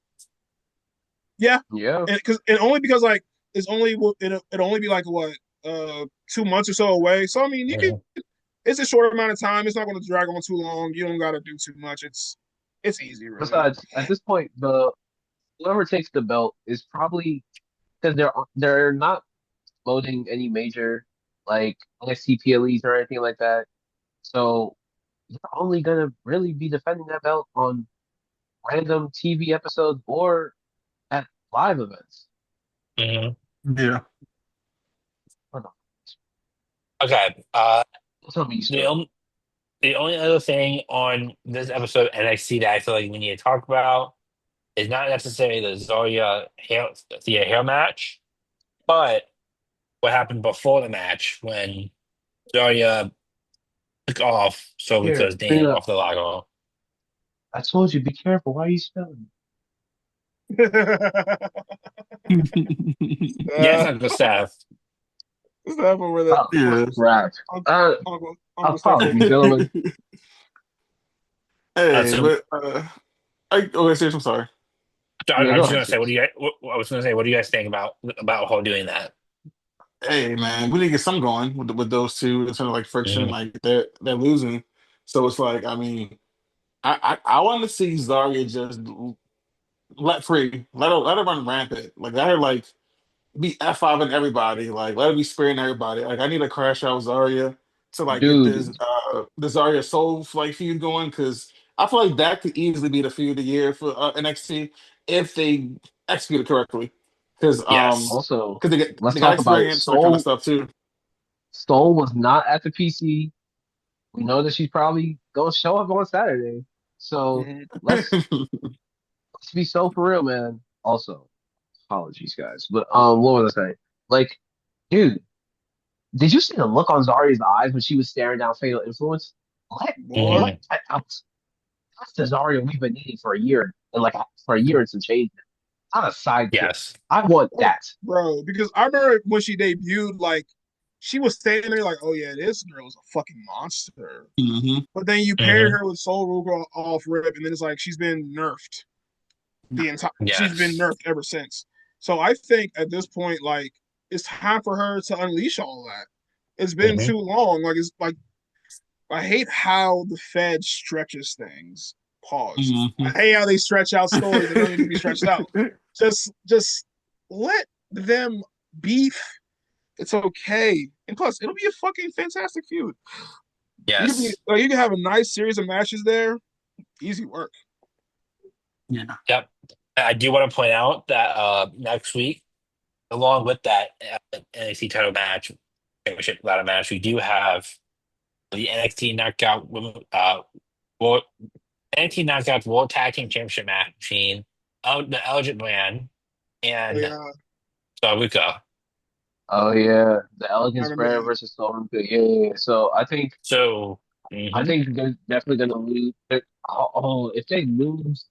Speaker 4: Yeah,
Speaker 1: Yeah.
Speaker 4: and only because like it'll only be like what 2 months or so away. So I mean, you can
Speaker 3: Hmm.
Speaker 4: it's a short amount of time. It's not going to drag on too long. You don't got to do too much. It's easy, really.
Speaker 1: Besides, at this point, the whoever takes the belt is probably because they're not loading any major like NXT PLEs or anything like that. So you're only gonna really be defending that belt on random TV episodes or at live events.
Speaker 3: Hmm.
Speaker 2: Yeah.
Speaker 1: Hold on.
Speaker 3: Okay.
Speaker 1: Tell me,
Speaker 3: The
Speaker 1: still.
Speaker 3: only the only other thing on this episode of NXT that I feel like we need to talk about is not necessarily the Thea hair match, but what happened before the match when Zarya took off
Speaker 1: Here,
Speaker 3: Sovica's
Speaker 1: clean
Speaker 3: name
Speaker 1: it up.
Speaker 3: off the logo.
Speaker 1: I told you, be careful. Why are you spelling?
Speaker 3: Yes,
Speaker 4: uh,
Speaker 3: Uncle Seth.
Speaker 4: Steph over there.
Speaker 1: Oh,
Speaker 2: Yeah.
Speaker 1: crap.
Speaker 4: Uncle,
Speaker 1: Uh,
Speaker 4: Uncle Steph over
Speaker 1: Apologies,
Speaker 4: there.
Speaker 1: gentlemen.
Speaker 2: Hey,
Speaker 3: So
Speaker 2: but okay, serious. I'm sorry.
Speaker 1: Yeah,
Speaker 3: I
Speaker 1: go
Speaker 3: was
Speaker 1: ahead,
Speaker 3: gonna say,
Speaker 1: sis.
Speaker 3: I was gonna say, what do you guys think about her doing that?
Speaker 2: Hey, man, we need to get some going with those two in terms of like friction.
Speaker 3: Mhm.
Speaker 2: Like they're losing, so it's like I mean, I want to see Zarya just let free, let her run rampant. Like let her like be F5 and everybody. Like let her be spraying everybody. Like I need a crash out Zarya to like get
Speaker 1: Dude,
Speaker 2: the Zarya Soul like feud going because I feel like that could easily be the feud of the year for NXT if they execute it correctly. Because
Speaker 3: Yes.
Speaker 1: also, let's
Speaker 2: they got
Speaker 1: talk about it.
Speaker 2: experience and that kind of stuff too.
Speaker 1: Soul was not at the PC. We know that she's probably gonna show up on Saturday. So
Speaker 4: Mhm.
Speaker 1: let's let's be so for real, man. Also, apologies, guys. But what was I saying? Like, dude, did you see the look on Zarya's eyes when she was staring down Fatal Influence? Let
Speaker 4: Boy,
Speaker 1: let
Speaker 3: Mhm.
Speaker 1: that out. That's the Zarya we've been needing for a year and like for a year and some change. Not a sidekick.
Speaker 3: Yes.
Speaker 1: I want that.
Speaker 4: bro, because I remember when she debuted, like she was standing there like, oh yeah, this girl is a fucking monster.
Speaker 2: Hmm.
Speaker 4: But then you paired
Speaker 3: Hmm.
Speaker 4: her with Soul Ruger off rip, and then it's like she's been nerfed the entire. She's been
Speaker 3: Yes.
Speaker 4: nerfed ever since. So I think at this point, like it's time for her to unleash all that. It's been
Speaker 3: Hmm.
Speaker 4: too long. Like it's like I hate how the Fed stretches things. Pause. I
Speaker 2: Hmm.
Speaker 4: hate how they stretch out stories that don't need to be stretched out. Just let them beef. It's okay. And plus, it'll be a fucking fantastic feud.
Speaker 3: Yes.
Speaker 4: You can have a nice series of matches there. Easy work.
Speaker 2: Yeah.
Speaker 3: Yep. I do want to point out that next week, along with that NXT title match, championship ladder match, we do have the NXT Knockout World NXT Knockout World Tag Team Championship match between the Elegant Man
Speaker 4: Oh
Speaker 3: and
Speaker 4: yeah,
Speaker 3: Saruka.
Speaker 1: Oh yeah, the
Speaker 4: I
Speaker 1: Elegance
Speaker 4: remember
Speaker 1: brand
Speaker 4: that.
Speaker 1: versus Storm. Yeah, yeah, yeah. So
Speaker 3: So,
Speaker 1: I
Speaker 3: mhm.
Speaker 1: think they're definitely gonna lose. If they lose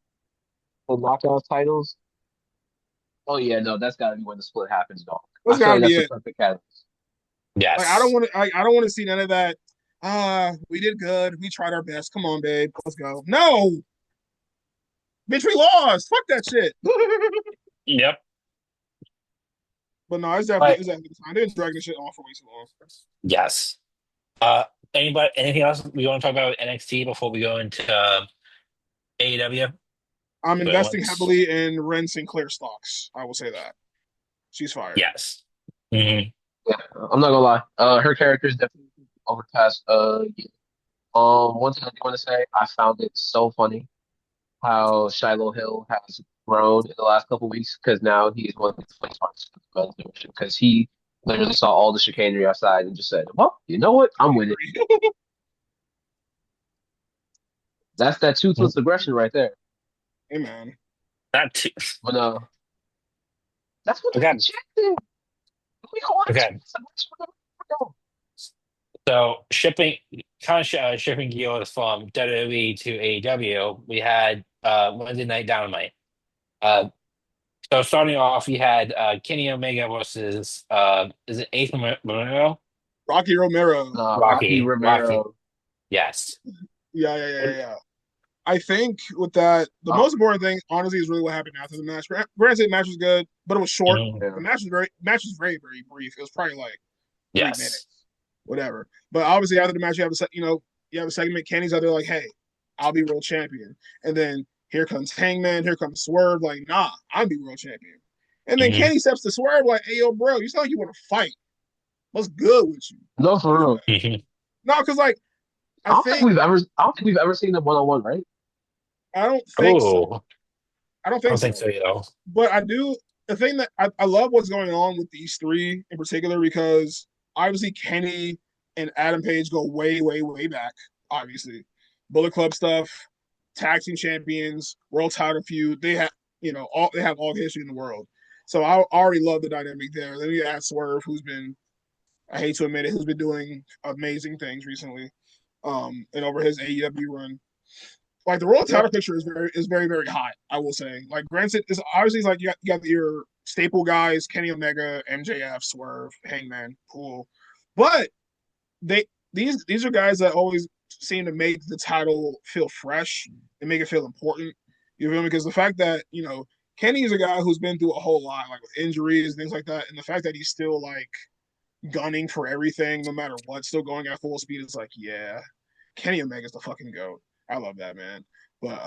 Speaker 1: the knockout titles, oh yeah, no, that's gotta be when the split happens, dog. I
Speaker 4: That's
Speaker 1: feel
Speaker 4: gotta
Speaker 1: like
Speaker 4: be
Speaker 1: that's the
Speaker 4: it.
Speaker 1: perfect catalyst.
Speaker 4: Like I don't
Speaker 3: Yes.
Speaker 4: want to. I don't want to see none of that. We did good. We tried our best. Come on, babe. Let's go. No, bitch, we lost. Fuck that shit.
Speaker 3: Yep.
Speaker 4: But no,
Speaker 3: But
Speaker 4: it's definitely time. They've been dragging this shit on for way too long.
Speaker 3: yes. Anything else we want to talk about with NXT before we go into AEW?
Speaker 4: I'm
Speaker 3: Going
Speaker 4: investing
Speaker 3: once?
Speaker 4: heavily in Ren Sinclair stocks. I will say that she's fire.
Speaker 3: Yes. Hmm.
Speaker 1: Yeah, I'm not gonna lie. Her character is definitely overpassed. Yeah. One thing I do want to say, I found it so funny how Shiloh Hill has grown in the last couple of weeks because now he is one of the funny parts of the men's division because he literally saw all the chicanery outside and just said, "Well, you know what? I'm with it."
Speaker 4: I
Speaker 1: That's that toothless aggression right there.
Speaker 4: agree. Hey man.
Speaker 3: Not too.
Speaker 1: But that's what the
Speaker 3: Okay.
Speaker 1: chick did. We don't want
Speaker 3: Okay.
Speaker 1: to.
Speaker 3: So shipping gears from WWE to AEW, we had Wednesday Night Dynamite. Uh, so starting off, we had Kenny Omega versus is it Ace Romero?
Speaker 4: Rocky Romero.
Speaker 1: Rocky
Speaker 3: Rocky.
Speaker 1: Romero.
Speaker 3: Yes.
Speaker 4: Yeah. I think with that, the
Speaker 1: Oh,
Speaker 4: most important thing, honestly, is really what happened after the match. Granted, the match was good, but it was short.
Speaker 3: Mhm.
Speaker 1: yeah.
Speaker 4: The match was very brief. It was probably like 3 minutes,
Speaker 3: Yes.
Speaker 4: whatever. But obviously, after the match, you have a segment. Kenny's out there like, "Hey, I'll be world champion," and then here comes Hangman, here comes Swerve, like, "Nah, I'll be world champion." And then
Speaker 3: Hmm.
Speaker 4: Kenny steps to Swerve like, "Hey, yo, bro, you sound like you want to fight. What's good with you?"
Speaker 1: No, for real.
Speaker 3: Hmm.
Speaker 4: No, because like I think
Speaker 1: I don't think we've ever seen them one on one, right?
Speaker 4: I don't think so.
Speaker 3: Oh,
Speaker 4: I don't
Speaker 3: I
Speaker 4: think
Speaker 3: don't think
Speaker 4: so.
Speaker 3: so, you know.
Speaker 4: But I do. The thing that I love what's going on with these three in particular because obviously Kenny and Adam Page go way, way, way back. Obviously, Bullet Club stuff, tag team champions, world title feud. They have they have all the history in the world. So I already love the dynamic there. Then you add Swerve, who's been, I hate to admit it, who's been doing amazing things recently, and over his AEW run. Like the world title picture is very, very hot. I will say. Like granted, it's obviously like you got your staple guys: Kenny Omega, MJF, Swerve, Hangman, cool. But these are guys that always seem to make the title feel fresh and make it feel important. You feel me? Because the fact that Kenny is a guy who's been through a whole lot, like with injuries, things like that, and the fact that he's still like gunning for everything, no matter what, still going at full speed, is like, yeah, Kenny Omega's the fucking goat. I love that, man. But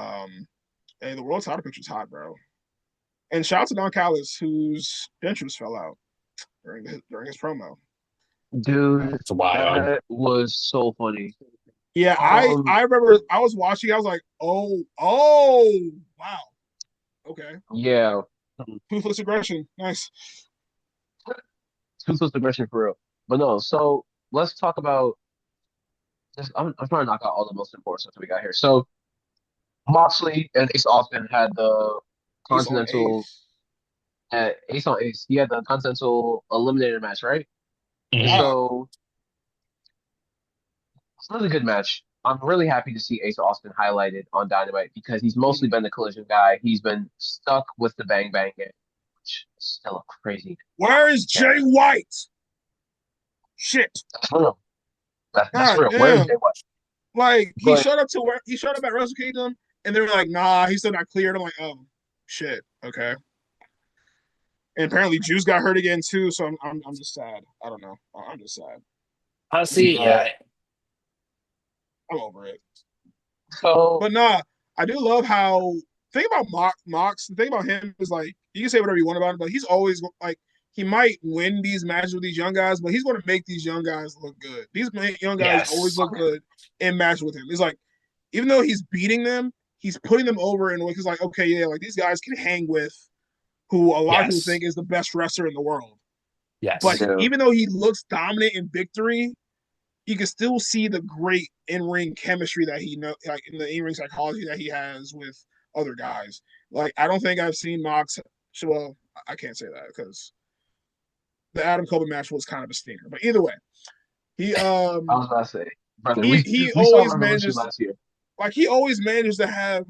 Speaker 4: hey, the world title picture's hot, bro. And shout out to Don Callis, whose dentures fell out during his promo.
Speaker 1: Dude,
Speaker 3: It's wild.
Speaker 1: that was so funny.
Speaker 4: Yeah, I remember I was watching. I was like, oh, wow, okay.
Speaker 1: Yeah,
Speaker 4: Toothless aggression, nice.
Speaker 1: toothless aggression for real. But no, so let's talk about this. I'm trying to knock out all the most important stuff that we got here. So Moxley and Ace Austin had the
Speaker 4: Ace on
Speaker 1: Continental
Speaker 4: Ace.
Speaker 1: Ace on Ace. He had the Continental Eliminator match, right?
Speaker 3: Mhm.
Speaker 4: Yeah.
Speaker 1: So it's a really good match. I'm really happy to see Ace Austin highlighted on Dynamite because he's mostly been the collision guy. He's been stuck with the Bang Bang game, which is still a crazy.
Speaker 4: Where is Jay White? Shit.
Speaker 1: That's real. That's
Speaker 4: God
Speaker 1: real. Where's
Speaker 4: damn.
Speaker 1: Jay White?
Speaker 4: Like
Speaker 1: But
Speaker 4: he showed up at Wrestle Kingdom, and they were like, nah, he's still not cleared. I'm like, oh shit, okay. And apparently Juice got hurt again too, so I'm just sad. I don't know. I'm just sad.
Speaker 3: Honestly,
Speaker 1: yeah,
Speaker 3: yeah.
Speaker 4: I'm over it.
Speaker 1: so
Speaker 4: But nah, I do love how thing about Mox. The thing about him is like you can say whatever you want about him, but he's always like he might win these matches with these young guys, but he's going to make these young guys look good. These young guys always
Speaker 3: Yes.
Speaker 4: look good in match with him. It's like even though he's beating them, he's putting them over in a way. He's like, okay, yeah, like these guys can hang with who a lot of people
Speaker 3: Yes.
Speaker 4: think is the best wrestler in the world. But
Speaker 3: Yes.
Speaker 1: yeah,
Speaker 4: even though he looks dominant in victory, you can still see the great in-ring chemistry that he know, like in the in-ring psychology that he has with other guys. Like I don't think I've seen Mox. Well, I can't say that because the Adam Cole match was kind of a stinger. But either way, he
Speaker 1: I was about to say, brother,
Speaker 4: he
Speaker 1: we saw
Speaker 4: always
Speaker 1: Revolution
Speaker 4: manages
Speaker 1: last year.
Speaker 4: he always managed to have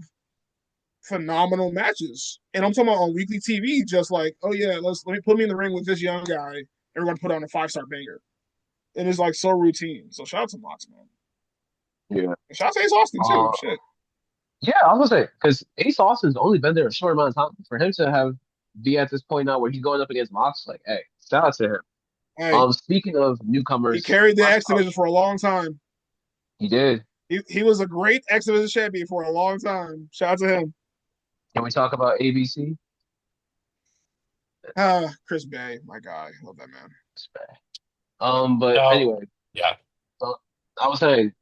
Speaker 4: phenomenal matches. And I'm talking about on weekly TV, just like, oh yeah, let me put me in the ring with this young guy, and we're gonna put on a 5-star banger. It is like so routine. So shout out to Mox, man.
Speaker 1: Yeah.
Speaker 4: And shout out to Ace Austin too.
Speaker 1: Uh,
Speaker 4: Shit.
Speaker 1: yeah, I was gonna say because Ace Austin's only been there a short amount of time. For him to have be at this point now where he's going up against Mox, like, hey, shout out to him.
Speaker 4: Hey,
Speaker 1: Speaking of
Speaker 4: he
Speaker 1: newcomers,
Speaker 4: carried the
Speaker 1: let's
Speaker 4: X
Speaker 1: talk.
Speaker 4: Division for a long time.
Speaker 1: He did.
Speaker 4: He was a great X Division champion for a long time. Shout out to him.
Speaker 1: Can we talk about ABC?
Speaker 4: Chris Bay, my guy. Love that man.
Speaker 1: But
Speaker 3: No.
Speaker 1: anyway,
Speaker 3: Yeah.
Speaker 1: uh, I was saying,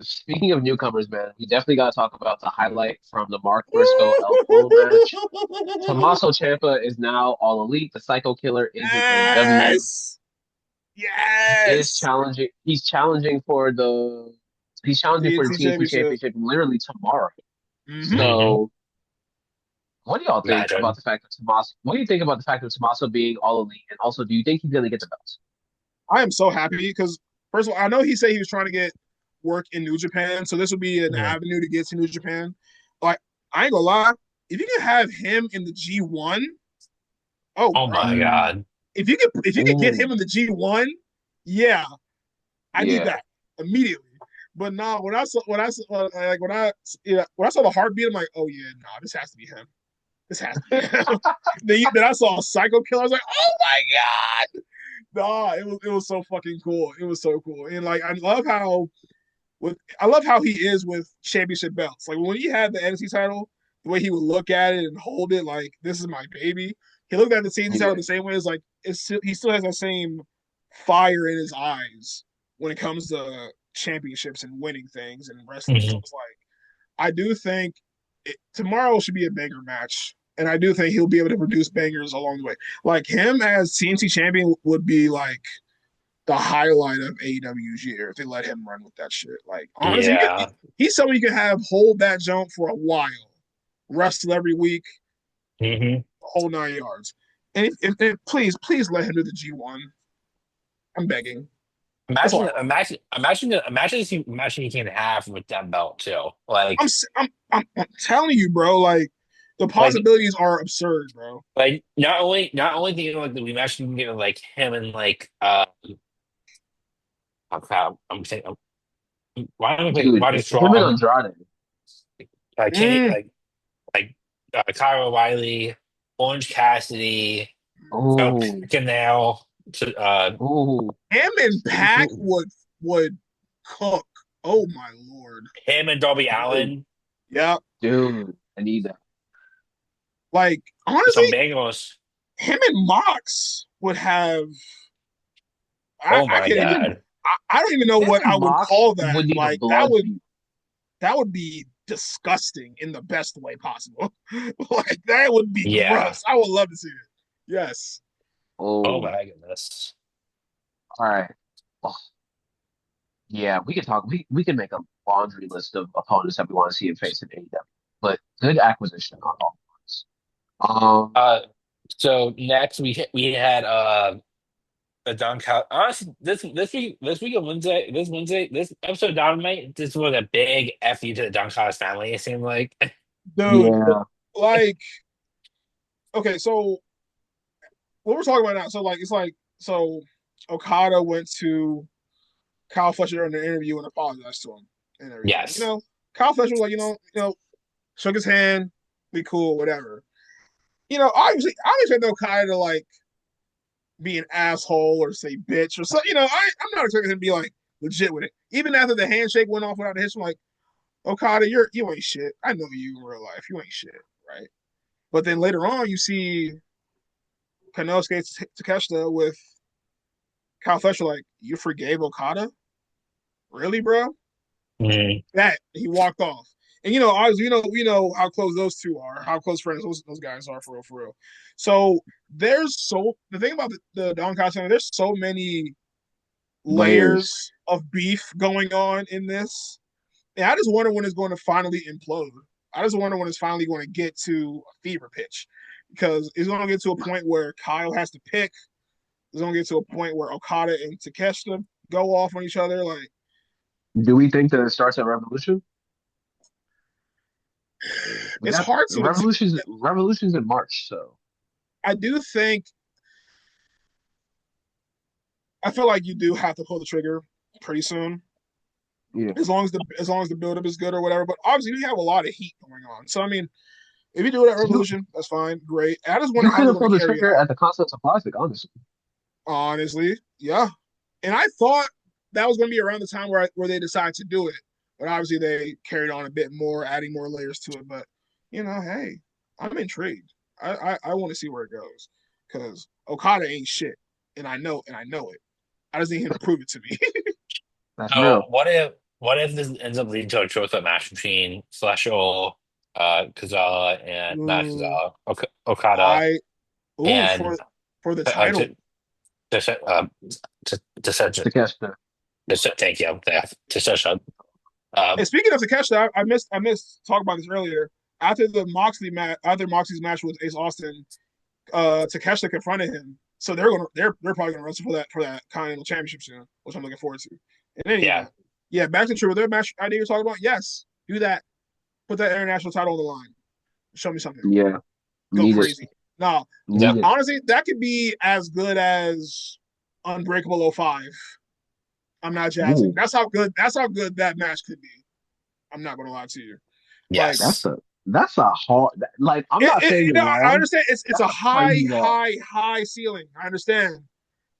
Speaker 1: speaking of newcomers, man, we definitely got to talk about the highlight from the Mark Briscoe El Polo match. Tommaso Ciampa is now all elite. The Psycho Killer is in AEW.
Speaker 4: Yes.
Speaker 1: Is
Speaker 4: Yes.
Speaker 1: challenging. He's challenging for the
Speaker 4: TNT
Speaker 1: TNT
Speaker 4: Championship.
Speaker 1: Championship literally tomorrow.
Speaker 4: Mm-hmm.
Speaker 3: Hmm.
Speaker 1: So, what do y'all think about
Speaker 3: Imagine.
Speaker 1: the fact that Tommaso? What do you think about the fact of Tommaso being all elite? And also, do you think he's gonna get the belts?
Speaker 4: I am so happy because first of all, I know he said he was trying to get work in New Japan, so this would be an
Speaker 3: Mhm.
Speaker 4: avenue to get to New Japan. Like, I ain't gonna lie, if you can have him in the G1, oh
Speaker 3: Oh
Speaker 4: bro,
Speaker 3: my
Speaker 1: Mm,
Speaker 3: God.
Speaker 4: if you could get
Speaker 1: ooh,
Speaker 4: him in the G1, yeah, I need
Speaker 1: yeah,
Speaker 4: that immediately. But nah, when I saw the heartbeat, I'm like, oh yeah, nah, this has to be him. This has to be him. then I saw a Psycho Killer. I was like, oh my god. Nah, it was so fucking cool. It was so cool. And like I love how he is with championship belts. Like when he had the NXT title, the way he would look at it and hold it like this is my baby. He looked at the TNT
Speaker 1: yeah,
Speaker 4: title the same way as like he still has that same fire in his eyes when it comes to championships and winning things and wrestling. So
Speaker 3: Mhm.
Speaker 4: it's like I do think tomorrow should be a banger match. And I do think he'll be able to produce bangers along the way. Like him as TNT champion would be like the highlight of AEW's year if they let him run with that shit. Like honestly,
Speaker 3: Yeah.
Speaker 4: he's someone you can have hold that jump for a while, wrestle every week,
Speaker 3: hmm
Speaker 4: whole 9 yards. And please let him do the G1. I'm begging. That's all I
Speaker 3: Imagine,
Speaker 4: want.
Speaker 3: imagine, imagine he can have with that belt too.
Speaker 4: I'm I'm telling you, bro. Like the
Speaker 3: Like,
Speaker 4: possibilities are absurd, bro.
Speaker 3: not only thinking like the rematch you can get with like him and like oh crap, I'm saying why am I playing
Speaker 1: Dude,
Speaker 3: Roddy
Speaker 1: him and
Speaker 3: Strong,
Speaker 1: Andrade.
Speaker 3: Kenny
Speaker 4: Mm.
Speaker 3: like Kyle O'Reilly, Orange Cassidy,
Speaker 1: Oh,
Speaker 3: Canal to
Speaker 1: oh,
Speaker 4: Him and Pac would cook. Oh my lord.
Speaker 3: him and Darby
Speaker 1: dude,
Speaker 3: Allin,
Speaker 4: Yeah.
Speaker 1: dude, I need that.
Speaker 4: Like honestly,
Speaker 3: some bangles.
Speaker 4: him and Mox would have.
Speaker 3: Oh
Speaker 4: I
Speaker 3: my
Speaker 4: can't even.
Speaker 3: god.
Speaker 4: I don't even know
Speaker 1: Him
Speaker 4: what
Speaker 1: and
Speaker 4: I would
Speaker 1: Mox
Speaker 4: call that.
Speaker 1: would need a
Speaker 4: Like
Speaker 1: blood feud.
Speaker 4: that would be disgusting in the best way possible. Like that would be
Speaker 3: Yeah.
Speaker 4: gross. I would love to see it. Yes.
Speaker 3: Oh
Speaker 1: Oh,
Speaker 3: my goodness.
Speaker 1: all right. Oh, yeah, we can talk. We can make a laundry list of opponents that we want to see him face in AEW. But good acquisition on all fronts.
Speaker 3: Uh, so next we had the Don Cal. Honestly, this week on Wednesday this episode of Dynamite, this was a big F you to the Don Callis family. It seemed like.
Speaker 4: Dude,
Speaker 1: yeah,
Speaker 4: like, okay, so what we're talking about now, so like, it's like, so Okada went to Kyle Fletcher in the interview and apologized to him and everything.
Speaker 3: Yes.
Speaker 4: Kyle Fletcher was like, shook his hand, be cool, whatever. I expect Okada to like be an asshole or say bitch or something. I'm not expecting him to be like legit with it. Even after the handshake went off without a hitch, I'm like, Okada, you ain't shit. I know you in real life. You ain't shit, right? But then later on, you see Konosuke Takeshita with Kyle Fletcher, like, you forgave Okada? Really, bro?
Speaker 3: Mhm.
Speaker 4: That he walked off. And obviously, we know how close those two are, how close friends those guys are for real, for real. So the thing about the Don Callis family, there's so many
Speaker 1: layers.
Speaker 4: layers of beef going on in this. And I just wonder when it's going to finally implode. I just wonder when it's finally going to get to a fever pitch. Because it's going to get to a point where Kyle has to pick. It's going to get to a point where Okada and Takeshita go off on each other. Like,
Speaker 1: Do we think that it starts at Revolution? We
Speaker 4: it's
Speaker 1: got
Speaker 4: hard to.
Speaker 1: Revolution's in March, so
Speaker 4: I do think. I feel like you do have to pull the trigger pretty soon,
Speaker 1: yeah.
Speaker 4: as long as the buildup is good or whatever. But obviously, we have a lot of heat going on. So I mean, if you do it at
Speaker 1: You
Speaker 4: Revolution, that's fine, great. I just
Speaker 1: you
Speaker 4: wonder how
Speaker 1: could
Speaker 4: they're
Speaker 1: have
Speaker 4: going
Speaker 1: pulled
Speaker 4: to
Speaker 1: the
Speaker 4: carry it
Speaker 1: trigger
Speaker 4: out.
Speaker 1: at the Continental Classic, honestly.
Speaker 4: Honestly, yeah. And I thought that was going to be around the time where they decided to do it, but obviously they carried on a bit more, adding more layers to it. But hey, I'm intrigued. I want to see where it goes because Okada ain't shit, and I know it. I just need him to prove it to me.
Speaker 1: That's
Speaker 3: So
Speaker 1: real.
Speaker 3: what if this ends up leading to a triple threat match between Celestial, Kazawa, and not
Speaker 4: Ooh,
Speaker 3: Kazawa, Okada,
Speaker 4: I ooh
Speaker 3: and
Speaker 4: for the
Speaker 3: uh,
Speaker 4: title.
Speaker 3: to to set to set
Speaker 1: Takeshita.
Speaker 3: thank you to set up. Um,
Speaker 4: And speaking of Takeshita, I missed talking about this earlier. After Moxley's match with Ace Austin, Takeshita confronted him. So they're probably gonna wrestle for that Continental Championship soon, which I'm looking forward to. In any
Speaker 3: yeah,
Speaker 4: event, yeah, back to true. Their match idea you're talking about, yes, do that. Put that international title on the line. Show me something.
Speaker 1: Yeah.
Speaker 4: Go
Speaker 1: Need it.
Speaker 4: crazy. No,
Speaker 1: Need
Speaker 3: yep.
Speaker 1: it.
Speaker 4: honestly, that could be as good as Unbreakable '05. I'm not jazzing.
Speaker 1: Ooh,
Speaker 4: That's how good that match could be. I'm not gonna lie to you. Like
Speaker 1: that's
Speaker 3: Yes.
Speaker 1: a that's a hard like I'm
Speaker 4: it,
Speaker 1: not saying
Speaker 4: it,
Speaker 1: you're
Speaker 4: I
Speaker 1: wrong.
Speaker 4: understand it's a
Speaker 1: That's a
Speaker 4: high,
Speaker 1: crazy bar.
Speaker 4: high, high ceiling. I understand.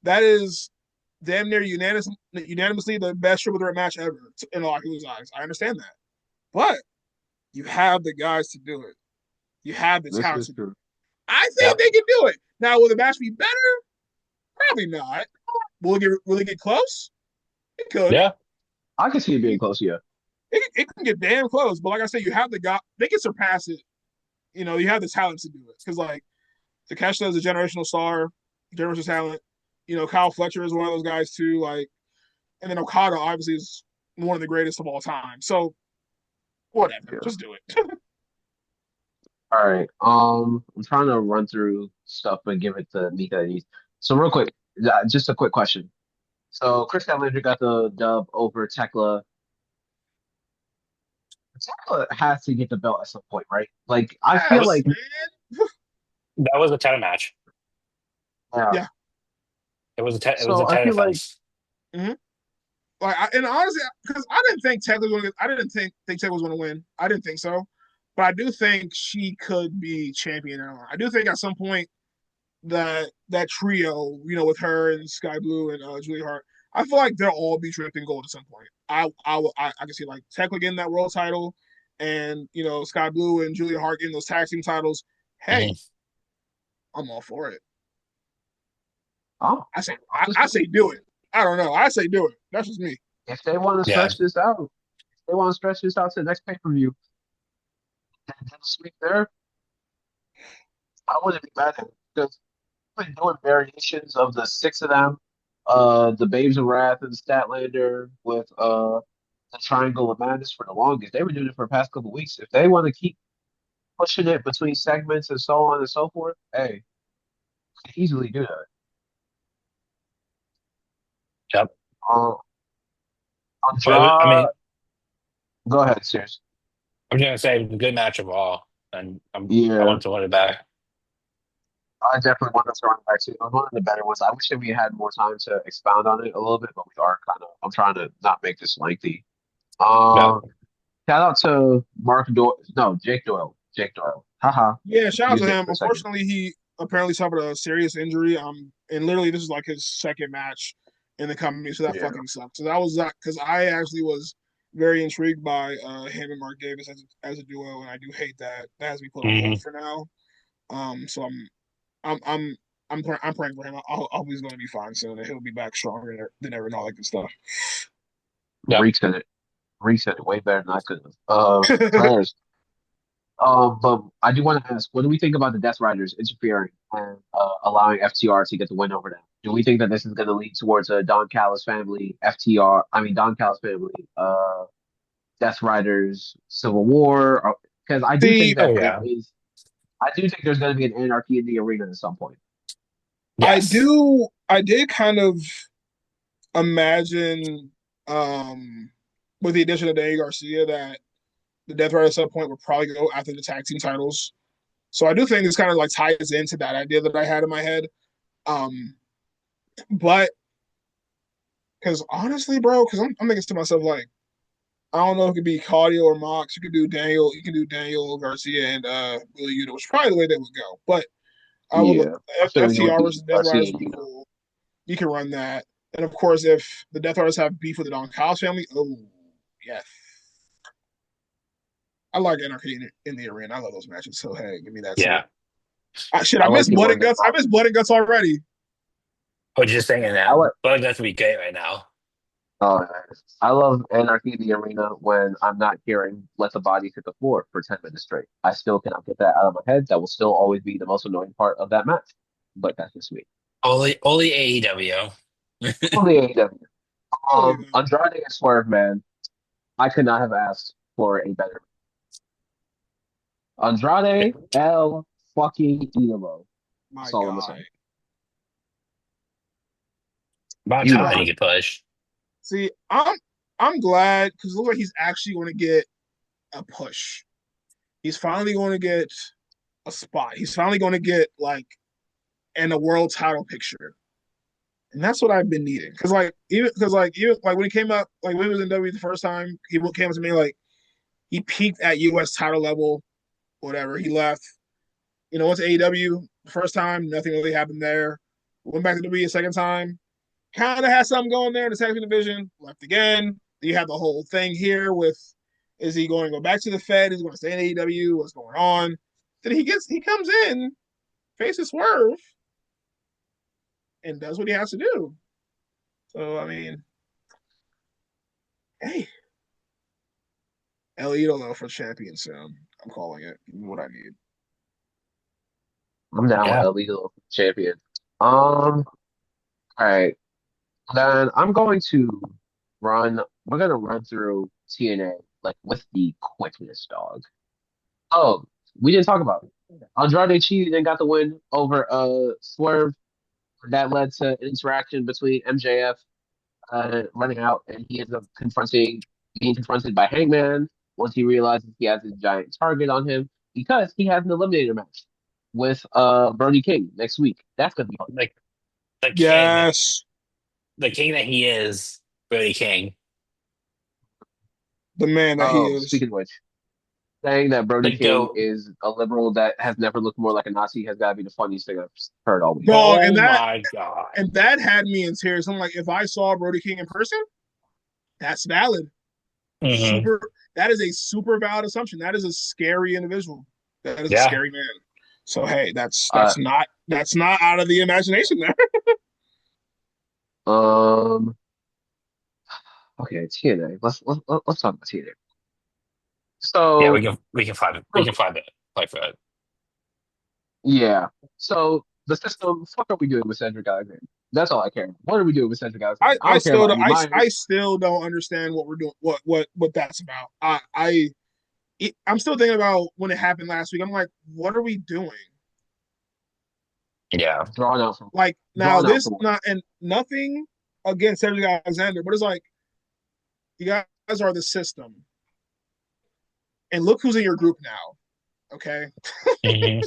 Speaker 4: That is damn near unanimously the best triple threat match ever in a lot of people's eyes. I understand that. But you have the guys to do it. You have the
Speaker 1: This
Speaker 4: talent
Speaker 1: is
Speaker 4: to do it.
Speaker 1: true.
Speaker 4: I think
Speaker 3: Yep.
Speaker 4: they can do it. Now, will the match be better? Probably not. Will it get close? It could.
Speaker 3: Yeah.
Speaker 1: I can see it being close, yeah.
Speaker 4: It can get damn close. But like I said, you have the guy. They can surpass it. You have the talent to do it. Because like Takeshita is a generational star, generational talent. Kyle Fletcher is one of those guys too. Like, and then Okada obviously is one of the greatest of all time. So whatever,
Speaker 1: Yeah.
Speaker 4: just do it.
Speaker 1: All right. I'm trying to run through stuff and give it to Mika and East. So real quick, just a quick question. So Chris Statlander got the dub over Tekla. Tekla has to get the belt at some point, right? Like I
Speaker 3: That
Speaker 1: feel
Speaker 3: was
Speaker 4: Yes,
Speaker 1: like
Speaker 4: man.
Speaker 3: that was a title match.
Speaker 1: yeah.
Speaker 4: Yeah.
Speaker 3: It was a
Speaker 1: So I
Speaker 3: title
Speaker 1: feel like
Speaker 3: defense.
Speaker 4: Mm-hmm. And honestly, because I didn't think Tech was going to, I didn't think Tech was going to win. I didn't think so, but I do think she could be champion. I do think at some point that trio, with her and Sky Blue and Julie Hart, I feel like they'll all be dripping gold at some point. I can see like Tech getting that world title, and Sky Blue and Julia Hart getting those tag team titles. Hey,
Speaker 3: Mhm.
Speaker 4: I'm all for it.
Speaker 1: oh,
Speaker 4: I say I
Speaker 1: honestly,
Speaker 4: say do it. I don't know. I say do it. That's just me.
Speaker 1: if they want to
Speaker 3: Yeah,
Speaker 1: stretch this out, if they want to stretch this out to the next pay-per-view, and this week there, I wouldn't be mad at it because been doing variations of the six of them, the Babes of Wrath and Statlander with the Triangle of Madness for the longest. They've been doing it for the past couple of weeks. If they want to keep pushing it between segments and so on and so forth, hey, could easily do that.
Speaker 3: yep.
Speaker 1: Uh,
Speaker 3: I
Speaker 1: Andrade,
Speaker 3: mean,
Speaker 1: go ahead, serious.
Speaker 3: I'm just gonna say it was a good match of all, and I
Speaker 1: Yeah,
Speaker 3: want to win it back.
Speaker 1: I definitely want us to run back to. It was one of the better ones. I wish that we had more time to expound on it a little bit, but we are kind of. I'm trying to not make this lengthy.
Speaker 3: Yep.
Speaker 1: Um, Shout out to Mark Doyle. No, Jake Doyle. Jake Doyle. Haha.
Speaker 4: Yeah, shout out to
Speaker 1: Used it
Speaker 4: him.
Speaker 1: for a second.
Speaker 4: Unfortunately, he apparently suffered a serious injury. And literally this is like his second match in the company, so that
Speaker 1: Yeah.
Speaker 4: fucking sucks. So that was that because I actually was very intrigued by him and Mark Davis as a duo, and I do hate that that has to be put on hold
Speaker 3: Mhm.
Speaker 4: for now. So I'm I'm I'm praying for him. I hope he's going to be fine soon, and he'll be back stronger than ever, and all that good stuff.
Speaker 3: Yep.
Speaker 1: Reek said it. Reek said it way better than I could have. Prayers. But I do want to ask, what do we think about the Death Riders interfering and allowing FTR to get the win over them? Do we think that this is going to lead towards a Don Callis family, Don Callis family, Death Riders Civil War? Because I do think
Speaker 4: See,
Speaker 3: Oh
Speaker 1: that there
Speaker 3: yeah.
Speaker 1: is, I do think there's going to be an anarchy in the arena at some point.
Speaker 3: Yes.
Speaker 4: I did kind of imagine um with the addition of Danny Garcia that the Death Rider at some point would probably go after the tag team titles. So I do think this kind of like ties into that idea that I had in my head. Um, but because honestly, bro, because I'm thinking to myself like, I don't know if it could be Cardio or Mox. You could do Daniel. You can do Daniel Garcia and Willie Yuta, which is probably the way they would go. But I would
Speaker 1: Yeah. I feel it would
Speaker 4: FTR
Speaker 1: be
Speaker 4: versus Death
Speaker 1: Garcia
Speaker 4: Riders
Speaker 1: and
Speaker 4: would be
Speaker 1: Yuta.
Speaker 4: cool. You can run that. And of course, if the Death Riders have beef with the Don Callis family, oh yes, I like Anarchy in the arena. I love those matches. So hey, give me that too.
Speaker 3: Yeah.
Speaker 1: I
Speaker 4: I
Speaker 1: like
Speaker 4: miss
Speaker 1: it
Speaker 4: Blood
Speaker 1: when
Speaker 4: and
Speaker 1: they
Speaker 4: Guts. I miss Blood and Guts already.
Speaker 3: Oh, just saying
Speaker 1: I
Speaker 3: that.
Speaker 1: like
Speaker 3: But that's be great right now.
Speaker 1: Uh, I love Anarchy in the Arena when I'm not hearing Let the Bodies Hit the Floor for 10 minutes straight. I still cannot get that out of my head. That will still always be the most annoying part of that match. But that's just me.
Speaker 3: Only AEW.
Speaker 1: On the AEW.
Speaker 4: Only them.
Speaker 1: Andrade and Swerve, man. I could not have asked for a better. Andrade L fucking Idolo.
Speaker 4: My
Speaker 1: That's all I'm gonna
Speaker 4: guy.
Speaker 1: say.
Speaker 3: About time
Speaker 1: Beautiful.
Speaker 3: you get pushed.
Speaker 4: See, I'm glad because it looks like he's actually going to get a push. He's finally going to get a spot. He's finally going to get like in a world title picture, and that's what I've been needing. Even like when he came up, like when he was in W the first time, he came up to me like he peaked at U.S. title level. Whatever, he left. Went to AEW the first time, nothing really happened there. Went back to WWE a second time, kind of had something going there in the tag team division. Left again. You have the whole thing here with is he going to go back to the Fed? Is he going to stay in AEW? What's going on? Then he comes in, faces Swerve, and does what he has to do. So I mean, hey, El Idolo for champion soon. I'm calling it. What I need.
Speaker 1: I'm down with
Speaker 3: Yeah.
Speaker 1: El Idolo champion. Um, All right. Then I'm going to we're gonna run through TNA like with the quickness, dog. Oh, we didn't talk about it. Andrade Cheese then got the win over Swerve. That led to an interaction between MJF running out, and he ends up being confronted by Hangman once he realizes he has a giant target on him because he has an eliminator match with Brody King next week. That's gonna be fun.
Speaker 3: Like the king,
Speaker 4: Yes,
Speaker 3: the king that he is, Billy King.
Speaker 4: the man that he
Speaker 1: Oh,
Speaker 4: is.
Speaker 1: speaking of which, saying that Brody
Speaker 3: The
Speaker 1: King
Speaker 3: goat.
Speaker 1: is a liberal that has never looked more like a Nazi has got to be the funniest thing I've heard all week.
Speaker 4: Dog,
Speaker 3: Oh my god.
Speaker 4: and that had me in tears. I'm like, if I saw Brody King in person, that's valid.
Speaker 3: Hmm.
Speaker 4: Super. That is a super valid assumption. That is a scary individual. That is a
Speaker 3: Yeah.
Speaker 4: scary man. So hey, that's
Speaker 1: Uh,
Speaker 4: that's not out of the imagination there.
Speaker 1: um, okay, TNA. Let's talk about TNA.
Speaker 3: Yeah,
Speaker 1: So,
Speaker 3: we can find it. We
Speaker 1: real
Speaker 3: can
Speaker 1: quick,
Speaker 3: find it. Like for it.
Speaker 1: yeah. So the system. What are we doing with Cedric Alexander? That's all I care about. What are we doing with Cedric Alexander? I
Speaker 4: I
Speaker 1: don't care
Speaker 4: still
Speaker 1: about
Speaker 4: don't,
Speaker 1: Eddie
Speaker 4: I
Speaker 1: Myers.
Speaker 4: still don't understand what we're doing. What that's about. I'm still thinking about when it happened last week. I'm like, what are we doing?
Speaker 3: Yeah.
Speaker 1: Drawn out for
Speaker 4: Like now
Speaker 1: drawn out
Speaker 4: this
Speaker 1: for what?
Speaker 4: not and nothing against Cedric Alexander, but it's like you guys are the system, and look who's in your group now. Okay,
Speaker 3: Hmm.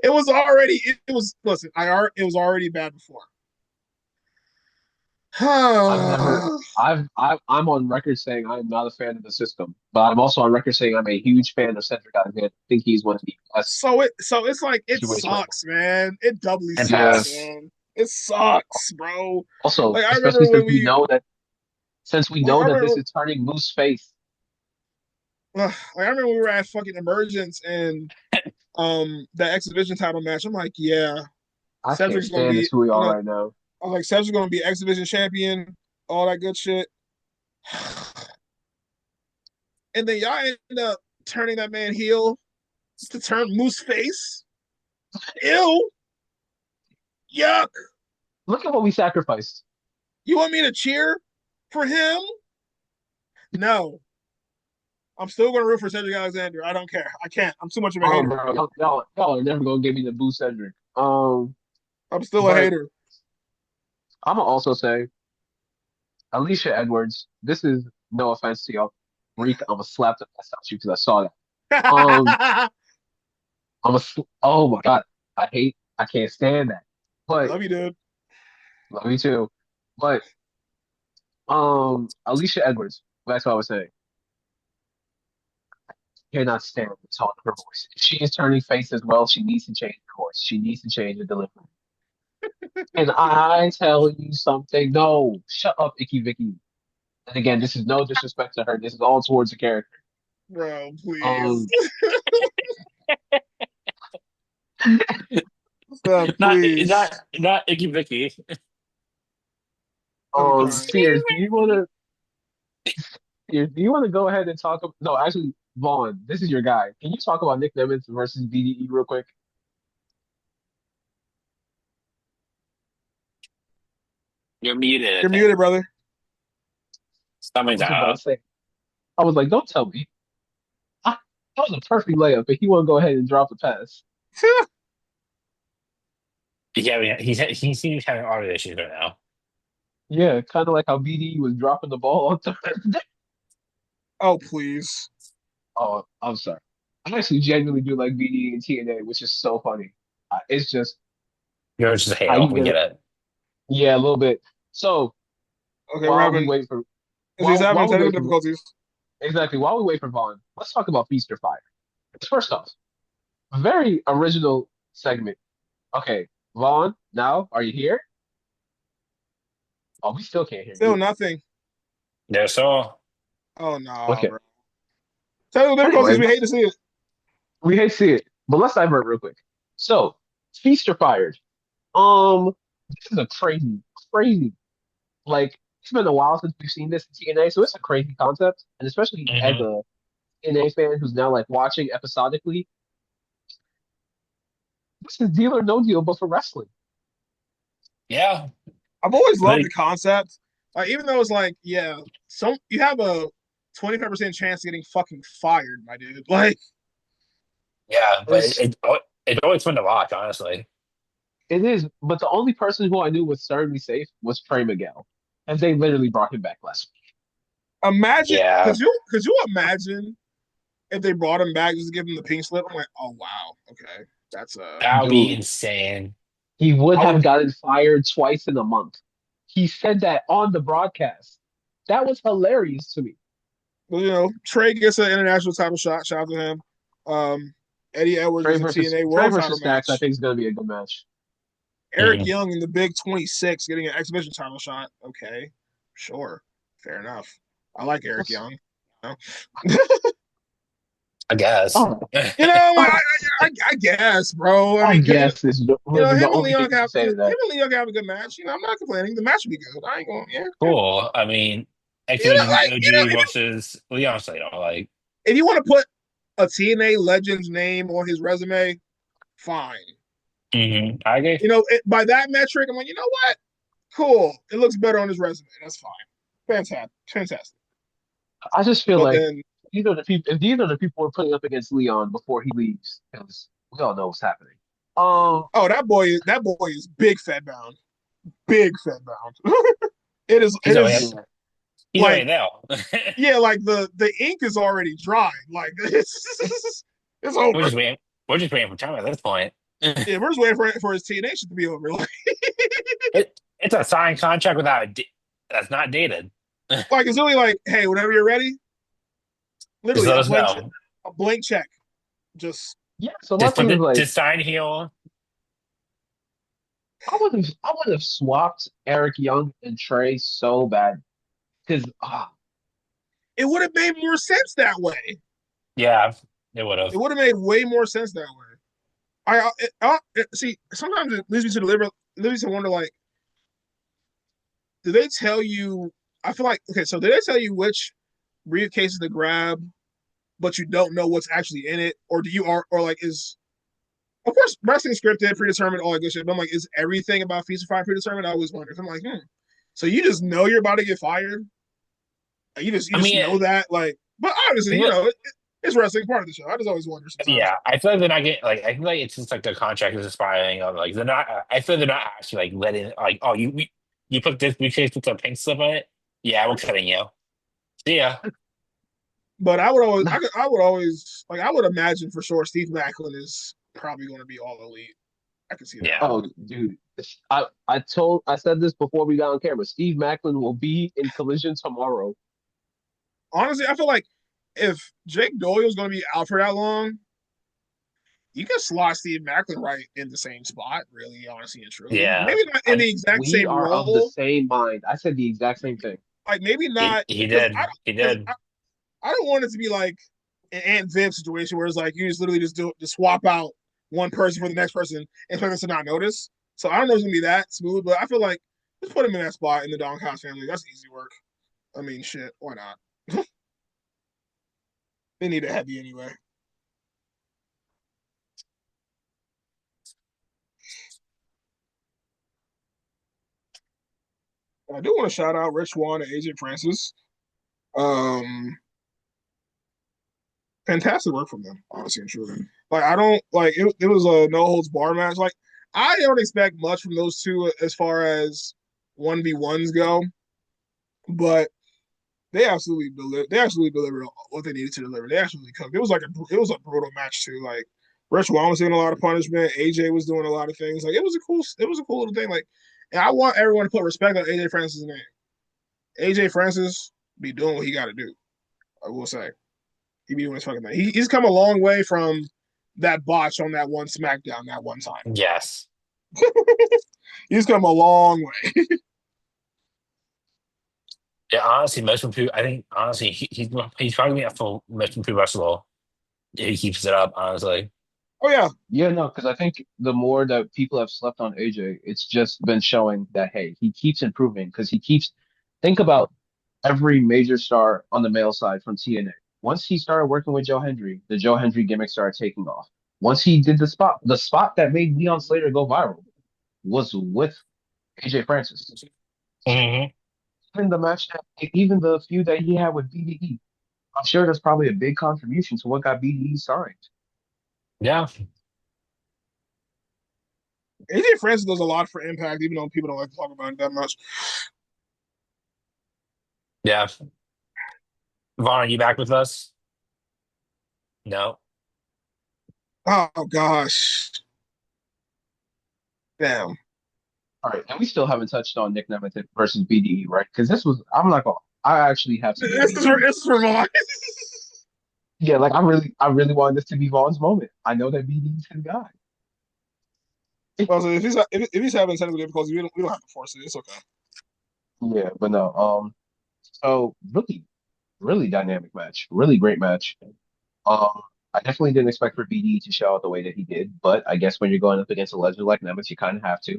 Speaker 4: it was already it was listen. It was already bad before.
Speaker 1: I've never. I'm on record saying I'm not a fan of the system, but I'm also on record saying I'm a huge fan of Cedric Alexander. I think he's one of the best
Speaker 4: So it's like it
Speaker 1: situations right now.
Speaker 4: sucks, man. It doubly
Speaker 3: And
Speaker 1: Yeah.
Speaker 4: sucks,
Speaker 3: pass.
Speaker 4: man. It sucks, bro.
Speaker 1: Also,
Speaker 4: Like I
Speaker 1: especially
Speaker 4: remember when we
Speaker 1: since we
Speaker 4: like
Speaker 1: know
Speaker 4: I
Speaker 1: that this
Speaker 4: remember
Speaker 1: is turning Moose face.
Speaker 4: like I remember we were at fucking Emergence and that exhibition title match. I'm like, yeah,
Speaker 1: I can't
Speaker 4: Cedric's gonna
Speaker 1: stand
Speaker 4: be,
Speaker 1: this who we
Speaker 4: you
Speaker 1: are
Speaker 4: know,
Speaker 1: right now.
Speaker 4: I was like, Cedric's gonna be exhibition champion, all that good shit. And then y'all end up turning that man heel to turn Moose face. Ew, yuck.
Speaker 1: Look at what we sacrificed.
Speaker 4: You want me to cheer for him? No. I'm still gonna root for Cedric Alexander. I don't care. I can't. I'm too much of a
Speaker 1: Oh,
Speaker 4: hater.
Speaker 1: bro, y'all are never gonna give me the boo Cedric.
Speaker 4: I'm still a
Speaker 1: But
Speaker 4: hater.
Speaker 1: I'm gonna also say Alicia Edwards. This is no offense to y'all. Reek, I'm gonna slap the mess out you because I saw that. Um, oh my God, I can't stand that. But
Speaker 4: Love you, dude.
Speaker 1: love you too. But Alicia Edwards. That's what I was saying. Cannot stand the tone of her voice. If she is turning face as well, she needs to change her voice. She needs to change the delivery. And I tell you something, no, shut up, Icky Vicky. And again, this is no disrespect to her. This is all towards the character.
Speaker 4: Bro, please.
Speaker 1: Um,
Speaker 4: Stop,
Speaker 3: Not
Speaker 4: please.
Speaker 3: not Icky Vicky.
Speaker 4: I'm crying.
Speaker 1: Sears, do you want to go ahead and talk? No, actually, Vaughn, this is your guy. Can you talk about Nick Nemeth versus BDE real quick?
Speaker 3: You're muted, I
Speaker 4: You're
Speaker 3: think.
Speaker 4: muted, brother.
Speaker 1: I
Speaker 3: Something's
Speaker 1: was about to
Speaker 3: up.
Speaker 1: say, I was like, don't tell me. I, that was a perfect layup, but he want to go ahead and drop the pass.
Speaker 3: Yeah, he seems having audio issues right now.
Speaker 1: Yeah, kind of like how BDE was dropping the ball on Thursday.
Speaker 4: Oh, please.
Speaker 1: Oh, I'm sorry. I actually genuinely do like BDE and TNA, which is so funny. It's just
Speaker 3: You're just a
Speaker 1: how
Speaker 3: hail.
Speaker 1: you
Speaker 3: We
Speaker 1: get
Speaker 3: get
Speaker 1: it.
Speaker 3: it.
Speaker 1: Yeah, a little bit. So
Speaker 4: Okay, we're
Speaker 1: while we
Speaker 4: having
Speaker 1: wait for
Speaker 4: he's having
Speaker 1: while we
Speaker 4: technical
Speaker 1: wait for
Speaker 4: difficulties.
Speaker 1: exactly while we wait for Vaughn, let's talk about Feast or Fire. First off, a very original segment. Okay, Vaughn, now are you here? Oh, we still can't hear
Speaker 4: Still
Speaker 1: you.
Speaker 4: nothing.
Speaker 3: There's so
Speaker 4: Oh no,
Speaker 1: Okay.
Speaker 4: bro. Technical difficulties.
Speaker 1: Anyway,
Speaker 4: We hate to see it.
Speaker 1: we hate to see it, but let's divert real quick. So, Feast or Fired. This is a crazy. Like, it's been a while since we've seen this in TNA, so it's a crazy concept, and especially as
Speaker 3: hmm.
Speaker 1: a TNA fan who's now like watching episodically, this is Deal or No Deal, but for wrestling.
Speaker 3: Yeah.
Speaker 4: I've always loved the
Speaker 3: Like,
Speaker 4: concept. Like, even though it's like, yeah, some you have a 25% chance of getting fucking fired, my dude. Like,
Speaker 3: yeah, but
Speaker 1: It's
Speaker 3: it's always fun to watch, honestly.
Speaker 1: it is, but the only person who I knew was certainly safe was Trey Miguel, and they literally brought him back last week.
Speaker 4: imagine,
Speaker 3: Yeah,
Speaker 4: could you imagine if they brought him back just to give him the pink slip? I'm like, oh wow, okay, that's
Speaker 3: that would be
Speaker 1: Dude,
Speaker 3: insane.
Speaker 1: he would
Speaker 4: I would
Speaker 1: have gotten fired twice in a month. He said that on the broadcast. That was hilarious to me.
Speaker 4: Trey gets an international title shot. Shout out to him. Eddie Edwards gets a TNA
Speaker 1: Trey
Speaker 4: World Title
Speaker 1: versus Stacks. I
Speaker 4: match.
Speaker 1: think is going to be a good match.
Speaker 4: Eric
Speaker 3: Mhm.
Speaker 4: Young in the Big 26 getting an exhibition title shot. Okay, sure, fair enough. I like Eric
Speaker 1: That's,
Speaker 4: Young. You know,
Speaker 3: I guess.
Speaker 1: oh,
Speaker 4: like,
Speaker 1: oh,
Speaker 4: I guess, bro. I
Speaker 1: I
Speaker 4: mean, because
Speaker 1: guess is really the
Speaker 4: him and
Speaker 1: only thing
Speaker 4: Leon
Speaker 1: you can
Speaker 4: have
Speaker 1: say to that.
Speaker 4: a good match. I'm not complaining. The match would be good. I ain't going. Yeah, yeah.
Speaker 3: Cool. I mean, Exhibition
Speaker 4: Like
Speaker 3: OG versus Leon Slater. Like,
Speaker 4: if you want to put a TNA legend's name on his resume, fine.
Speaker 3: I agree.
Speaker 4: By that metric, I'm like, you know what? Cool. It looks better on his resume. That's fine. Fantastic. Fantastic.
Speaker 1: I just feel
Speaker 4: But
Speaker 1: like
Speaker 4: then,
Speaker 1: if these are the people we're putting up against Leon before he leaves, because we all know what's happening.
Speaker 4: oh, that boy is big fed bound. Big fed bound.
Speaker 3: He's
Speaker 4: it
Speaker 3: already
Speaker 4: is
Speaker 1: Yeah.
Speaker 3: he's
Speaker 4: like
Speaker 3: already there.
Speaker 4: yeah, like the ink is already dried. Like it's
Speaker 3: We're
Speaker 4: over.
Speaker 3: just waiting. We're just waiting for time at this point.
Speaker 4: Yeah, we're just waiting for his TNA shit to be over.
Speaker 3: It's a signed contract that's not dated.
Speaker 4: Like it's really like, hey, whenever you're ready,
Speaker 3: Just
Speaker 4: literally
Speaker 3: let us know.
Speaker 4: a blank check. Just
Speaker 1: Yeah. So my
Speaker 3: Just
Speaker 1: thing is like,
Speaker 3: just sign here.
Speaker 1: I would have swapped Eric Young and Trey so bad because
Speaker 4: it would have made more sense that way.
Speaker 3: Yeah, it would
Speaker 4: It
Speaker 3: have.
Speaker 4: would have made way more sense that way. See. Sometimes it leads me to leads me to wonder like, do they tell you? I feel like okay. So did they tell you which briefcases to grab, but you don't know what's actually in it, or do you are or like is of course wrestling scripted, predetermined, all that good shit. But I'm like, is everything about Feast or Fire predetermined? I always wonder. I'm like, so you just know you're about to get fired. You
Speaker 3: I
Speaker 4: just
Speaker 3: mean,
Speaker 4: know that like, but obviously it's wrestling part of the show. I just always wonder sometimes.
Speaker 3: yeah, I feel like they're not getting like I feel like it's just like the contract is expiring or like they're not. I feel they're not actually like letting like oh you put this briefcase with a pink slip on it. Yeah, we're cutting you. See ya.
Speaker 4: But I would always like, I would imagine for sure Steve Macklin is probably going to be all elite. I can see that.
Speaker 3: Yeah.
Speaker 1: oh, dude, I said this before we got on camera. Steve Macklin will be in Collision tomorrow.
Speaker 4: Honestly, I feel like if Jake Doyle is going to be out for that long, you can slot Steve Macklin right in the same spot, really, honestly and truly.
Speaker 3: Yeah.
Speaker 4: Maybe not in
Speaker 3: I
Speaker 4: the exact
Speaker 1: We
Speaker 4: same
Speaker 1: are of the
Speaker 4: role.
Speaker 1: same mind. I said the exact same thing.
Speaker 4: Like maybe
Speaker 3: he
Speaker 4: not
Speaker 3: he
Speaker 4: because
Speaker 3: did. He
Speaker 4: because
Speaker 3: did.
Speaker 4: I don't want it to be like an Ant Viv situation where it's like you just literally just swap out one person for the next person and expect us to not notice. So I don't know if it's gonna be that smooth, but I feel like just put him in that spot in the Don Callis family. That's easy work. I mean, shit, why not? They need a heavy anyway. I do want to shout out Rich Swann and AJ Francis. Um, Fantastic work from them, honestly and truly. Like I don't like it. It was a no holds bar match. Like I don't expect much from those two as far as 1v1s go, but they absolutely delivered what they needed to deliver. They actually cooked. It was a brutal match too. Like Rich Swann was doing a lot of punishment. AJ was doing a lot of things. Like it was a cool little thing. Like, and I want everyone to put respect on AJ Francis' name. AJ Francis be doing what he got to do. I will say he be doing his fucking thing. He's come a long way from that botch on that one SmackDown that one time.
Speaker 3: Yes.
Speaker 4: He's come a long way.
Speaker 3: Yeah, honestly, most improved. I think honestly, he's probably up for most improved wrestler. If he keeps it up, honestly.
Speaker 4: Oh yeah,
Speaker 1: Yeah, no, because I think the more that people have slept on AJ, it's just been showing that hey, he keeps improving because he keeps. Think about every major star on the male side from TNA. Once he started working with Joe Hendry, the Joe Hendry gimmick started taking off. Once he did the spot that made Leon Slater go viral was with AJ Francis.
Speaker 3: Hmm.
Speaker 1: Even the match that, even the feud that he had with BDE. I'm sure that's probably a big contribution to what got BDE signed.
Speaker 3: Yeah,
Speaker 4: AJ Francis does a lot for Impact, even though people don't like to talk about it that much.
Speaker 3: yeah. Vaughn, are you back with us? No.
Speaker 4: Oh gosh, damn.
Speaker 1: All right, and we still haven't touched on Nick Nemeth versus BDE, right? Because this was, I'm not gonna, I actually have to give BDE.
Speaker 4: This is for mine.
Speaker 1: Yeah, like I really wanted this to be Vaughn's moment. I know that BDE's his guy.
Speaker 4: Well, so if he's having technical difficulties, we don't have to force it. It's okay.
Speaker 1: Yeah, but no, so really dynamic match, really great match. Um, I definitely didn't expect for BDE to show out the way that he did, but I guess when you're going up against a legend like Nemeth, you kind of have to.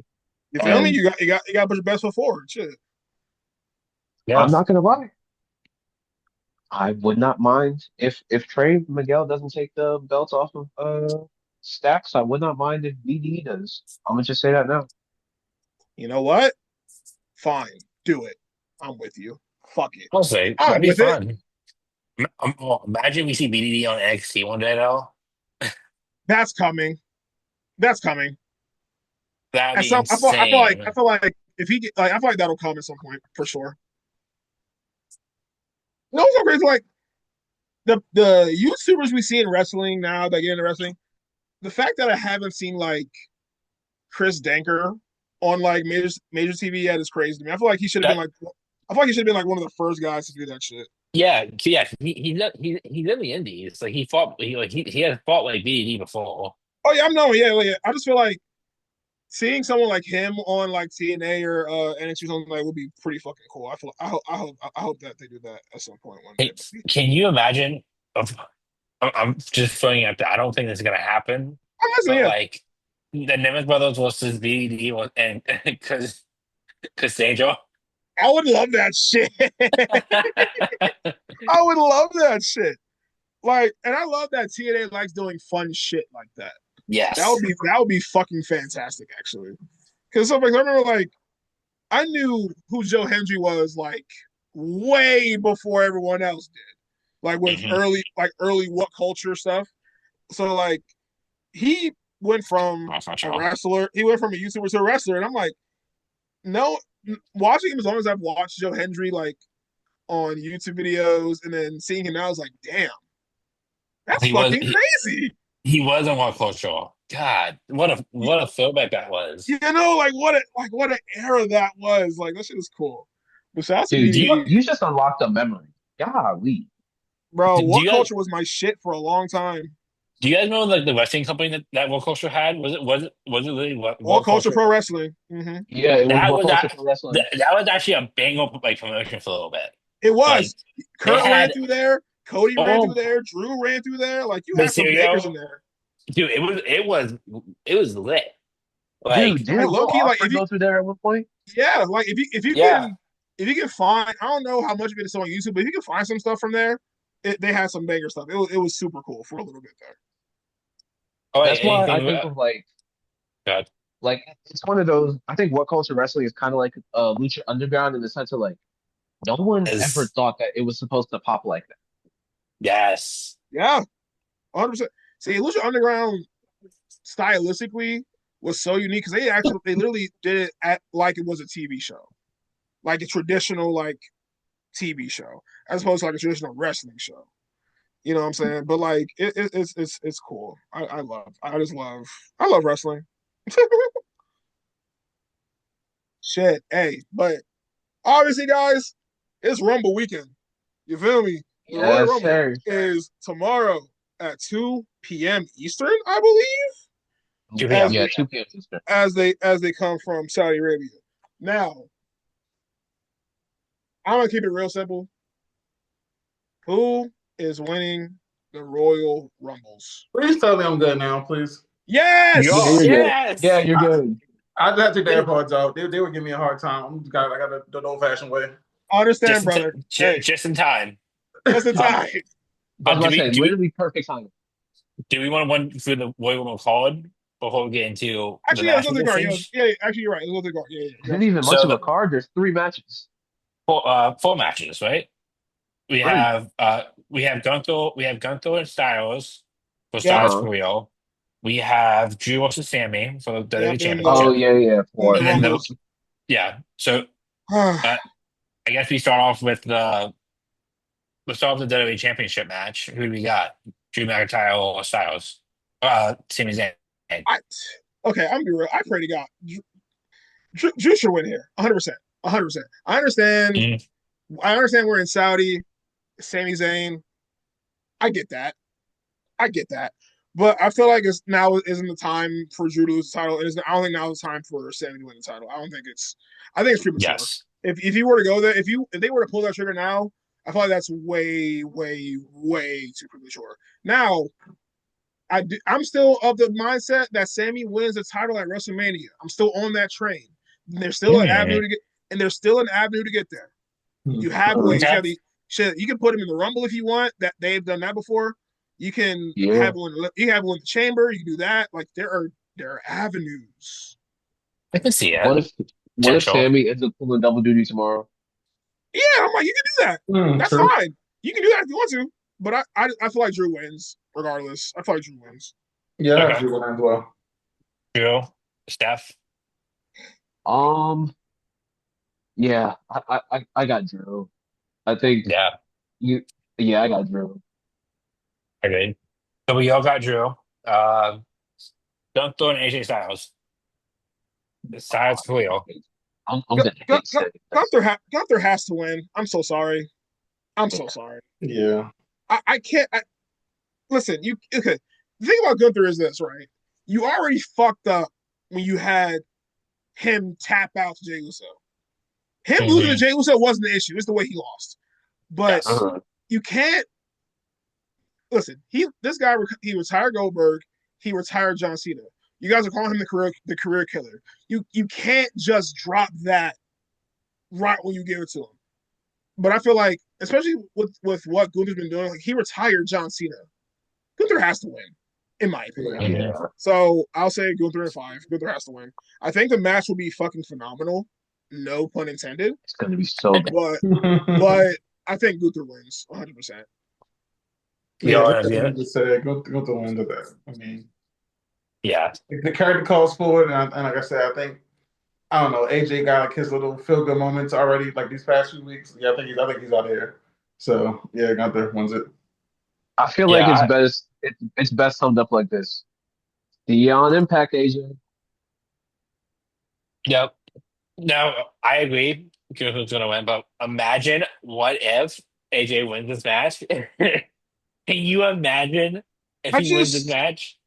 Speaker 4: You feel me?
Speaker 1: And
Speaker 4: You got to put your best foot forward. Shit.
Speaker 3: Yeah.
Speaker 1: I'm not gonna lie. I would not mind if Trey Miguel doesn't take the belt off of Stacks. I would not mind if BD does. I'm gonna just say that now.
Speaker 4: You know what? Fine, do it. I'm with you. Fuck it.
Speaker 3: I'll say
Speaker 4: I'm
Speaker 3: that'd be
Speaker 4: with it.
Speaker 3: fun. Well, imagine we see BDD on NXT one day, though.
Speaker 4: That's coming. That's coming.
Speaker 3: That'd
Speaker 4: At
Speaker 3: be
Speaker 4: some, I
Speaker 3: insane.
Speaker 4: feel like if he like, I feel like that'll come at some point for sure. No, it's so crazy. Like the YouTubers we see in wrestling now that get into wrestling, the fact that I haven't seen like Chris Danker on like major TV yet is crazy to me. I feel like he should have been
Speaker 3: That
Speaker 4: like, I feel like he should have been like one of the first guys to do that shit.
Speaker 3: yeah, he's in the Indies. Like he has fought like BDD before.
Speaker 4: Oh yeah, I'm knowing. Yeah. I just feel like seeing someone like him on like TNA or NXT or something like would be pretty fucking cool. I hope that they do that at some point one day.
Speaker 3: Can, can you imagine? Of, I'm just throwing out there. I don't think this is gonna happen.
Speaker 4: I'm listening.
Speaker 3: But
Speaker 4: Yeah,
Speaker 3: like the Nemeth brothers versus BDD and because Cassandra.
Speaker 4: I would love that shit. I would love that shit. Like, and I love that TNA likes doing fun shit like that.
Speaker 3: Yes.
Speaker 4: That would be fucking fantastic, actually. Because I remember, like, I knew who Joe Hendry was like way before everyone else did. Like with
Speaker 3: Hmm.
Speaker 4: early what culture stuff. So like he went from
Speaker 3: That's not
Speaker 4: a
Speaker 3: true.
Speaker 4: wrestler, he went from a YouTuber to a wrestler, and I'm like, no, watching him as long as I've watched Joe Hendry like on YouTube videos, and then seeing him now, I was like, damn, that's
Speaker 3: He was
Speaker 4: fucking
Speaker 3: he,
Speaker 4: crazy.
Speaker 3: he was on What Culture. God, what a throwback that was.
Speaker 4: You know, like what an era that was. Like that shit is cool. But shout out to
Speaker 1: Dude,
Speaker 3: Do you,
Speaker 4: BDE.
Speaker 1: you just unlocked a memory. Golly.
Speaker 4: Bro,
Speaker 3: do
Speaker 4: what
Speaker 3: you guys
Speaker 4: culture was my shit for a long time.
Speaker 3: do you guys know like the wrestling company that What Culture had? Was it really
Speaker 4: What
Speaker 3: What
Speaker 4: culture
Speaker 3: Culture?
Speaker 4: pro wrestling. Mm-hmm.
Speaker 1: Yeah, it was
Speaker 3: That
Speaker 1: What
Speaker 3: was
Speaker 1: Culture
Speaker 3: that
Speaker 1: for Wrestling.
Speaker 3: that was actually a bang up like promotion for a little bit.
Speaker 4: It
Speaker 3: Like
Speaker 4: was.
Speaker 3: they
Speaker 4: Kurt ran
Speaker 3: had
Speaker 4: through there. Cody ran through
Speaker 3: all
Speaker 4: there. Drew ran through there. Like you had some bangers in
Speaker 3: Mysterio.
Speaker 4: there.
Speaker 3: Dude, it was lit.
Speaker 1: Dude,
Speaker 3: Like
Speaker 4: Like
Speaker 1: didn't
Speaker 4: low
Speaker 1: Will
Speaker 4: key, like if
Speaker 1: Ospreay
Speaker 4: you
Speaker 1: go through there at one point?
Speaker 4: yeah, like
Speaker 3: yeah.
Speaker 4: if you can find I don't know how much of it is on YouTube, but if you can find some stuff from there, they had some banger stuff. It was super cool for a little bit there.
Speaker 3: Oh wait,
Speaker 1: That's why I
Speaker 3: anything
Speaker 1: think of
Speaker 3: God.
Speaker 1: like it's one of those. I think What Culture Wrestling is kind of like Lucha Underground in the sense of like no one ever
Speaker 3: Is
Speaker 1: thought that it was supposed to pop like that.
Speaker 3: yes.
Speaker 4: Yeah, 100%. See, Lucha Underground stylistically was so unique because they literally did it at like it was a TV show, like a traditional like TV show, as opposed to like a traditional wrestling show. You know what I'm saying? But like it's cool. I love wrestling. Shit, hey, but obviously, guys, it's Rumble weekend. You feel me? The Royal
Speaker 1: Yes,
Speaker 4: Rumble
Speaker 1: sir.
Speaker 4: is tomorrow at 2 p.m. Eastern, I believe,
Speaker 3: 2
Speaker 4: as
Speaker 3: p.m.
Speaker 1: Yeah, 2 p.m. Eastern.
Speaker 4: as they come from Saudi Arabia. Now, I'm gonna keep it real simple. Who is winning the Royal Rumbles?
Speaker 2: Please tell me I'm good now, please.
Speaker 1: Yeah,
Speaker 4: Yes.
Speaker 1: you're good. Yeah,
Speaker 3: Yes.
Speaker 1: you're good.
Speaker 2: I just have to take the
Speaker 3: Wait,
Speaker 2: AirPods out. They would give me a hard time. I got the old fashioned way.
Speaker 4: I
Speaker 3: just
Speaker 4: understand,
Speaker 3: in
Speaker 4: brother. Hey,
Speaker 3: just in time.
Speaker 4: just in
Speaker 3: Uh,
Speaker 4: time.
Speaker 1: I was
Speaker 3: but
Speaker 1: about to say, literally perfect timing.
Speaker 3: do we want to run through the Royal Rumble card? before we get into the
Speaker 4: Actually, yeah, let's
Speaker 3: match
Speaker 4: go to the card.
Speaker 3: predictions.
Speaker 4: Yeah, actually, you're right. Let's go to the card. Yeah,
Speaker 1: Is
Speaker 4: you're
Speaker 1: it even
Speaker 4: absolutely
Speaker 1: much
Speaker 3: So
Speaker 1: of a
Speaker 3: the
Speaker 1: card? There's 3 matches.
Speaker 3: four matches, right? We
Speaker 1: 3.
Speaker 3: have Gunther and Styles for
Speaker 4: right. Yep,
Speaker 3: Styles
Speaker 1: Uh-huh.
Speaker 3: for real. We have Drew versus Sammy for the
Speaker 4: yep.
Speaker 3: WWE
Speaker 4: And
Speaker 1: Oh,
Speaker 3: Championship.
Speaker 1: yeah.
Speaker 4: the
Speaker 3: And
Speaker 1: 4.
Speaker 3: then
Speaker 1: Mhm.
Speaker 4: Rumbles.
Speaker 3: so uh, I guess we start off with let's start with the WWE Championship match. Who do we got? Drew McIntyre or Styles? Sami Zayn.
Speaker 4: I okay. I'm gonna be real. I pray to God, Drew should win here. 100%. 100%. I understand.
Speaker 3: Mhm.
Speaker 4: I understand we're in Saudi. Sami Zayn. I get that. I get that. But I feel like it's now isn't the time for Drew to lose the title. I don't think now is the time for Sami to win the title. I don't think it's. I think it's premature.
Speaker 3: Yes.
Speaker 4: If you were to go there, if they were to pull that trigger now, I feel like that's way, way, way too premature. Now, I'm still of the mindset that Sami wins the title at WrestleMania. I'm still on that train. And there's still an avenue to get, and there's still an avenue to get there. You have ways. You
Speaker 3: Okay.
Speaker 4: have the shit. You can put him in the Rumble if you want. That they've done that before. You can
Speaker 1: Yeah.
Speaker 4: have one. You can have one in the chamber. You can do that. Like there are avenues.
Speaker 3: I can see
Speaker 1: What
Speaker 3: it.
Speaker 1: if
Speaker 3: Potential.
Speaker 1: Sammy ends up pulling double duty tomorrow?
Speaker 4: Yeah, I'm like you can do that. That's
Speaker 2: True.
Speaker 4: fine. You can do that if you want to. But I feel like Drew wins regardless. I feel like Drew wins.
Speaker 2: Yeah,
Speaker 3: Okay.
Speaker 2: that's Drew as well.
Speaker 3: Drew, Steph.
Speaker 1: Yeah, I got Drew. I think
Speaker 3: Yeah,
Speaker 1: yeah, I got Drew.
Speaker 3: agreed. So we all got Drew. Gunther and AJ Styles. Styles for real.
Speaker 1: I'm gonna hate Sammy.
Speaker 4: Gunther has to win. I'm so sorry. I'm so sorry.
Speaker 2: Yeah.
Speaker 4: I can't. Listen, you okay? The thing about Gunther is this, right? You already fucked up when you had him tap out to Jey Uso. Him losing to Jey Uso wasn't the issue. It's the way he lost. But
Speaker 3: Yes.
Speaker 4: you can't listen. He retired Goldberg. He retired John Cena. You guys are calling him the career killer. You can't just drop that right when you give it to him. But I feel like, especially with what Gunther's been doing, like he retired John Cena. Gunther has to win, in my opinion.
Speaker 1: Yeah.
Speaker 4: So I'll say Gunther in 5. Gunther has to win. I think the match will be fucking phenomenal. No pun intended.
Speaker 1: It's gonna be so good.
Speaker 4: But I think Gunther wins 100%.
Speaker 2: Yeah,
Speaker 3: Yeah.
Speaker 2: just say go to win to that. I mean,
Speaker 3: Yeah.
Speaker 2: the character calls forward, and like I said, I don't know. AJ got like his little feel good moments already, like these past few weeks. Yeah, I think he's out here. So yeah, Gunther wins it.
Speaker 1: I feel like it's best summed up like this. See you on Impact, AJ.
Speaker 3: Yep. No, I agree. Who's gonna win? But imagine what if AJ wins this match? Can you imagine if
Speaker 4: I
Speaker 3: he wins this
Speaker 4: just
Speaker 3: match?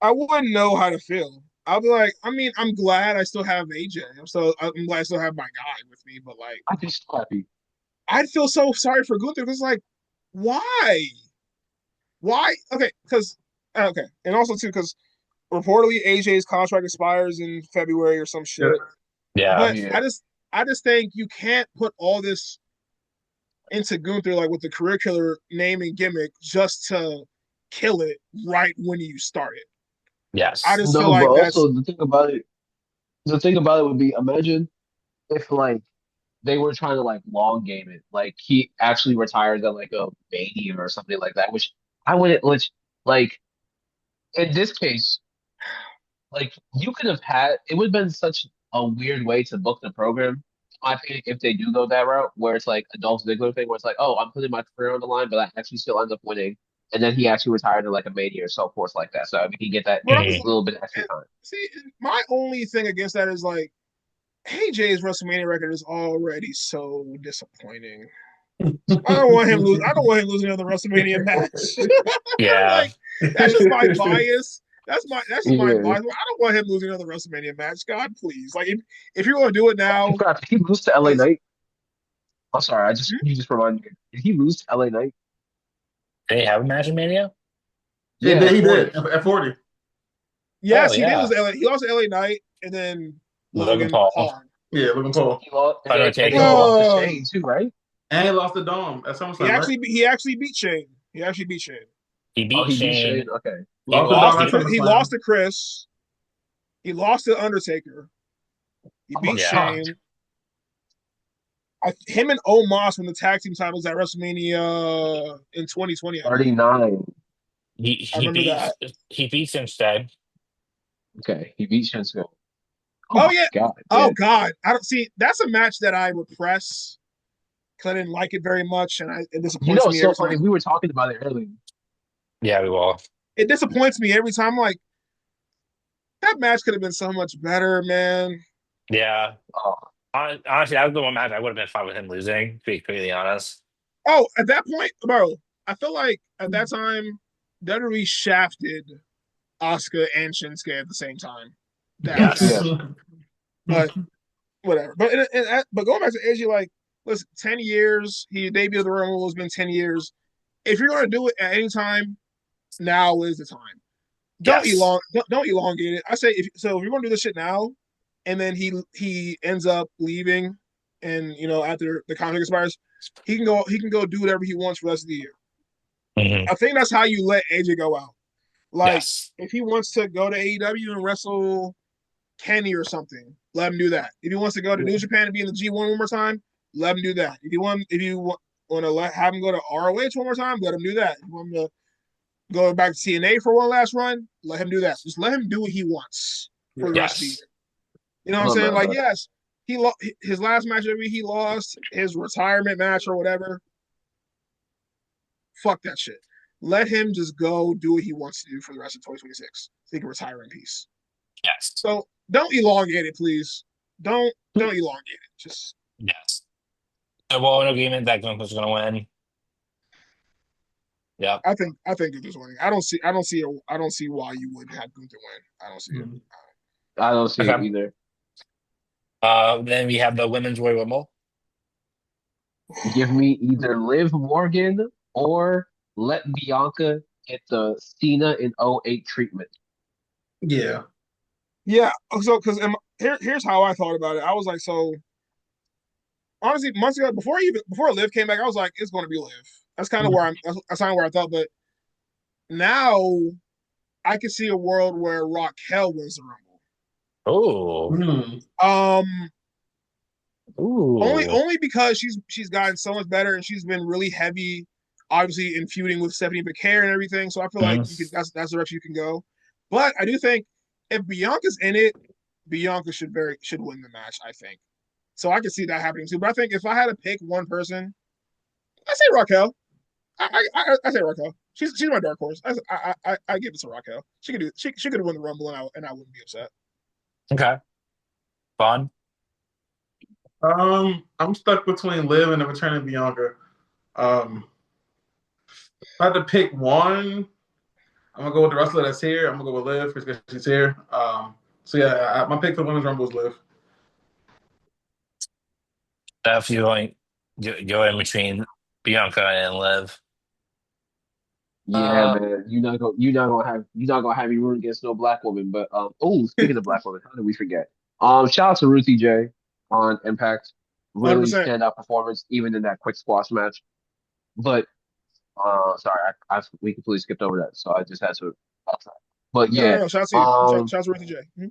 Speaker 4: I wouldn't know how to feel. I'll be like, I mean, I'm glad I still have AJ. I'm glad I still have my guy with me. But like,
Speaker 1: I'd be so happy.
Speaker 4: I'd feel so sorry for Gunther because like, why? Why? Okay, and also too because reportedly AJ's contract expires in February or some shit.
Speaker 3: Yeah.
Speaker 4: But
Speaker 1: Yeah.
Speaker 4: I just think you can't put all this into Gunther like with the career killer name and gimmick just to kill it right when you start it.
Speaker 3: Yes.
Speaker 4: I just feel
Speaker 1: No, but
Speaker 4: like that's
Speaker 1: also the thing about it would be imagine if like they were trying to like long game it, like he actually retires at like a Mania or something like that, which I wouldn't like in this case, like you could have had it would have been such a weird way to book the program. I think if they do go that route, where it's like a Dolph Ziggler thing, where it's like, oh, I'm putting my career on the line, but I actually still end up winning, and then he actually retired in like a Mania or so forth like that. So we can get that
Speaker 4: what I'm
Speaker 1: little bit extra time.
Speaker 4: see. My only thing against that is like AJ's WrestleMania record is already so disappointing. I don't want him lose. I don't want him losing another WrestleMania match.
Speaker 3: Yeah.
Speaker 4: Like that's just my bias. That's just my
Speaker 1: Yeah.
Speaker 4: bias. I don't want him losing another WrestleMania match. God, please. Like if you're going to do it now,
Speaker 1: Crap, did he lose to LA Knight? I'm sorry,
Speaker 4: Hmm?
Speaker 1: you just reminded me. Did he lose to LA Knight?
Speaker 3: They have a match in Mania?
Speaker 1: Yeah,
Speaker 2: he
Speaker 1: 40.
Speaker 2: did at 40.
Speaker 4: yes,
Speaker 3: Oh,
Speaker 4: he did
Speaker 3: yeah.
Speaker 4: lose to LA. He lost to LA Knight and then
Speaker 3: Logan
Speaker 4: Logan
Speaker 3: Paul.
Speaker 4: Paul.
Speaker 2: Yeah, Logan Paul,
Speaker 1: He lost, and
Speaker 3: Undertaker.
Speaker 1: he lost to
Speaker 4: Oh.
Speaker 1: Shane too, right?
Speaker 2: and he lost the Dome at SummerSlam.
Speaker 4: He actually beat Shane. He actually beat Shane.
Speaker 3: He
Speaker 1: Oh,
Speaker 3: beat
Speaker 1: he beat
Speaker 3: Shane.
Speaker 1: Shane. Okay.
Speaker 3: He
Speaker 2: Lost the
Speaker 3: lost
Speaker 2: Dome
Speaker 3: to
Speaker 2: at
Speaker 4: He
Speaker 2: SummerSlam.
Speaker 4: lost to Chris. He lost to Undertaker. He
Speaker 2: Oh my
Speaker 4: beat
Speaker 3: Yeah.
Speaker 2: god.
Speaker 4: Shane. Him and Omos won the tag team titles at WrestleMania in 2020, I believe.
Speaker 1: 39.
Speaker 3: He
Speaker 4: I
Speaker 3: he
Speaker 4: remember
Speaker 3: beats
Speaker 4: that.
Speaker 3: he beats instead.
Speaker 1: Okay, he beat Shinsuke. Oh
Speaker 4: Oh
Speaker 1: my
Speaker 4: yeah.
Speaker 1: God,
Speaker 4: Oh
Speaker 1: yeah.
Speaker 4: God. I don't see. That's a match that I repress because I didn't like it very much, and it
Speaker 1: You know,
Speaker 4: disappoints
Speaker 1: it's
Speaker 4: me
Speaker 1: so
Speaker 4: every
Speaker 1: funny.
Speaker 4: time.
Speaker 1: We were talking about it earlier.
Speaker 3: Yeah, we will.
Speaker 4: It disappoints me every time. Like that match could have been so much better, man.
Speaker 3: Yeah.
Speaker 1: Oh,
Speaker 3: Honestly, that was the one match I would have been fine with him losing, to be completely honest.
Speaker 4: Oh, at that point, bro, I feel like at that time, WWE shafted Asuka and Shinsuke at the same time. That
Speaker 1: yeah.
Speaker 3: Yes.
Speaker 4: match, but whatever. But going back to AJ, like, listen, 10 years. He debuted at the Royal Rumble. It's been 10 years. If you're gonna do it at any time, now is the time.
Speaker 3: Yes.
Speaker 4: Don't elongate it. I say if so. If you're gonna do this shit now, and then he ends up leaving, and after the contract expires, he can go do whatever he wants for the rest of the year.
Speaker 3: Hmm.
Speaker 4: I think that's how you let AJ go out. Like
Speaker 3: Yes.
Speaker 4: if he wants to go to AEW and wrestle Kenny or something, let him do that. If he wants to go to New Japan and be in the G1 one more time, let him do that. If you want to have him go to ROH one more time, let him do that. If you want him to go back to TNA for one last run, let him do that. Just let him do what he wants for the rest of the year.
Speaker 3: Yes.
Speaker 4: You know what I'm
Speaker 1: Oh,
Speaker 4: saying?
Speaker 1: no,
Speaker 4: Like,
Speaker 1: no.
Speaker 4: yes, his last match he lost, his retirement match or whatever. Fuck that shit. Let him just go do what he wants to do for the rest of 2026. So he can retire in peace.
Speaker 3: Yes.
Speaker 4: So don't elongate it, please. Don't elongate it. Just
Speaker 3: Yes. So we're in agreement that Gunther's going to win. Yep.
Speaker 4: I think Gunther's winning. I don't see why you wouldn't have Gunther win. I don't see it.
Speaker 1: I don't see it
Speaker 3: Okay.
Speaker 1: either.
Speaker 3: Then we have the women's Royal Rumble.
Speaker 1: Give me either Liv Morgan or let Bianca get the Cena in '08 treatment.
Speaker 2: Yeah.
Speaker 4: Yeah. So because here's how I thought about it. I was like, so honestly, months ago, before Liv came back, I was like, it's going to be Liv. That's kind of where that's kind of where I thought. But now I can see a world where Raquel wins the Rumble.
Speaker 3: Oh.
Speaker 2: Mm.
Speaker 4: Um, only
Speaker 3: Ooh.
Speaker 4: only because she's gotten so much better and she's been really heavy, obviously in feuding with Stephanie McMahon and everything. So I feel like
Speaker 3: Mhm.
Speaker 4: that's the direction you can go. But I do think if Bianca's in it, Bianca should win the match. I think so. I can see that happening too. But I think if I had to pick one person, I say Raquel. I say Raquel. She's my dark horse. I give it to Raquel. She could do. She could win the Rumble and I wouldn't be upset.
Speaker 3: Okay. Fun.
Speaker 2: I'm stuck between Liv and the returning Bianca. Um, if I had to pick one, I'm gonna go with the wrestler that's here. I'm gonna go with Liv because she's here. So yeah, my pick for the women's rumble is Liv.
Speaker 3: If you're in between Bianca and Liv.
Speaker 1: Yeah,
Speaker 2: Uh,
Speaker 1: man. You're not gonna have me root against no black woman. But oh, speaking of black women, how did we forget? Shout out to Ruthie J on Impact.
Speaker 4: Hundred
Speaker 1: Really
Speaker 4: percent.
Speaker 1: standout performance, even in that quick squash match. But sorry, we completely skipped over that, so I just had to. But
Speaker 4: No, no,
Speaker 1: yeah,
Speaker 4: no. Shout out to you. Shout
Speaker 1: um,
Speaker 4: out to Ruthie J.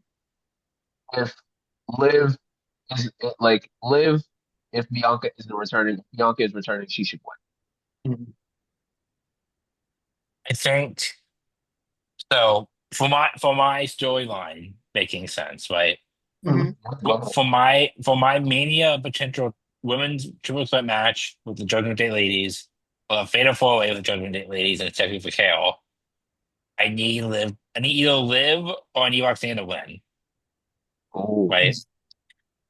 Speaker 1: if Liv Liv, if Bianca is returning, she should
Speaker 3: I think so. For my storyline making sense, right?
Speaker 4: Mm-hmm.
Speaker 3: Well,
Speaker 1: win.
Speaker 3: for my Mania potential women's triple threat match with the Judgment Day ladies, or a fatal four way with the Judgment Day ladies, and it's technically for KO. I need Liv. I need either Liv or I need Roxanne to win.
Speaker 1: Oh,
Speaker 3: Right?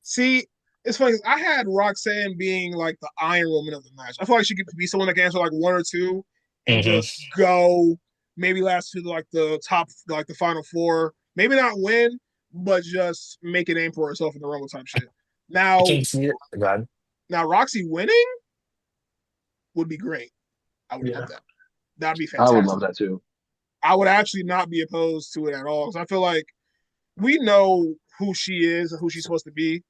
Speaker 4: See, it's funny. I had Roxanne being like the Iron Woman of the match. I feel like she could be someone that can answer like one or two and
Speaker 3: Hmm.
Speaker 4: just go maybe last to like the top, like the final four. Maybe not win, but just make a name for herself in the Rumble type shit.
Speaker 3: I
Speaker 4: Now,
Speaker 3: can't see it. God.
Speaker 4: now Roxy winning would be great. I would love
Speaker 2: yeah.
Speaker 4: that. That'd be
Speaker 1: I would love
Speaker 4: fantastic.
Speaker 1: that too.
Speaker 4: I would actually not be opposed to it at all because I feel like we know who she is and who she's supposed to be.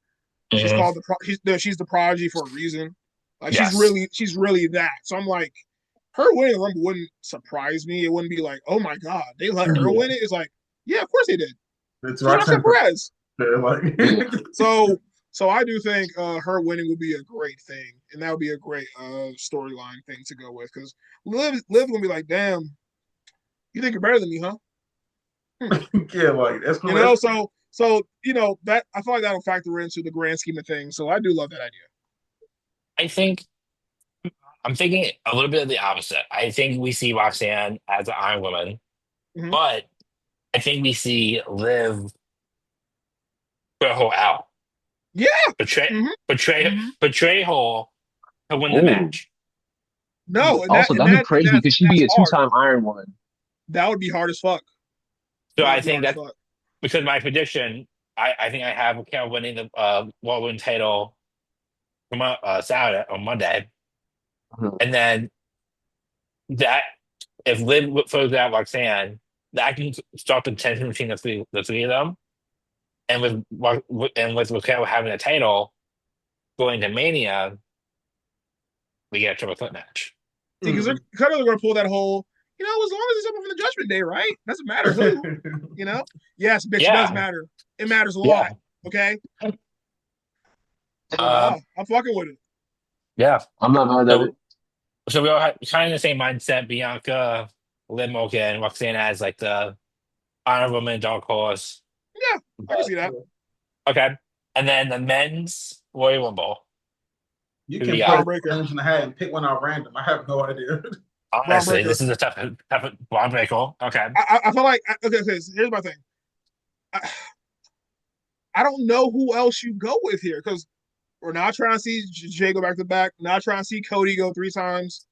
Speaker 4: She's
Speaker 3: Hmm.
Speaker 4: called she's the prodigy for a reason. Like
Speaker 3: Yes.
Speaker 4: she's really that. So I'm like, her winning the Rumble wouldn't surprise me. It wouldn't be like, oh my god, they let her
Speaker 2: Yeah.
Speaker 4: win it. It's like, yeah, of course they did.
Speaker 2: It's
Speaker 4: Just Roxanne
Speaker 2: Roxanne
Speaker 4: Perez.
Speaker 1: Yeah.
Speaker 4: So I do think her winning would be a great thing, and that would be a great storyline thing to go with because Liv gonna be like, damn, you think you're better than me, huh?
Speaker 2: Yeah, like that's
Speaker 4: You know,
Speaker 2: correct.
Speaker 4: so that I feel like that'll factor into the grand scheme of things. So I do love that idea.
Speaker 3: I think I'm thinking a little bit of the opposite. I think we see Roxanne as an Iron Woman,
Speaker 4: Mm-hmm.
Speaker 3: but I think we see Liv put her out,
Speaker 4: Yeah.
Speaker 3: betray,
Speaker 4: Mm-hmm. Mm-hmm.
Speaker 3: betray her to win the
Speaker 1: Oh,
Speaker 3: match.
Speaker 4: No, and that
Speaker 1: also
Speaker 4: and
Speaker 1: that'd be
Speaker 4: that and
Speaker 1: crazy because she'd
Speaker 4: that's
Speaker 1: be a
Speaker 4: hard.
Speaker 1: two-time Iron Woman.
Speaker 4: That would be hard as fuck.
Speaker 3: So
Speaker 4: That
Speaker 3: I
Speaker 4: would be
Speaker 3: think
Speaker 4: hard as
Speaker 3: that
Speaker 4: fuck.
Speaker 3: because my prediction, I think I have Cal winning the World Win title from Saturday on Monday,
Speaker 1: Mhm.
Speaker 3: and then that if Liv throws out Roxanne, that can start the tension between the three of them, and with Raquel having a title going to Mania, we get a triple threat match.
Speaker 4: See, because they're kind of going to pull that whole, as long as it's open for the Judgment Day, right? Doesn't matter who, you know. Yes, bitch, it does
Speaker 3: Yeah,
Speaker 4: matter. It matters a lot.
Speaker 3: yeah,
Speaker 4: Okay. So
Speaker 3: uh,
Speaker 4: nah, I'm fucking with it.
Speaker 3: yeah.
Speaker 1: I'm not mad at
Speaker 3: So
Speaker 1: it.
Speaker 3: so we all have kind of the same mindset. Bianca, Liv Morgan, Roxanne as like the honor woman, dark horse.
Speaker 4: Yeah, I can
Speaker 3: But
Speaker 4: see that.
Speaker 3: okay, and then the men's Royal Rumble.
Speaker 2: You
Speaker 3: Who do
Speaker 2: can
Speaker 3: you
Speaker 2: play
Speaker 4: Braun
Speaker 3: got?
Speaker 4: Breaker.
Speaker 2: names in the hat and pick one out random. I have no idea.
Speaker 4: Braun
Speaker 3: Honestly,
Speaker 4: Breaker.
Speaker 3: this is a tough Braun Breaker. Okay.
Speaker 4: I feel like okay. So here's my thing. I don't know who else you go with here because we're not trying to see Jay go back to back. Not trying to see Cody go 3 times.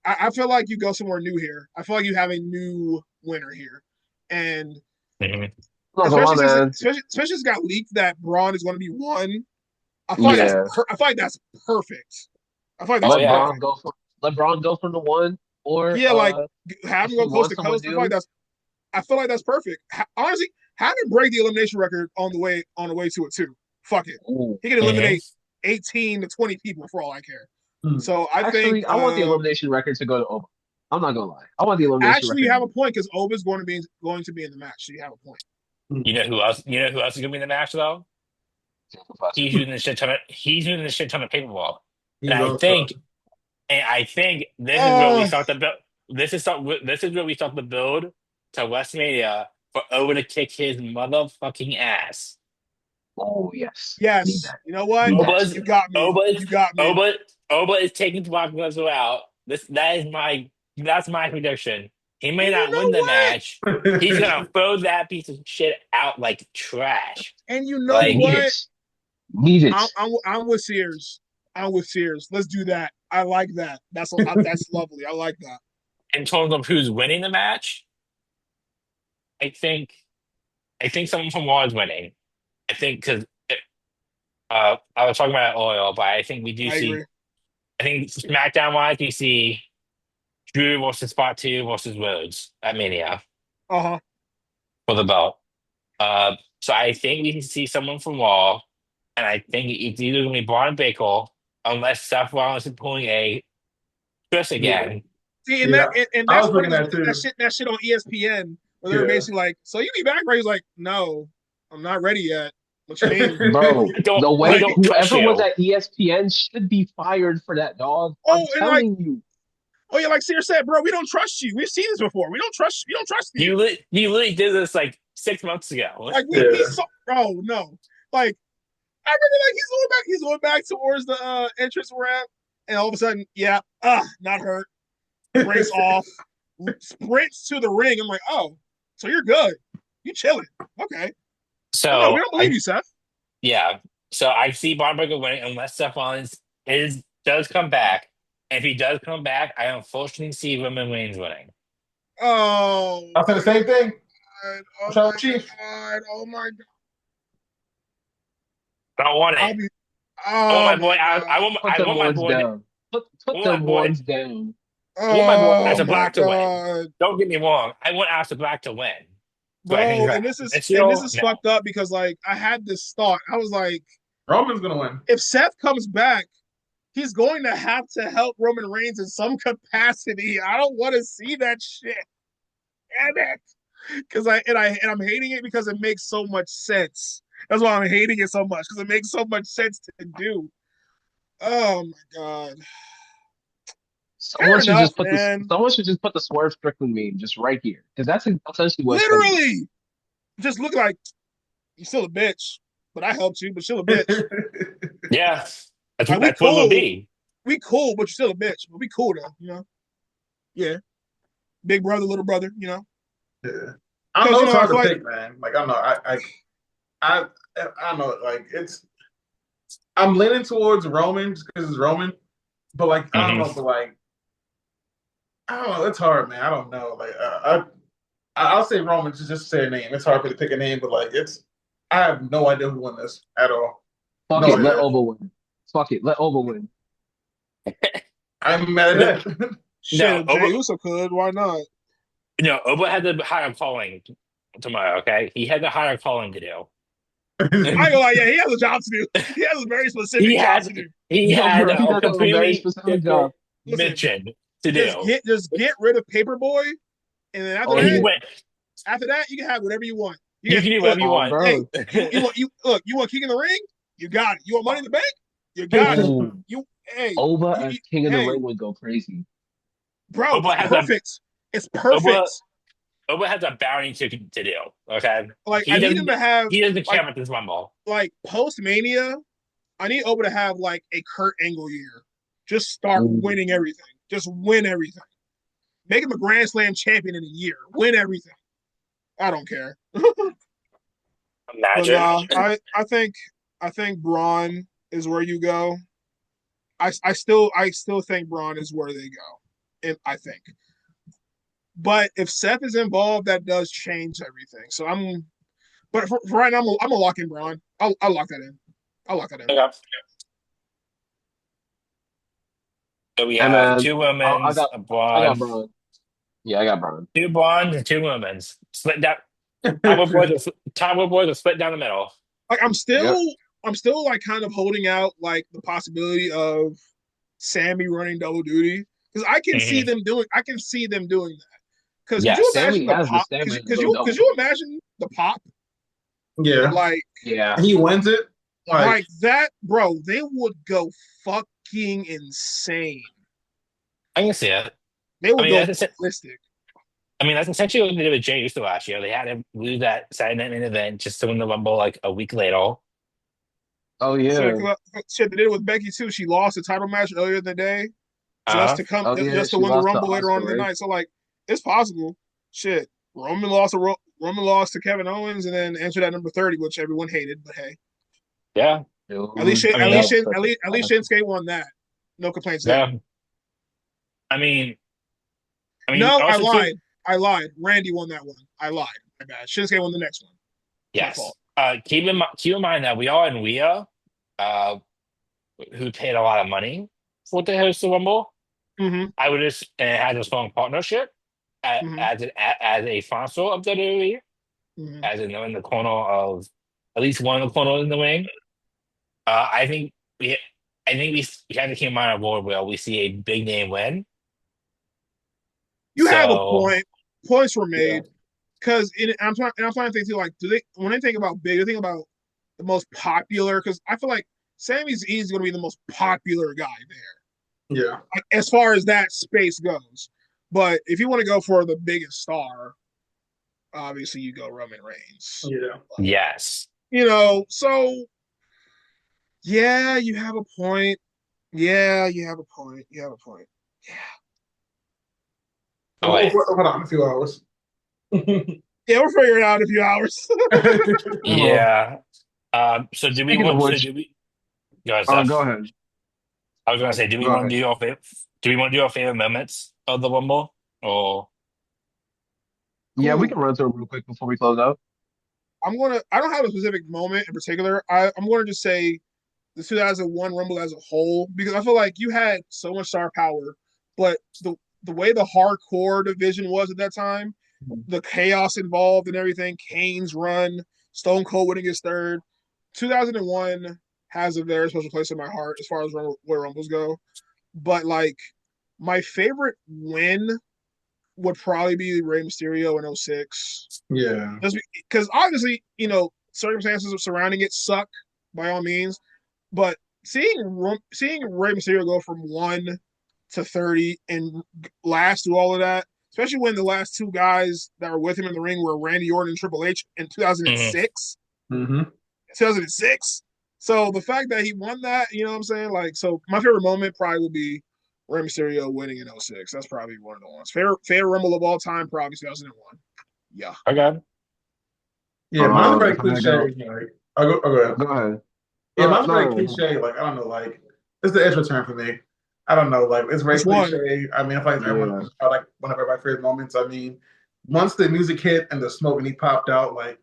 Speaker 4: I feel like you go somewhere new here. I feel like you have a new winner here, and
Speaker 3: Mhm.
Speaker 1: I'm not gonna
Speaker 4: especially
Speaker 1: lie,
Speaker 4: since
Speaker 1: man.
Speaker 4: especially since it got leaked that Braun is going to be one.
Speaker 1: Yeah,
Speaker 4: I feel like that's perfect. I feel like that's
Speaker 3: Oh
Speaker 1: let
Speaker 3: yeah.
Speaker 1: Braun
Speaker 4: perfect.
Speaker 1: go for the one, or
Speaker 4: Yeah, like have
Speaker 1: if
Speaker 4: him
Speaker 1: he
Speaker 4: go coast
Speaker 1: wants
Speaker 4: to
Speaker 1: someone
Speaker 4: coast.
Speaker 1: new.
Speaker 4: I feel like that's perfect. Honestly, have him break the elimination record on the way to it too. Fuck it.
Speaker 1: Ooh.
Speaker 4: He can
Speaker 3: Mhm.
Speaker 4: eliminate 18 to 20 people for all I care. So I think
Speaker 1: Actually, I want the elimination record to go to Oba. I'm not gonna lie. I want the elimination
Speaker 4: actually you
Speaker 1: record.
Speaker 4: have a point because Oba's going to be in the match. So you have a point.
Speaker 3: You know who else? You know who else is gonna be in the match though?
Speaker 1: Professor.
Speaker 3: He's doing the shit ton of paperwork, and
Speaker 2: He's also
Speaker 3: I think this is where we
Speaker 4: Uh,
Speaker 3: start the build. This is where we start the build to WrestleMania for Owen to kick his motherfucking ass.
Speaker 1: Oh yes, need
Speaker 4: yes.
Speaker 1: that.
Speaker 4: You know what?
Speaker 1: Need that
Speaker 3: Oba's
Speaker 1: shit.
Speaker 4: You got me.
Speaker 3: Oba's
Speaker 4: You got me.
Speaker 3: Oba Oba is taking Brock Lesnar out. That's my prediction. He may
Speaker 4: And you
Speaker 3: not
Speaker 4: know
Speaker 3: win the
Speaker 4: what?
Speaker 3: match. He's gonna throw that piece of shit out like trash.
Speaker 4: And you know
Speaker 3: Like
Speaker 1: Need
Speaker 4: what?
Speaker 1: it. Need it.
Speaker 4: I'm with Sears. I'm with Sears. Let's do that. I like that. That's lovely. I like that.
Speaker 3: in terms of who's winning the match, I think I think someone from Raw is winning. I think because I was talking about it earlier, but I think we do
Speaker 4: I
Speaker 3: see.
Speaker 4: agree.
Speaker 3: I think SmackDown wise, we see Drew versus Spot Two versus Rhodes at Mania
Speaker 4: Uh huh.
Speaker 3: for the belt. So I think we can see someone from Raw, and I think it's either going to be Braun Baker, unless Seth Rollins is pulling a Chris
Speaker 2: yeah,
Speaker 3: again.
Speaker 4: See,
Speaker 2: yeah.
Speaker 4: and
Speaker 2: I
Speaker 4: that's
Speaker 2: was
Speaker 4: part
Speaker 2: looking
Speaker 4: of
Speaker 2: at too.
Speaker 4: that shit on ESPN where they were
Speaker 2: Yeah.
Speaker 4: basically like, "So you be back?" Right? He's like, "No, I'm not ready yet." What you mean?
Speaker 1: Bro, the
Speaker 3: I
Speaker 1: way
Speaker 4: Like,
Speaker 3: don't trust
Speaker 1: whoever was
Speaker 3: you.
Speaker 1: at ESPN should be fired for that, dog. I'm
Speaker 4: and like,
Speaker 1: telling you.
Speaker 4: oh yeah, like Sears said, bro, we don't trust you. We've seen this before. We don't trust you.
Speaker 3: You literally did this like 6 months ago.
Speaker 4: Like we
Speaker 2: Yeah.
Speaker 4: saw. Oh no. Like I remember, like he's going back towards the entrance ramp, and all of a sudden, yeah, not hurt. Race off, sprints to the ring. I'm like, oh, so you're good. You chilling? Okay. Well, no, we
Speaker 3: So
Speaker 4: don't believe
Speaker 3: I
Speaker 4: you, Seth.
Speaker 3: yeah. So I see Braun Breaker winning unless Seth Rollins does come back. And if he does come back, I unfortunately see Roman Reigns winning.
Speaker 4: Oh
Speaker 2: I said the
Speaker 4: my
Speaker 2: same thing.
Speaker 4: god! Oh
Speaker 2: Tribal
Speaker 4: my
Speaker 2: Chief.
Speaker 4: god! Oh my god!
Speaker 3: I don't want
Speaker 4: I'll
Speaker 3: it.
Speaker 4: be.
Speaker 3: I want
Speaker 4: Oh
Speaker 3: my boy.
Speaker 4: my god!
Speaker 1: Put
Speaker 3: I
Speaker 1: them
Speaker 3: want my
Speaker 1: ones
Speaker 3: boy.
Speaker 1: down.
Speaker 3: I
Speaker 1: Put
Speaker 3: want my
Speaker 1: them
Speaker 3: boy.
Speaker 1: ones down.
Speaker 3: I want my boy
Speaker 4: Oh
Speaker 3: as a
Speaker 4: my
Speaker 3: Black to win.
Speaker 4: god,
Speaker 3: Don't get me wrong. I want Aleister Black to win. Do I think he's
Speaker 4: bro!
Speaker 3: gonna
Speaker 4: And this
Speaker 3: happen
Speaker 4: is
Speaker 3: this year? No.
Speaker 4: fucked up because like I had this thought. I was like,
Speaker 2: Roman's gonna win.
Speaker 4: if Seth comes back, he's going to have to help Roman Reigns in some capacity. I don't want to see that shit. Damn it. because I'm hating it because it makes so much sense. That's why I'm hating it so much because it makes so much sense to do. Oh my god.
Speaker 1: Someone
Speaker 4: Fair
Speaker 1: should
Speaker 4: enough,
Speaker 1: just put this.
Speaker 4: man.
Speaker 1: Someone should just put the Swerve Strickland meme just right here, because that's essentially what it's gonna be.
Speaker 4: Literally, just look like you're still a bitch, but I helped you, but still a bitch.
Speaker 3: Yeah,
Speaker 4: Like we
Speaker 3: that's what it'll
Speaker 4: cool,
Speaker 3: be.
Speaker 4: we cool, but you're still a bitch. But we cool though, Yeah, big brother, little brother,
Speaker 2: Yeah. I don't
Speaker 4: because
Speaker 2: know. It's
Speaker 4: I
Speaker 2: hard
Speaker 4: feel
Speaker 2: to
Speaker 4: like
Speaker 2: pick, man. Like I don't know. I, I know. Like I'm leaning towards Roman just because it's Roman, but like I don't
Speaker 3: Hmm.
Speaker 2: know. But like I don't know. It's hard, man. I don't know. Like I'll say Roman just to say a name. It's hard for me to pick a name, but like I have no idea who won this at all.
Speaker 1: Fuck
Speaker 2: No
Speaker 1: it, let
Speaker 2: idea.
Speaker 1: Ova win. Fuck it, let Ova win.
Speaker 2: I'm mad
Speaker 3: No,
Speaker 2: at that.
Speaker 4: shit.
Speaker 3: no,
Speaker 4: If Jay
Speaker 3: Oba,
Speaker 4: Uso could, why not?
Speaker 3: no, Oba had the higher calling tomorrow. Okay, he had the higher calling to do.
Speaker 4: I ain't gonna lie, yeah, he has a job to do. He has a very
Speaker 3: he
Speaker 4: specific job
Speaker 3: had
Speaker 4: to do.
Speaker 3: he
Speaker 1: Yo,
Speaker 3: had
Speaker 1: bro, he
Speaker 3: a
Speaker 1: does have a very
Speaker 3: completely
Speaker 1: specific
Speaker 3: different
Speaker 1: job.
Speaker 4: Listen,
Speaker 3: mission to
Speaker 4: just
Speaker 3: do,
Speaker 4: get rid of Paperboy, and then
Speaker 1: Oh
Speaker 3: and he
Speaker 1: yeah.
Speaker 3: went.
Speaker 4: after that, you can have whatever you want. You
Speaker 3: You
Speaker 4: get
Speaker 3: can do
Speaker 4: look,
Speaker 3: whatever you
Speaker 1: Oh,
Speaker 3: want.
Speaker 4: hey,
Speaker 1: bro.
Speaker 4: you want King in the Ring? You got it. You want Money in the Bank? You got it.
Speaker 1: Oh,
Speaker 4: You hey
Speaker 1: Ova
Speaker 4: you
Speaker 1: as King of the
Speaker 4: hey
Speaker 1: Ring would go crazy.
Speaker 4: bro,
Speaker 3: Oba
Speaker 4: it's
Speaker 3: has a
Speaker 4: perfect. It's
Speaker 3: Oba
Speaker 4: perfect.
Speaker 3: Oba has a bounty to do. Okay,
Speaker 4: Like I need him to have
Speaker 3: he doesn't care
Speaker 4: like
Speaker 3: about this rumble.
Speaker 4: post Mania. I need Oba to have like a Kurt Angle year. Just start
Speaker 1: Ooh.
Speaker 4: winning everything. Just win everything. Make him a Grand Slam champion in a year. Win everything. I don't care. But
Speaker 3: Imagine.
Speaker 4: nah, I think Braun is where you go. I still think Braun is where they go. And I think. But if Seth is involved, that does change everything. So but for right now, I'm gonna lock in Braun. I'll lock that in. I'll lock that in.
Speaker 3: Okay. So we
Speaker 1: Hey
Speaker 3: have
Speaker 1: man,
Speaker 3: two
Speaker 1: I
Speaker 3: women's,
Speaker 1: got
Speaker 3: a
Speaker 1: I got
Speaker 3: blonde,
Speaker 1: Braun. Yeah, I got Braun.
Speaker 3: two blondes, and two women's. Split down. Top boys are split down the middle.
Speaker 4: Like
Speaker 1: Yep.
Speaker 4: I'm still like kind of holding out like the possibility of Sammy running double duty because
Speaker 3: Hmm.
Speaker 4: I can see them doing that. Because could you
Speaker 3: Yes.
Speaker 4: imagine
Speaker 1: Sammy
Speaker 4: the
Speaker 1: has the
Speaker 4: pop?
Speaker 1: stamina to go
Speaker 4: Could
Speaker 1: double.
Speaker 4: you imagine the pop
Speaker 2: Yeah,
Speaker 4: like
Speaker 1: Yeah.
Speaker 2: he wins it. Like
Speaker 4: that, bro? They would go fucking insane.
Speaker 3: I can see it.
Speaker 4: They
Speaker 3: I
Speaker 4: would
Speaker 3: mean,
Speaker 4: go
Speaker 3: that's
Speaker 4: ballistic.
Speaker 3: that's essentially what they did with Jay Uso last year. They had him lose that Saturday Night Main Event just to win the Rumble like a week later.
Speaker 1: Oh yeah.
Speaker 4: Shit, they did it with Becky too. She lost a title match earlier in the day
Speaker 3: Uh-huh.
Speaker 1: Oh yeah.
Speaker 4: just to
Speaker 1: She
Speaker 4: win the
Speaker 1: lost to
Speaker 4: Rumble later
Speaker 1: Oscar,
Speaker 4: on in the
Speaker 1: right?
Speaker 4: night. So like, it's possible. Shit, Roman lost to Kevin Owens, and then entered at number 30, which everyone hated. But hey,
Speaker 3: Yeah.
Speaker 1: Dude,
Speaker 3: I mean,
Speaker 4: At least Shinsuke won that. No complaints there.
Speaker 3: yeah. I mean,
Speaker 4: No, I
Speaker 3: also too.
Speaker 4: lied. I lied. Randy won that one. I lied. My bad. Shinsuke won the next one. It's my
Speaker 3: Yes.
Speaker 4: fault.
Speaker 3: Keep in mind that we are in Rhea, uh, who paid a lot of money for the host of Rumble.
Speaker 4: Mm-hmm.
Speaker 3: I would just and it has a strong partnership
Speaker 4: Mm-hmm.
Speaker 3: as a sponsor of WWE,
Speaker 4: Mm-hmm.
Speaker 3: as in the corner of at least one of the corners in the ring. I think we kind of came on a board where we see a big name win.
Speaker 4: You have a
Speaker 3: So
Speaker 4: point. Points were
Speaker 1: yeah.
Speaker 4: made. Because I'm trying to think too, like, do they when they think about big, they think about the most popular? Because I feel like Sammy's easily going to be the most popular guy there,
Speaker 2: yeah,
Speaker 4: like, as far as that space goes. But if you want to go for the biggest star, obviously you go Roman Reigns.
Speaker 2: yeah.
Speaker 3: yes,
Speaker 4: So yeah, you have a point. Yeah, you have a point. You have a point. Yeah,
Speaker 3: oh wait,
Speaker 2: Hold on, a few hours.
Speaker 4: yeah, we'll figure it out in a few hours.
Speaker 2: Well,
Speaker 3: yeah. So do we
Speaker 1: Speaking of
Speaker 3: want? So
Speaker 1: which,
Speaker 3: do we? Go ahead, Steph.
Speaker 1: go ahead.
Speaker 3: I was gonna say, do we
Speaker 1: Go
Speaker 3: want to
Speaker 1: ahead.
Speaker 3: do our favorite? Do we want to do our favorite moments of the Rumble? Or
Speaker 1: Yeah, we
Speaker 4: Cool.
Speaker 1: can run through it real quick before we close out.
Speaker 4: I don't have a specific moment in particular. I'm gonna just say the 2001 Rumble as a whole because I feel like you had so much star power, but the way the hardcore division was at that time, the chaos involved and everything, Kane's run, Stone Cold winning his third, 2001 has a very special place in my heart as far as where Rumbles go. But like my favorite win would probably be Rey Mysterio in '06.
Speaker 2: Yeah.
Speaker 4: Just because obviously, circumstances surrounding it suck by all means, but seeing Rey Mysterio go from 1 to 30 and last through all of that, especially when the last two guys that were with him in the ring were Randy Orton and Triple H in
Speaker 3: Mhm.
Speaker 4: 2006.
Speaker 2: Mm-hmm.
Speaker 4: 2006. So the fact that he won that, you know what I'm saying? Like, so my favorite moment probably would be Rey Mysterio winning in '06. That's probably one of the ones. Favorite Rumble of all time, probably 2001. Yeah.
Speaker 3: Okay.
Speaker 2: Yeah, mine's very
Speaker 1: If I gotta
Speaker 2: cliche.
Speaker 1: go,
Speaker 2: Like, I'll go ahead.
Speaker 1: go ahead.
Speaker 2: Yeah, mine's very
Speaker 1: No.
Speaker 2: cliche. Like, I don't know. Like, it's the edge return for me. I don't know. Like, it's very
Speaker 4: Which one?
Speaker 2: cliche. I mean, I feel like everyone,
Speaker 1: Yeah.
Speaker 2: I like one of my favorite moments. I mean, once the music hit and the smoke and he popped out, like,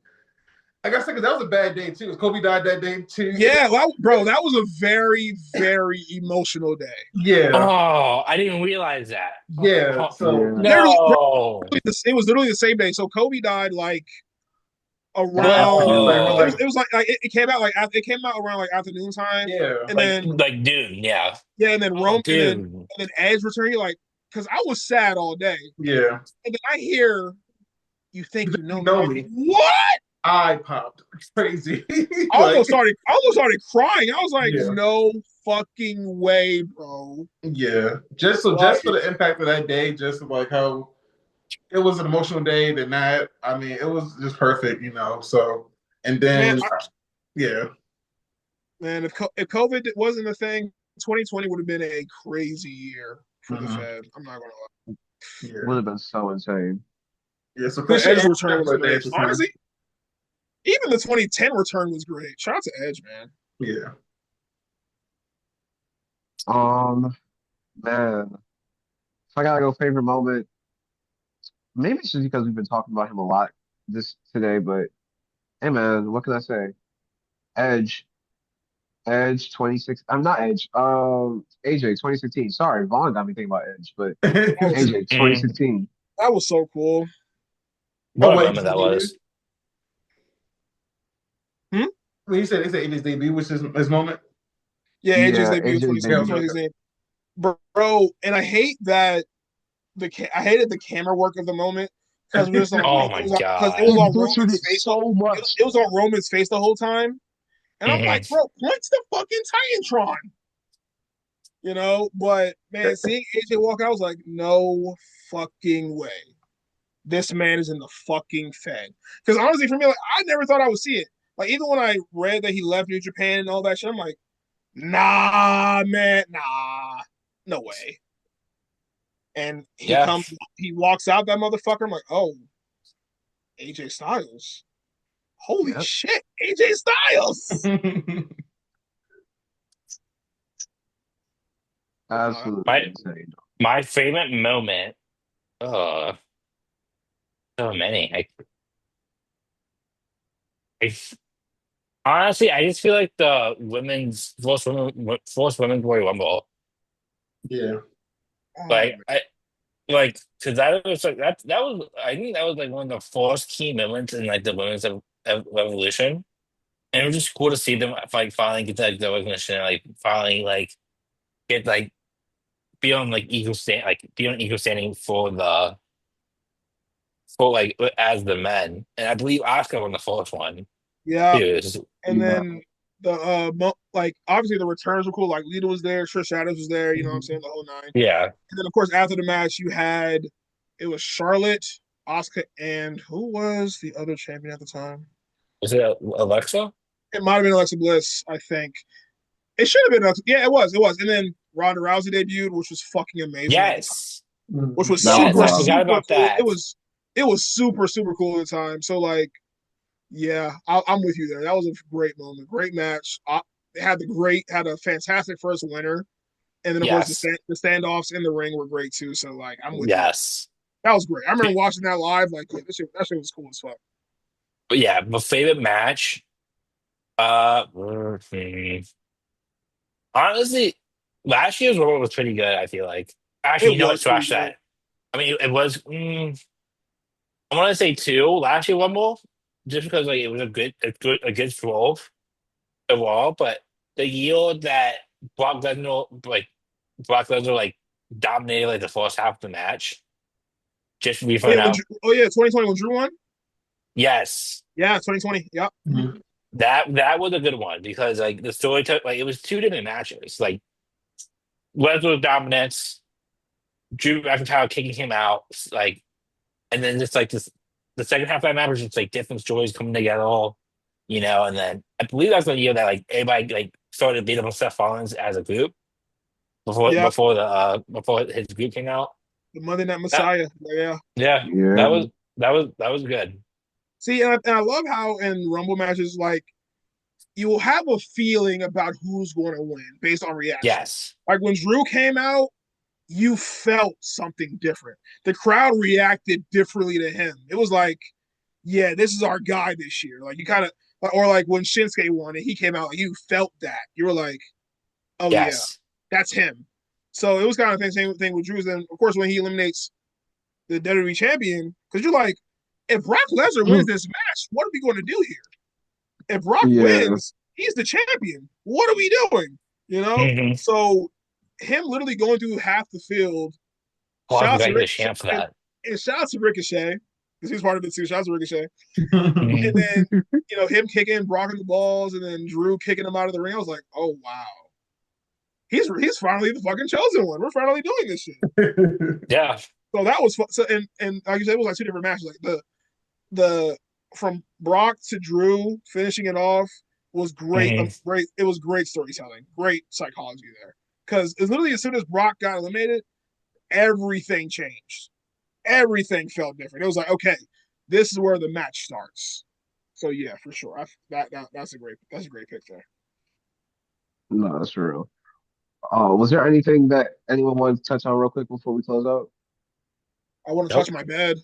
Speaker 2: I guess that was a bad day too. Kobe died that day too.
Speaker 4: Yeah, well, bro, that was a very, very emotional day.
Speaker 2: Yeah,
Speaker 3: Oh, I didn't realize that.
Speaker 2: yeah.
Speaker 3: Oh,
Speaker 2: So
Speaker 1: Yeah.
Speaker 4: Literally, bro,
Speaker 3: no.
Speaker 4: it was literally the same day. So Kobe died like
Speaker 2: last
Speaker 4: around.
Speaker 2: week, like,
Speaker 3: Oh,
Speaker 4: It was like it came out like it came out around like afternoon time,
Speaker 2: yeah,
Speaker 4: and
Speaker 3: like
Speaker 4: then
Speaker 3: Dune, yeah.
Speaker 4: yeah, and then
Speaker 3: Oh,
Speaker 4: Rome,
Speaker 3: dude.
Speaker 4: and then Edge returned. You're like, because I was sad all day,
Speaker 2: yeah.
Speaker 4: and then I hear you think you
Speaker 2: You
Speaker 4: know me. I'm
Speaker 2: know
Speaker 4: like,
Speaker 2: me.
Speaker 4: what?
Speaker 2: I popped crazy.
Speaker 4: I
Speaker 2: Like,
Speaker 4: almost started crying. I was like,
Speaker 2: yeah,
Speaker 4: no fucking way, bro.
Speaker 2: yeah.
Speaker 4: Like,
Speaker 2: Just for the impact of that day, just like how it was an emotional day. Than that, I mean, it was just perfect, you know. So, and
Speaker 4: man,
Speaker 2: then yeah,
Speaker 4: man, if COVID wasn't a thing, 2020 would have been a crazy year for the
Speaker 2: hmm
Speaker 4: Fed. I'm not gonna lie.
Speaker 2: yeah,
Speaker 1: Would have been so insane.
Speaker 2: yeah. So
Speaker 4: But
Speaker 2: appreciate
Speaker 4: Edge's
Speaker 2: Edge
Speaker 4: return was
Speaker 2: for the
Speaker 4: great.
Speaker 2: Edge return.
Speaker 4: Honestly, even the 2010 return was great. Shout out to Edge, man.
Speaker 2: Yeah,
Speaker 1: Um, man, if I gotta go favorite moment, maybe it's just because we've been talking about him a lot this today, but hey man, what can I say? Edge, Edge 26. I'm not Edge. AJ 2016. Sorry, Vaughn got me thinking about Edge, but
Speaker 4: That was
Speaker 1: AJ
Speaker 3: Mm,
Speaker 1: 2016.
Speaker 4: that was so cool.
Speaker 2: oh
Speaker 3: what a
Speaker 2: wait,
Speaker 3: moment that
Speaker 2: debut.
Speaker 3: was.
Speaker 4: Hmm?
Speaker 2: When you said it's AJ's debut, which is his moment.
Speaker 4: Yeah, AJ's
Speaker 1: Yeah,
Speaker 4: debut
Speaker 1: AJ's
Speaker 4: 20,
Speaker 2: Okay, okay,
Speaker 1: debut.
Speaker 2: okay.
Speaker 4: 2016. Bro, and I hate that I hated the camera work of the moment because we're just like
Speaker 3: Oh
Speaker 4: it
Speaker 3: my
Speaker 4: was because it was
Speaker 3: God.
Speaker 1: He
Speaker 4: on
Speaker 1: butchered
Speaker 4: Roman's
Speaker 1: it
Speaker 4: face.
Speaker 1: so much.
Speaker 4: It was on Roman's face the whole time, and I'm like,
Speaker 3: Mhm.
Speaker 4: bro, point to the fucking Titantron, But man, seeing AJ walk out, I was like, no fucking way. This man is in the fucking Fed. Because honestly, for me, like I never thought I would see it. Like even when I read that he left New Japan and all that shit, I'm like, nah, man, nah, no way. And
Speaker 3: Yeah.
Speaker 4: he walks out that motherfucker. I'm like, oh, AJ Styles. Holy
Speaker 1: Yep,
Speaker 4: shit, AJ Styles. No,
Speaker 3: My
Speaker 1: absolutely insane.
Speaker 3: my favorite moment. Oh, so many. I honestly, I just feel like the women's first women's Royal Rumble.
Speaker 2: Yeah,
Speaker 4: oh
Speaker 3: Like I because that was like that was I think that was like one of the first key moments in like the women's revolution, and it was just cool to see them like finally get like the recognition, and, like finally like get like be on like equal standing for the for like as the men, and I believe Oscar won the first one
Speaker 4: yeah.
Speaker 3: too.
Speaker 4: And
Speaker 1: Yeah,
Speaker 4: then the like obviously the returns were cool. Like Lita was there, Trish Stratus was there. You know what I'm saying, the whole nine.
Speaker 3: Yeah,
Speaker 4: And then of course after the match you had it was Charlotte, Oscar, and who was the other champion at the time?
Speaker 3: was it Alexa?
Speaker 4: It might have been Alexa Bliss, I think. It should have been yeah, it was. It was. And then Ronda Rousey debuted, which was fucking amazing at the time.
Speaker 3: Yes,
Speaker 4: Which was
Speaker 1: that was
Speaker 3: yes,
Speaker 4: super,
Speaker 3: I
Speaker 1: wild.
Speaker 3: forgot
Speaker 4: super
Speaker 3: about
Speaker 4: cool.
Speaker 3: that.
Speaker 4: It was super, super cool at the time. So like, yeah, I'm with you there. That was a great moment, great match. Had a fantastic first winner, and then of course
Speaker 3: Yes,
Speaker 4: the standoffs in the ring were great too. So like, I'm with you.
Speaker 3: yes.
Speaker 4: That was great. I remember watching that live. Like, yeah, that shit was cool as fuck.
Speaker 3: But yeah, my favorite match. Honestly, last year's Rumble was pretty good. I feel like. Actually,
Speaker 4: It
Speaker 3: you know what?
Speaker 4: was pretty
Speaker 3: Scratch
Speaker 4: good.
Speaker 3: that. I mean, it was. I want to say two last year Rumble, just because like it was a good 12 overall. But the year that Brock Lesnar like dominated like the first half of the match, just we find out.
Speaker 4: 2020 when Drew won.
Speaker 3: Yes,
Speaker 4: Yeah, 2020. Yep.
Speaker 2: Mhm.
Speaker 3: that was a good one because like the story took like it was two different matches. Like Lesnar's dominance, Drew McIntyre kicking him out, like, and then just like this, the second half of that match was just like different stories coming together, all and then I believe that's the year that like everybody like started to beat up on Seth Rollins as a group before
Speaker 4: Yep.
Speaker 3: before his group came out.
Speaker 4: The Monday Night
Speaker 3: That,
Speaker 4: Messiah. Yeah.
Speaker 3: yeah,
Speaker 1: Yeah.
Speaker 3: that was good.
Speaker 4: See, and I love how in Rumble matches, like, you will have a feeling about who's going to win based on reaction.
Speaker 3: Yes.
Speaker 4: Like when Drew came out, you felt something different. The crowd reacted differently to him. It was like, yeah, this is our guy this year. Like you kind of, or like when Shinsuke won and he came out, like, you felt that. You were like, oh yeah,
Speaker 3: Yes.
Speaker 4: that's him. So it was kind of the same thing with Drew's. Then of course when he eliminates the WWE champion, because you're like, if Brock Lesnar wins this match, what are we going to do here? If Brock
Speaker 1: Yeah.
Speaker 4: wins, he's the champion. What are we doing?
Speaker 3: Mm-hmm.
Speaker 4: So him literally going through half the field.
Speaker 3: Well, I
Speaker 4: Shout out
Speaker 3: forgot
Speaker 4: to
Speaker 3: he was
Speaker 4: Ricochet
Speaker 3: champ for that.
Speaker 4: and shout out to Ricochet because he's part of it too. Shout out to Ricochet.
Speaker 3: Mhm.
Speaker 4: And then him kicking Brock in the balls, and then Drew kicking him out of the ring. I was like, oh wow, he's finally the fucking chosen one. We're finally doing this shit.
Speaker 3: Yeah.
Speaker 4: So that was fun. So and like you said, it was like two different matches. Like the from Brock to Drew finishing it off was great.
Speaker 3: Mhm.
Speaker 4: Great. It was great storytelling, great psychology there. Because it's literally as soon as Brock got eliminated, everything changed. Everything felt different. It was like, okay, this is where the match starts. So yeah, for sure. That's a great pick there.
Speaker 1: No, that's real. Was there anything that anyone wanted to touch on real quick before we close out?
Speaker 4: I want to
Speaker 3: Nope.
Speaker 4: touch my bed.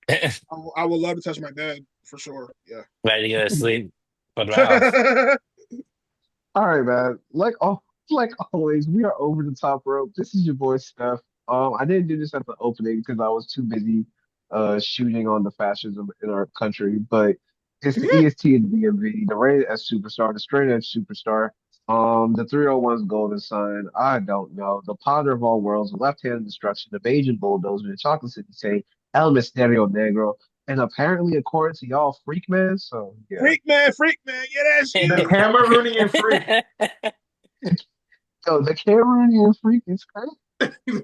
Speaker 4: I would love to touch my bed for sure. Yeah.
Speaker 3: Ready to go to sleep for the mouth.
Speaker 1: All right, man. Like always, we are over the top rope. This is your boy Steph. I didn't do this at the opening because I was too busy shooting on the fascism in our country, but it's the EST and DMV, the rated S superstar, the straight edge superstar, the 301's golden son. I don't know. The ponder of all worlds, the left-handed destruction, the Bajan bulldozer, the chocolate city saint, El Misterio Negro, and apparently according to y'all, Freak Man. So yeah.
Speaker 4: Freak man, yeah, that's you.
Speaker 2: The Cameroonian freak.
Speaker 1: Yo, the Cameroonian Freak is crazy.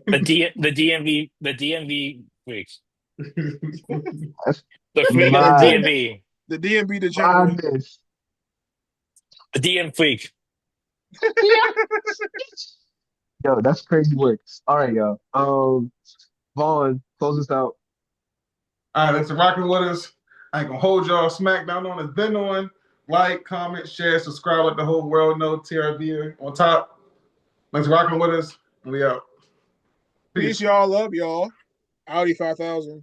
Speaker 3: The DMV freaks.
Speaker 1: That's
Speaker 3: The freak of the
Speaker 1: mad.
Speaker 3: DMV.
Speaker 4: The DMV degenerate.
Speaker 1: Madness.
Speaker 3: The DM freak.
Speaker 1: Yo, that's crazy work. All right, yo. Vaughn, close us out.
Speaker 2: All right, thanks for rocking with us. I ain't gonna hold y'all. SmackDown on has been on. Like, comment, share, subscribe, let the whole world know. TRB on top. Thanks for rocking with us. We out.
Speaker 4: Peace, y'all. Love y'all. Audi 5000.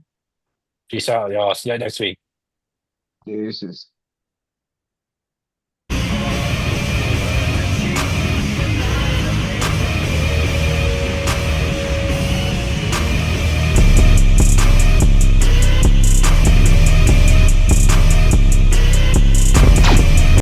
Speaker 3: Peace out, y'all. See you next week.
Speaker 1: Yeah, it's just